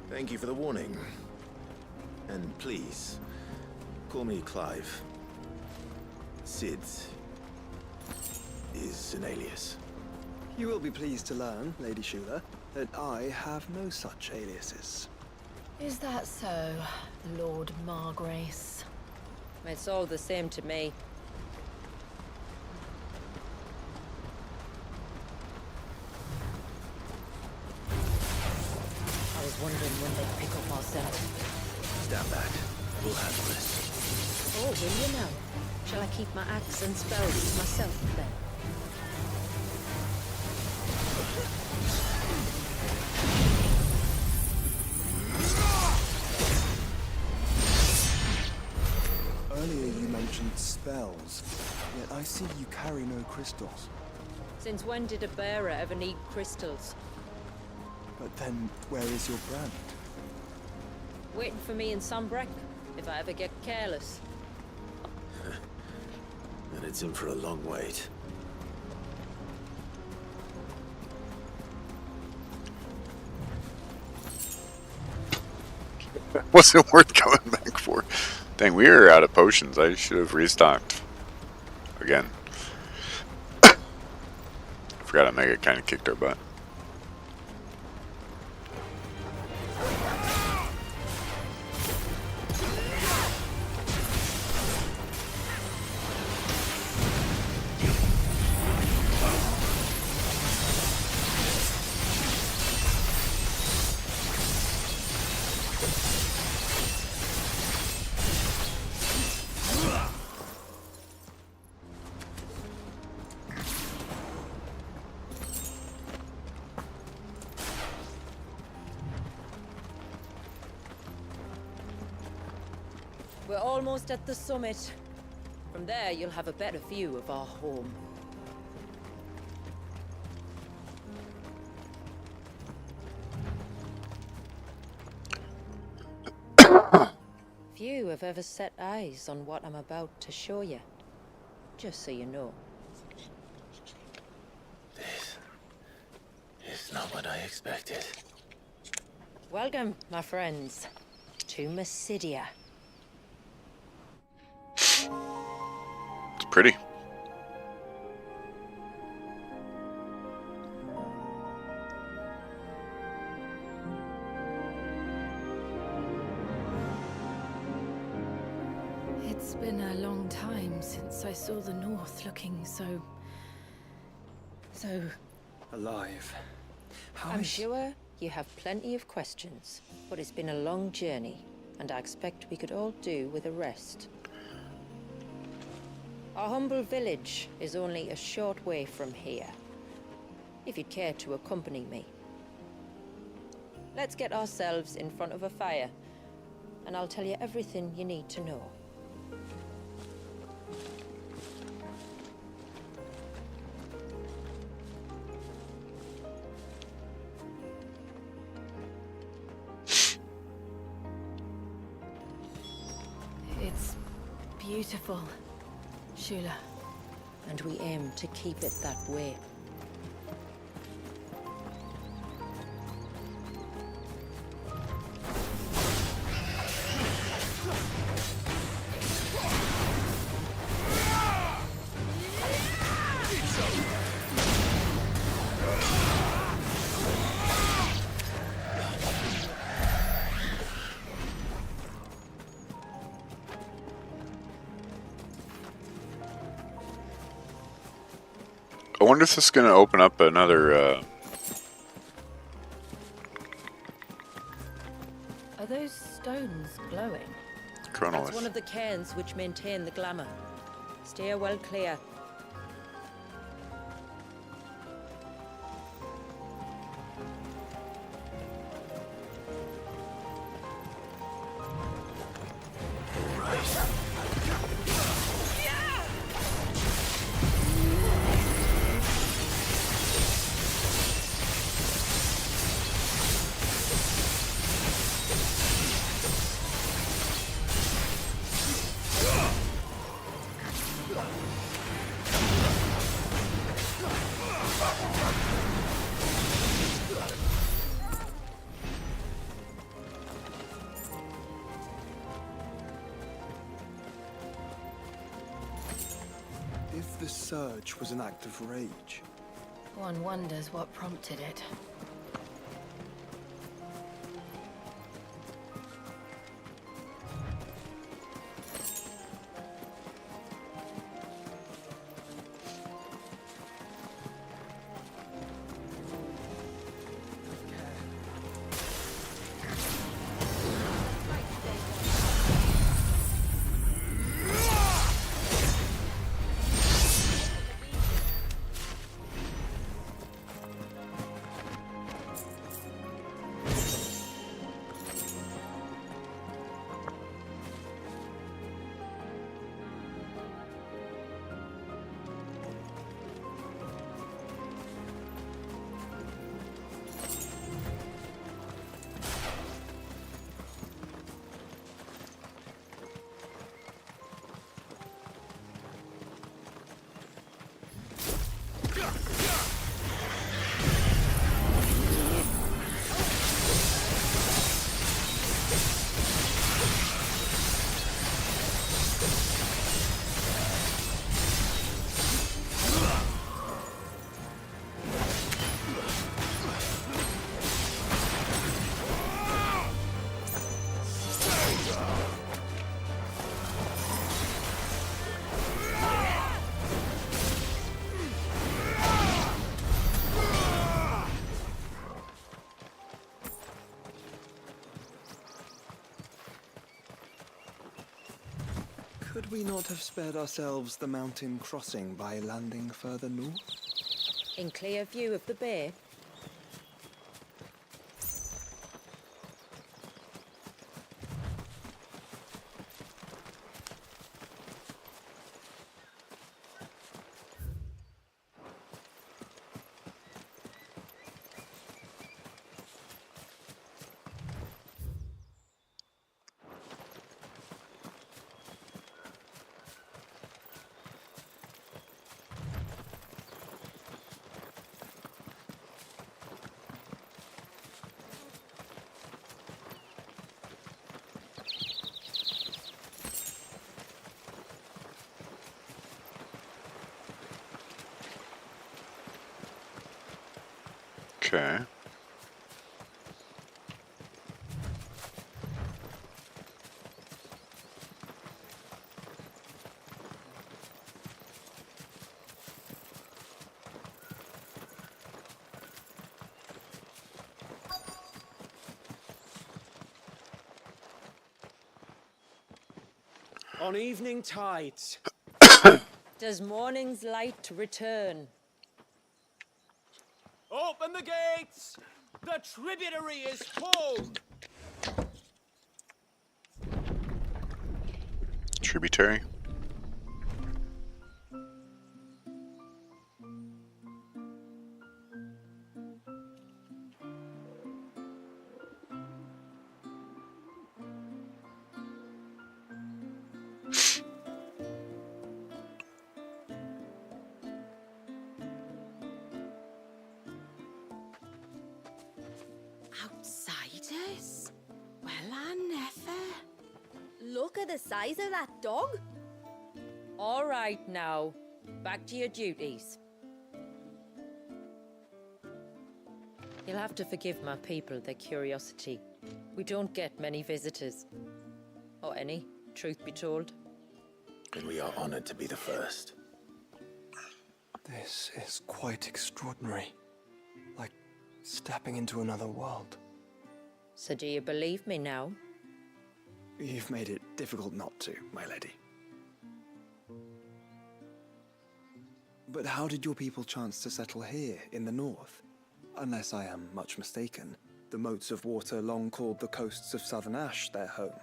Thank you for the warning. And please, call me Clive. Sid is an alias. You will be pleased to learn, Lady Shula, that I have no such aliases. Is that so, Lord Margrace? It's all the same to me. I was wondering when they'd pick up our scent. Stand back. We'll handle this. Oh, will you now? Shall I keep my axe and spells to myself, then? Earlier you mentioned spells, yet I see you carry no crystals. Since when did a bearer ever need crystals? But then, where is your brand? Waiting for me in Sombrek, if I ever get careless. And it's in for a long wait. Wasn't worth coming back for. Dang, we are out of potions. I should have restocked. Again. Forgot Omega kind of kicked our butt. We're almost at the summit. From there, you'll have a better view of our home. Few have ever set eyes on what I'm about to show you. Just so you know. This is not what I expected. Welcome, my friends, to Mysidia. It's pretty. It's been a long time since I saw the North looking so alive. I'm sure you have plenty of questions, but it's been a long journey, and I expect we could all do with a rest. Our humble village is only a short way from here, if you'd care to accompany me. Let's get ourselves in front of a fire, and I'll tell you everything you need to know. It's beautiful, Shula. And we aim to keep it that way. I wonder if this is going to open up another, Are those stones glowing? Chronolith. That's one of the cairns which maintain the glamour. Steer well clear. this surge was an act of rage? One wonders what prompted it. Could we not have spared ourselves the mountain crossing by landing further north? In clear view of the bay? Okay. On evening tides. Does morning's light return? Open the gates! The tributary is full! Tributary. Outsiders? Well, I never. Look at the size of that dog. All right now, back to your duties. You'll have to forgive my people their curiosity. We don't get many visitors. Or any, truth be told. And we are honored to be the first. This is quite extraordinary. Like stepping into another world. So do you believe me now? You've made it difficult not to, my lady. But how did your people chance to settle here in the north? Unless I am much mistaken, the moats of water long called the coasts of southern Ash their home.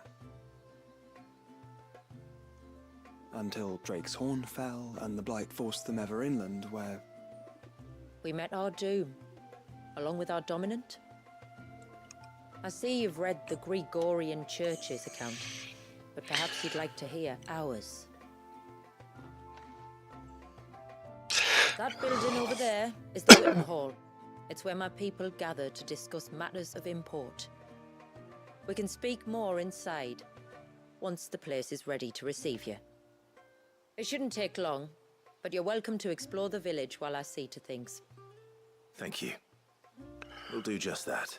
Until Drake's Horn fell and the Blight forced them ever inland, where... We met our doom, along with our dominant. I see you've read the Gregorian Church's account, but perhaps you'd like to hear ours. That building over there is the Witten Hall. It's where my people gather to discuss matters of import. We can speak more inside, once the place is ready to receive you. It shouldn't take long. But you're welcome to explore the village while I see to things. Thank you. We'll do just that.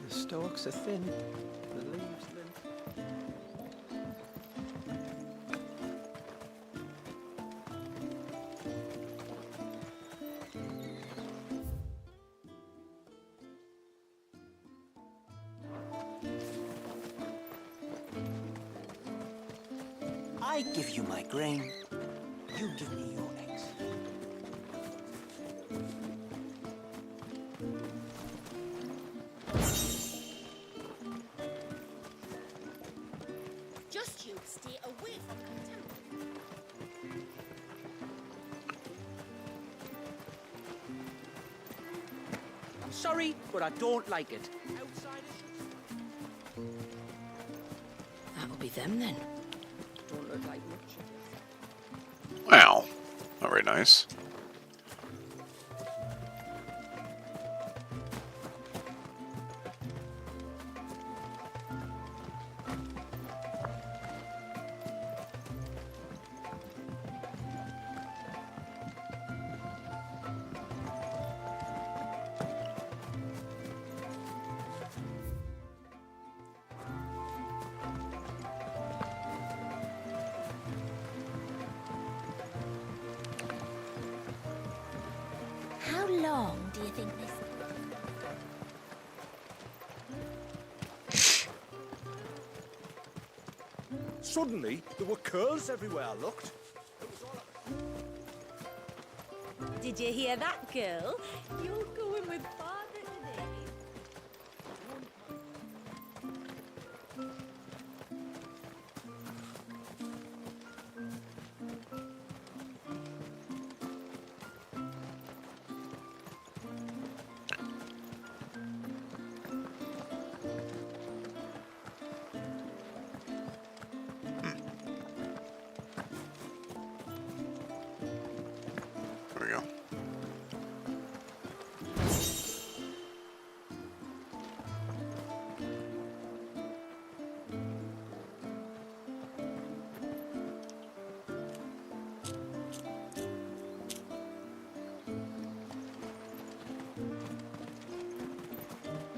The stalks are thin, the leaves limp. I give you my grain, you give me your eggs. Just you stay away from that temple. I'm sorry, but I don't like it. That'll be them then. Don't look like much. Wow. Not very nice. How long do you think this? Suddenly, there were curls everywhere I looked. Did you hear that, girl? You're going with father today. There we go.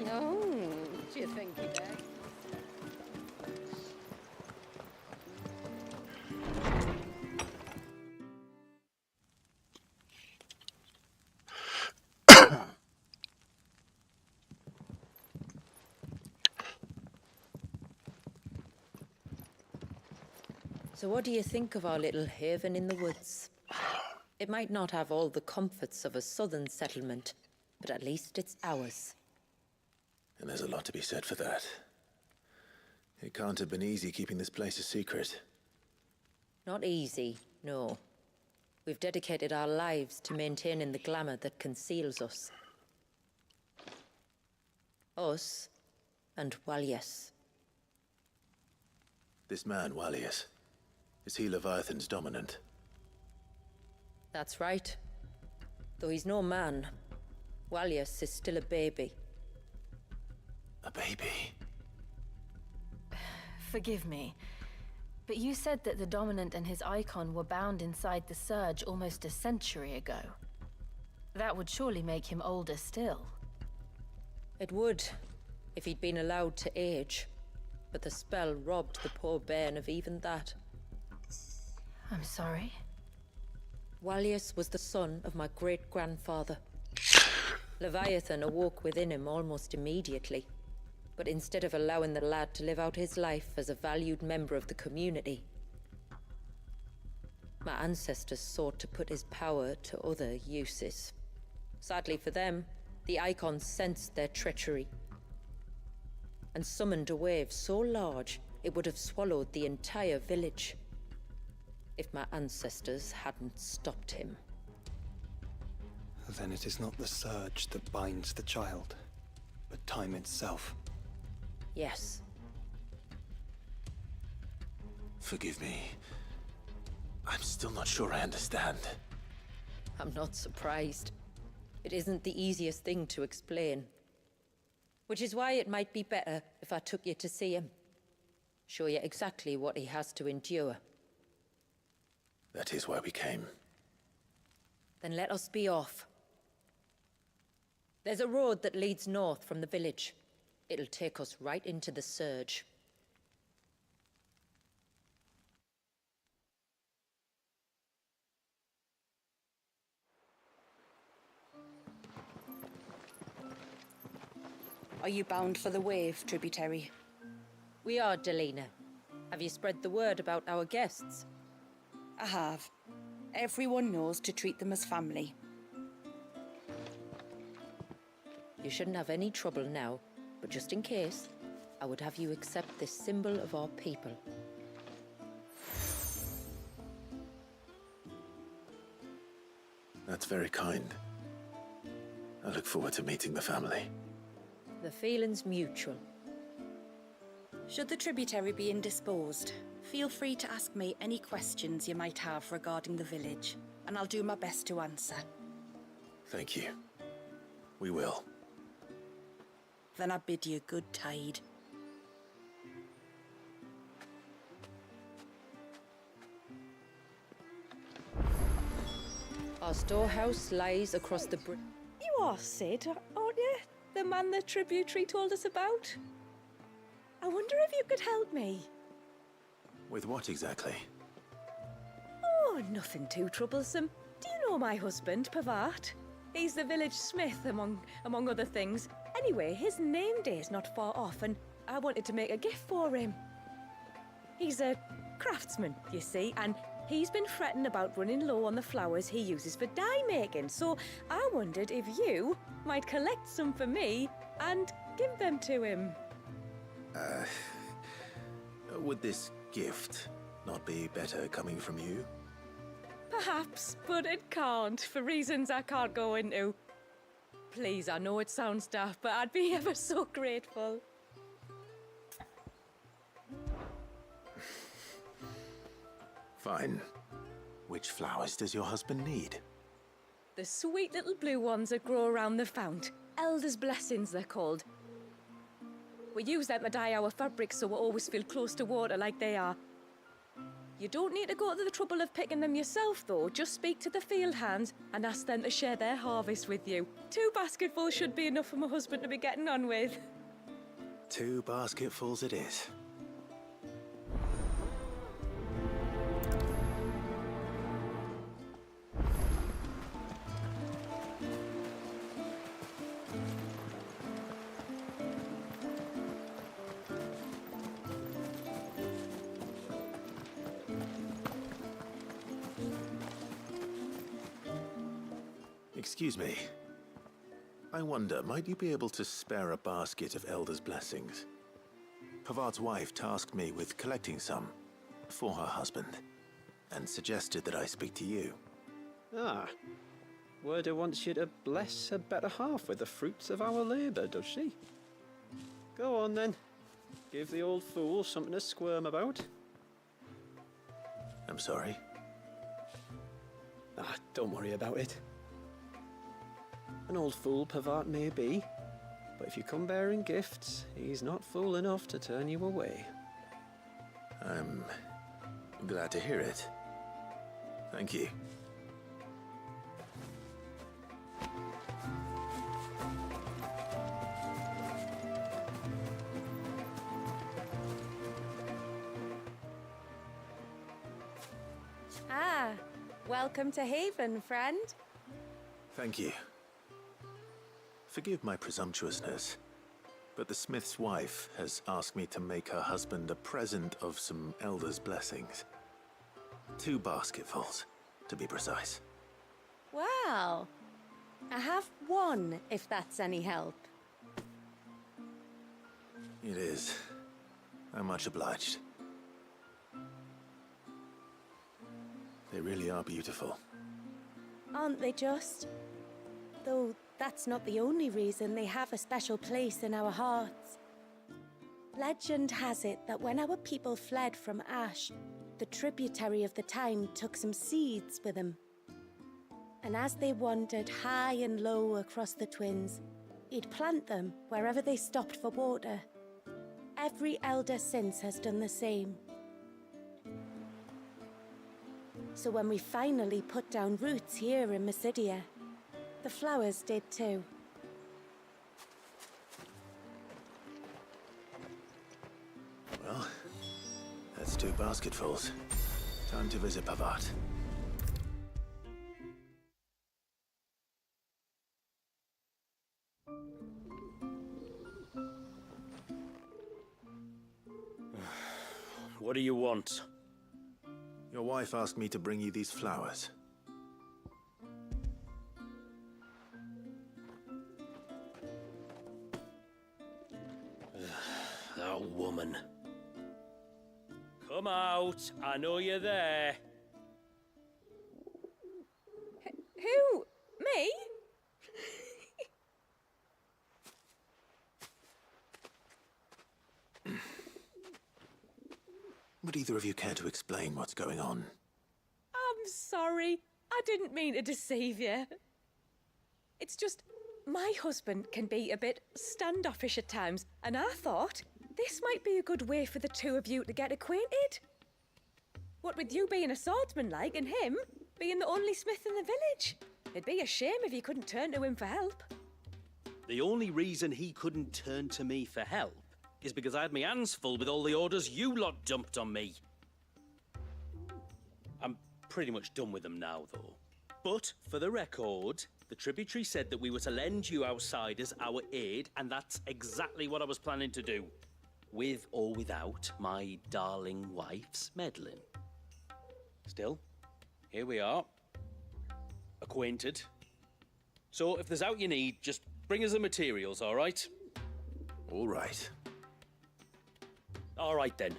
Oh, do you think he did? So what do you think of our little haven in the woods? It might not have all the comforts of a southern settlement, but at least it's ours. And there's a lot to be said for that. It can't have been easy keeping this place a secret. Not easy, no. We've dedicated our lives to maintaining the glamour that conceals us. Us and Walyas. This man, Walyas, is he Leviathan's dominant? That's right. Though he's no man, Walyas is still a baby. A baby? Forgive me, but you said that the Dominant and his icon were bound inside the Surge almost a century ago. That would surely make him older still. It would, if he'd been allowed to age. But the spell robbed the poor bairn of even that. I'm sorry. Walyas was the son of my great-grandfather. Leviathan awoke within him almost immediately. But instead of allowing the lad to live out his life as a valued member of the community, my ancestors sought to put his power to other uses. Sadly for them, the Icons sensed their treachery and summoned a wave so large it would have swallowed the entire village if my ancestors hadn't stopped him. Then it is not the surge that binds the child, but time itself. Yes. Forgive me. I'm still not sure I understand. I'm not surprised. It isn't the easiest thing to explain. Which is why it might be better if I took you to see him. Show you exactly what he has to endure. That is why we came. Then let us be off. There's a road that leads north from the village. It'll take us right into the surge. Are you bound for the wave, tributary? We are, Delina. Have you spread the word about our guests? I have. Everyone knows to treat them as family. You shouldn't have any trouble now, but just in case, I would have you accept this symbol of our people. That's very kind. I look forward to meeting the family. The feeling's mutual. Should the tributary be indisposed, feel free to ask me any questions you might have regarding the village, and I'll do my best to answer. Thank you. We will. Then I bid you good tide. Our storehouse lies across the bridge. You are Sid, aren't you? The man the tributary told us about? I wonder if you could help me. With what exactly? Oh, nothing too troublesome. Do you know my husband, Pavat? He's the village smith, among other things. Anyway, his name day's not far off, and I wanted to make a gift for him. He's a craftsman, you see, and he's been fretting about running low on the flowers he uses for dye making, so I wondered if you might collect some for me and give them to him. Would this gift not be better coming from you? Perhaps, but it can't, for reasons I can't go into. Please, I know it sounds daft, but I'd be ever so grateful. Fine. Which flowers does your husband need? The sweet little blue ones that grow around the fount. Elder's blessings, they're called. We use them to dye our fabrics so we always feel close to water like they are. You don't need to go to the trouble of picking them yourself, though. Just speak to the field hands and ask them to share their harvest with you. 2 basketfuls should be enough for my husband to be getting on with. 2 basketfuls it is. Excuse me. I wonder, might you be able to spare a basket of Elder's blessings? Pavart's wife tasked me with collecting some for her husband, and suggested that I speak to you. Ah. Werda wants you to bless her better half with the fruits of our labour, does she? Go on then. Give the old fool something to squirm about. I'm sorry. Ah, don't worry about it. An old fool Pavart may be, but if you come bearing gifts, he's not fool enough to turn you away. I'm glad to hear it. Thank you. Ah, welcome to Haven, friend. Thank you. Forgive my presumptuousness, but the smith's wife has asked me to make her husband a present of some Elder's blessings. 2 basketfuls, to be precise. Well, I have 1, if that's any help. It is. I'm much obliged. They really are beautiful. Aren't they just? Though that's not the only reason they have a special place in our hearts. Legend has it that when our people fled from Ash, the tributary of the Tyne took some seeds with them. And as they wandered high and low across the Twins, he'd plant them wherever they stopped for water. Every elder since has done the same. So when we finally put down roots here in Mysidia, the flowers did too. Well, that's 2 basketfuls. Time to visit Pavat. What do you want? Your wife asked me to bring you these flowers. That woman. Come out. I know you're there. Who? Me? Would either of you care to explain what's going on? I'm sorry. I didn't mean to deceive you. It's just, my husband can be a bit standoffish at times, and I thought this might be a good way for the two of you to get acquainted. What with you being a swordsman like, and him being the only smith in the village. It'd be a shame if you couldn't turn to him for help. The only reason he couldn't turn to me for help is because I had my hands full with all the orders you lot dumped on me. I'm pretty much done with them now, though. But, for the record, the tributary said that we were to lend you outsiders our aid, and that's exactly what I was planning to do. With or without my darling wife's meddling. Still, here we are. Acquainted. So, if there's out you need, just bring us the materials, all right? All right. All right, then.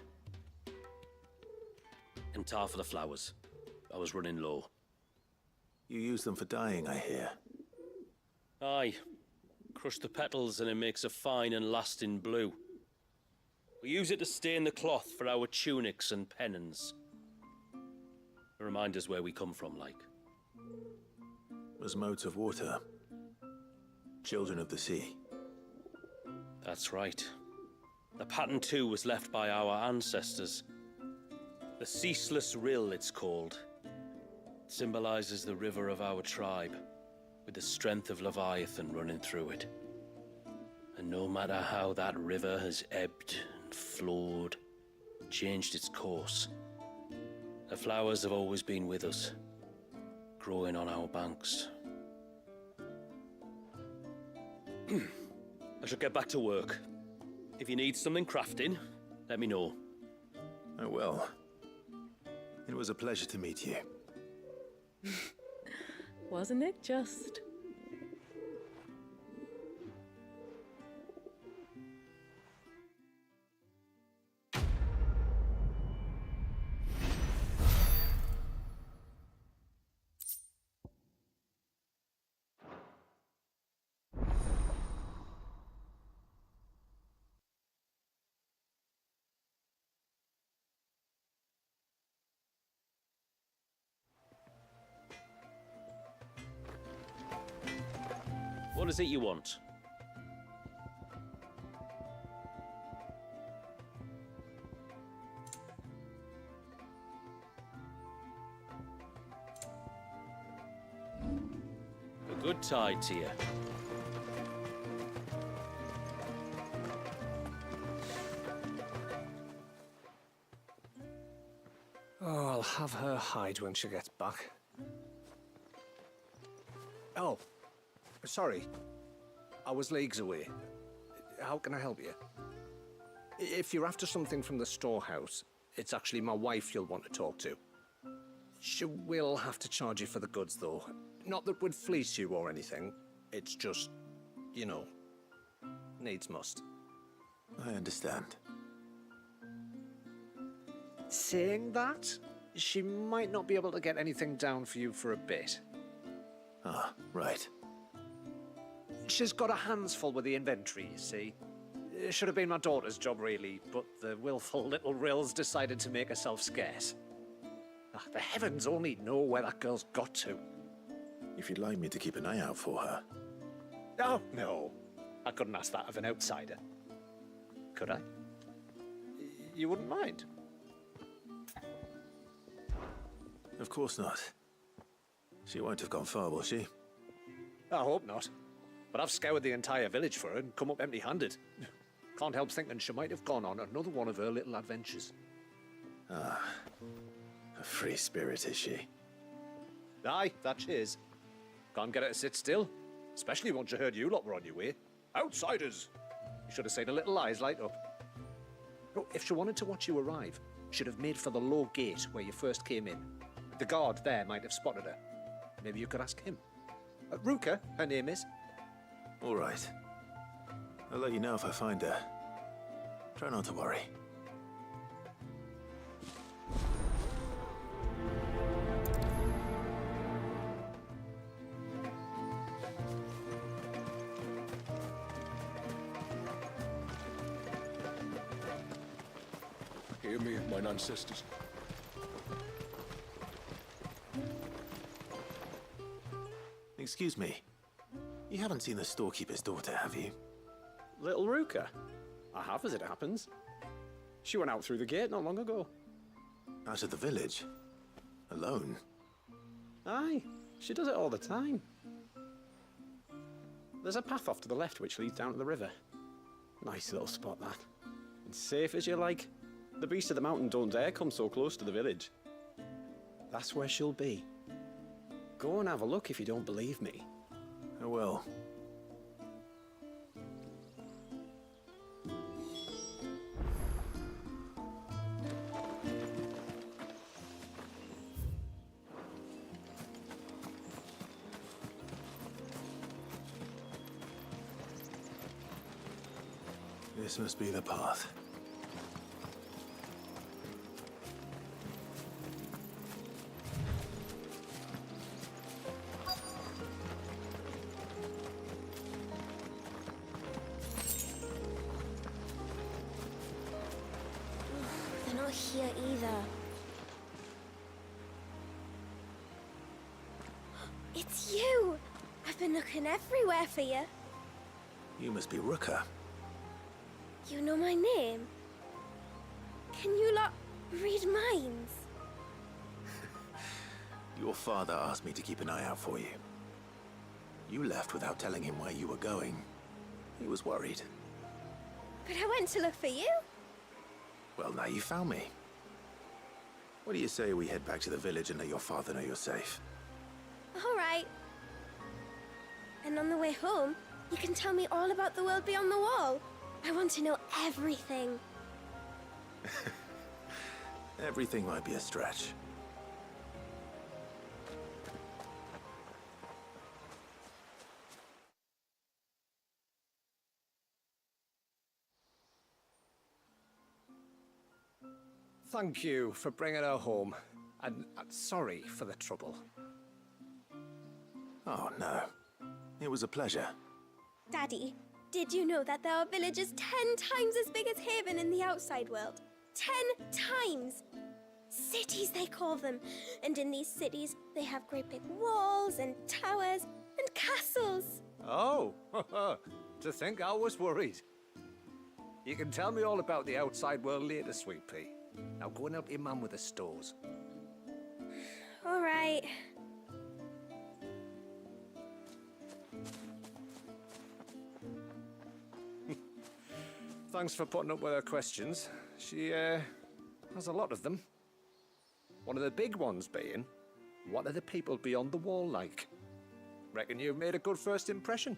And tar for the flowers. I was running low. You use them for dyeing, I hear. Aye. Crush the petals and it makes a fine and lasting blue. We use it to stain the cloth for our tunics and pennons. Remind us where we come from, like. As modes of water. Children of the sea. That's right. The pattern too was left by our ancestors. The Ceaseless Rill, it's called. It symbolizes the river of our tribe, with the strength of Leviathan running through it. And no matter how that river has ebbed and flowed, changed its course, the flowers have always been with us, growing on our banks. I shall get back to work. If you need something crafting, let me know. I will. It was a pleasure to meet you. Wasn't it just? What is it you want? A good tide to you. Oh, I'll have her hide when she gets back. Oh, sorry. I was leagues away. How can I help you? If you're after something from the storehouse, it's actually my wife you'll want to talk to. She will have to charge you for the goods, though. Not that we'd fleece you or anything. It's just, you know, needs must. I understand. Saying that, she might not be able to get anything down for you for a bit. Ah, right. She's got her hands full with the inventory, you see. It should have been my daughter's job, really, but the willful little Rills decided to make herself scarce. The heavens only know where that girl's got to. If you'd like me to keep an eye out for her. Oh, no. I couldn't ask that of an outsider. Could I? You wouldn't mind? Of course not. She won't have gone far, will she? I hope not. But I've scoured the entire village for her and come up empty-handed. Can't help thinking she might have gone on another one of her little adventures. Ah, a free spirit is she? Aye, that she is. Can't get her to sit still, especially once you heard you lot were on your way. Outsiders! You should have seen her little eyes light up. No, if she wanted to watch you arrive, she'd have made for the low gate where you first came in. The guard there might have spotted her. Maybe you could ask him. Ruka, her name is. All right. I'll let you know if I find her. Try not to worry. Hear me, mine ancestors. Excuse me. You haven't seen the storekeeper's daughter, have you? Little Ruka? I have, as it happens. She went out through the gate not long ago. Out of the village? Alone? Aye, she does it all the time. There's a path off to the left which leads down to the river. Nice little spot, that. And safe as you like. The beasts of the mountain don't dare come so close to the village. That's where she'll be. Go and have a look if you don't believe me. I will. This must be the path. They're not here either. It's you! I've been looking everywhere for you. You must be Ruka. You know my name? Can you lot read minds? Your father asked me to keep an eye out for you. You left without telling him where you were going. He was worried. But I went to look for you. Well, now you found me. What do you say we head back to the village and let your father know you're safe? All right. And on the way home, you can tell me all about the world beyond the wall. I want to know everything. Everything might be a stretch. Thank you for bringing her home. And sorry for the trouble. Oh, no. It was a pleasure. Daddy, did you know that there are villages 10 times as big as Haven in the outside world? 10 times! Cities, they call them. And in these cities, they have great big walls and towers and castles. Oh, to think I was worried. You can tell me all about the outside world later, Sweet Pea. Now go and help your mum with the stores. All right. Thanks for putting up with her questions. She, has a lot of them. One of the big ones being, what are the people beyond the wall like? Reckon you've made a good first impression.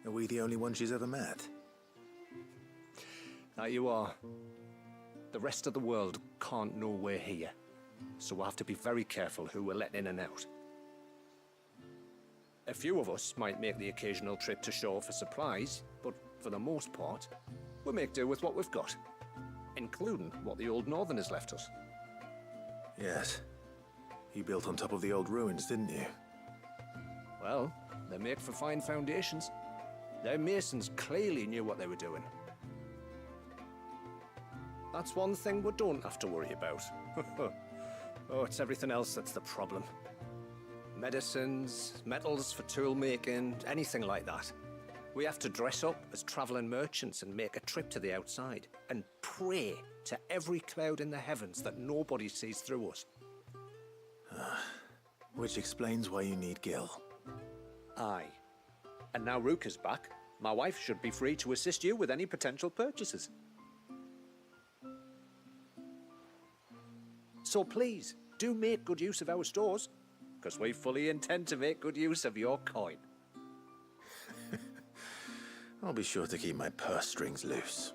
Are we the only one she's ever met? Now you are. The rest of the world can't know we're here, so we'll have to be very careful who we're letting in and out. A few of us might make the occasional trip to shore for supplies, but for the most part, we'll make do with what we've got, including what the old Northerners left us. Yes. You built on top of the old ruins, didn't you? Well, they make for fine foundations. Their masons clearly knew what they were doing. That's one thing we don't have to worry about. Oh, it's everything else that's the problem. Medicines, metals for tool making, anything like that. We have to dress up as travelling merchants and make a trip to the outside and pray to every cloud in the heavens that nobody sees through us. Which explains why you need Gil. Aye. And now Rook is back, my wife should be free to assist you with any potential purchases. So please, do make good use of our stores, because we fully intend to make good use of your coin. I'll be sure to keep my purse strings loose.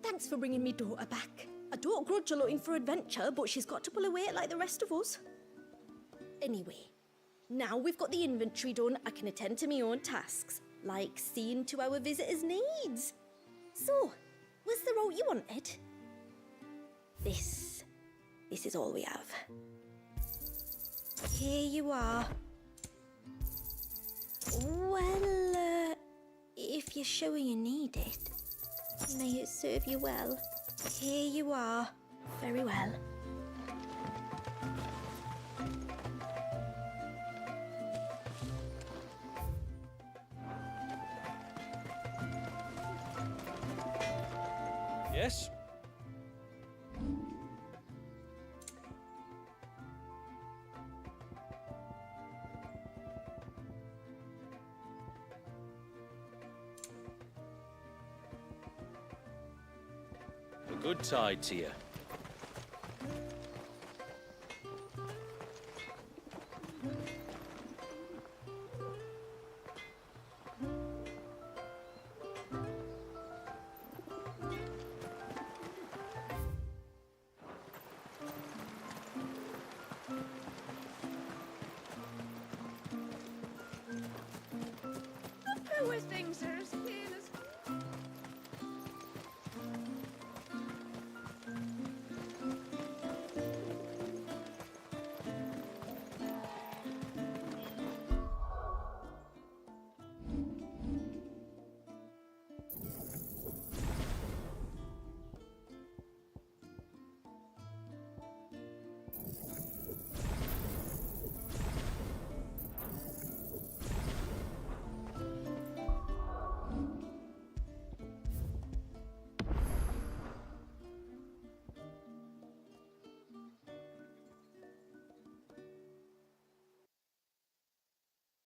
Thanks for bringing me daughter back. I don't grudge her looking for adventure, but she's got to pull her weight like the rest of us. Anyway, now we've got the inventory done, I can attend to my own tasks, like seeing to our visitors' needs. So, what's the route you wanted? This is all we have. Here you are. Well, if you're sure you need it, may it serve you well. Here you are. Very well. Yes? A good tide to you.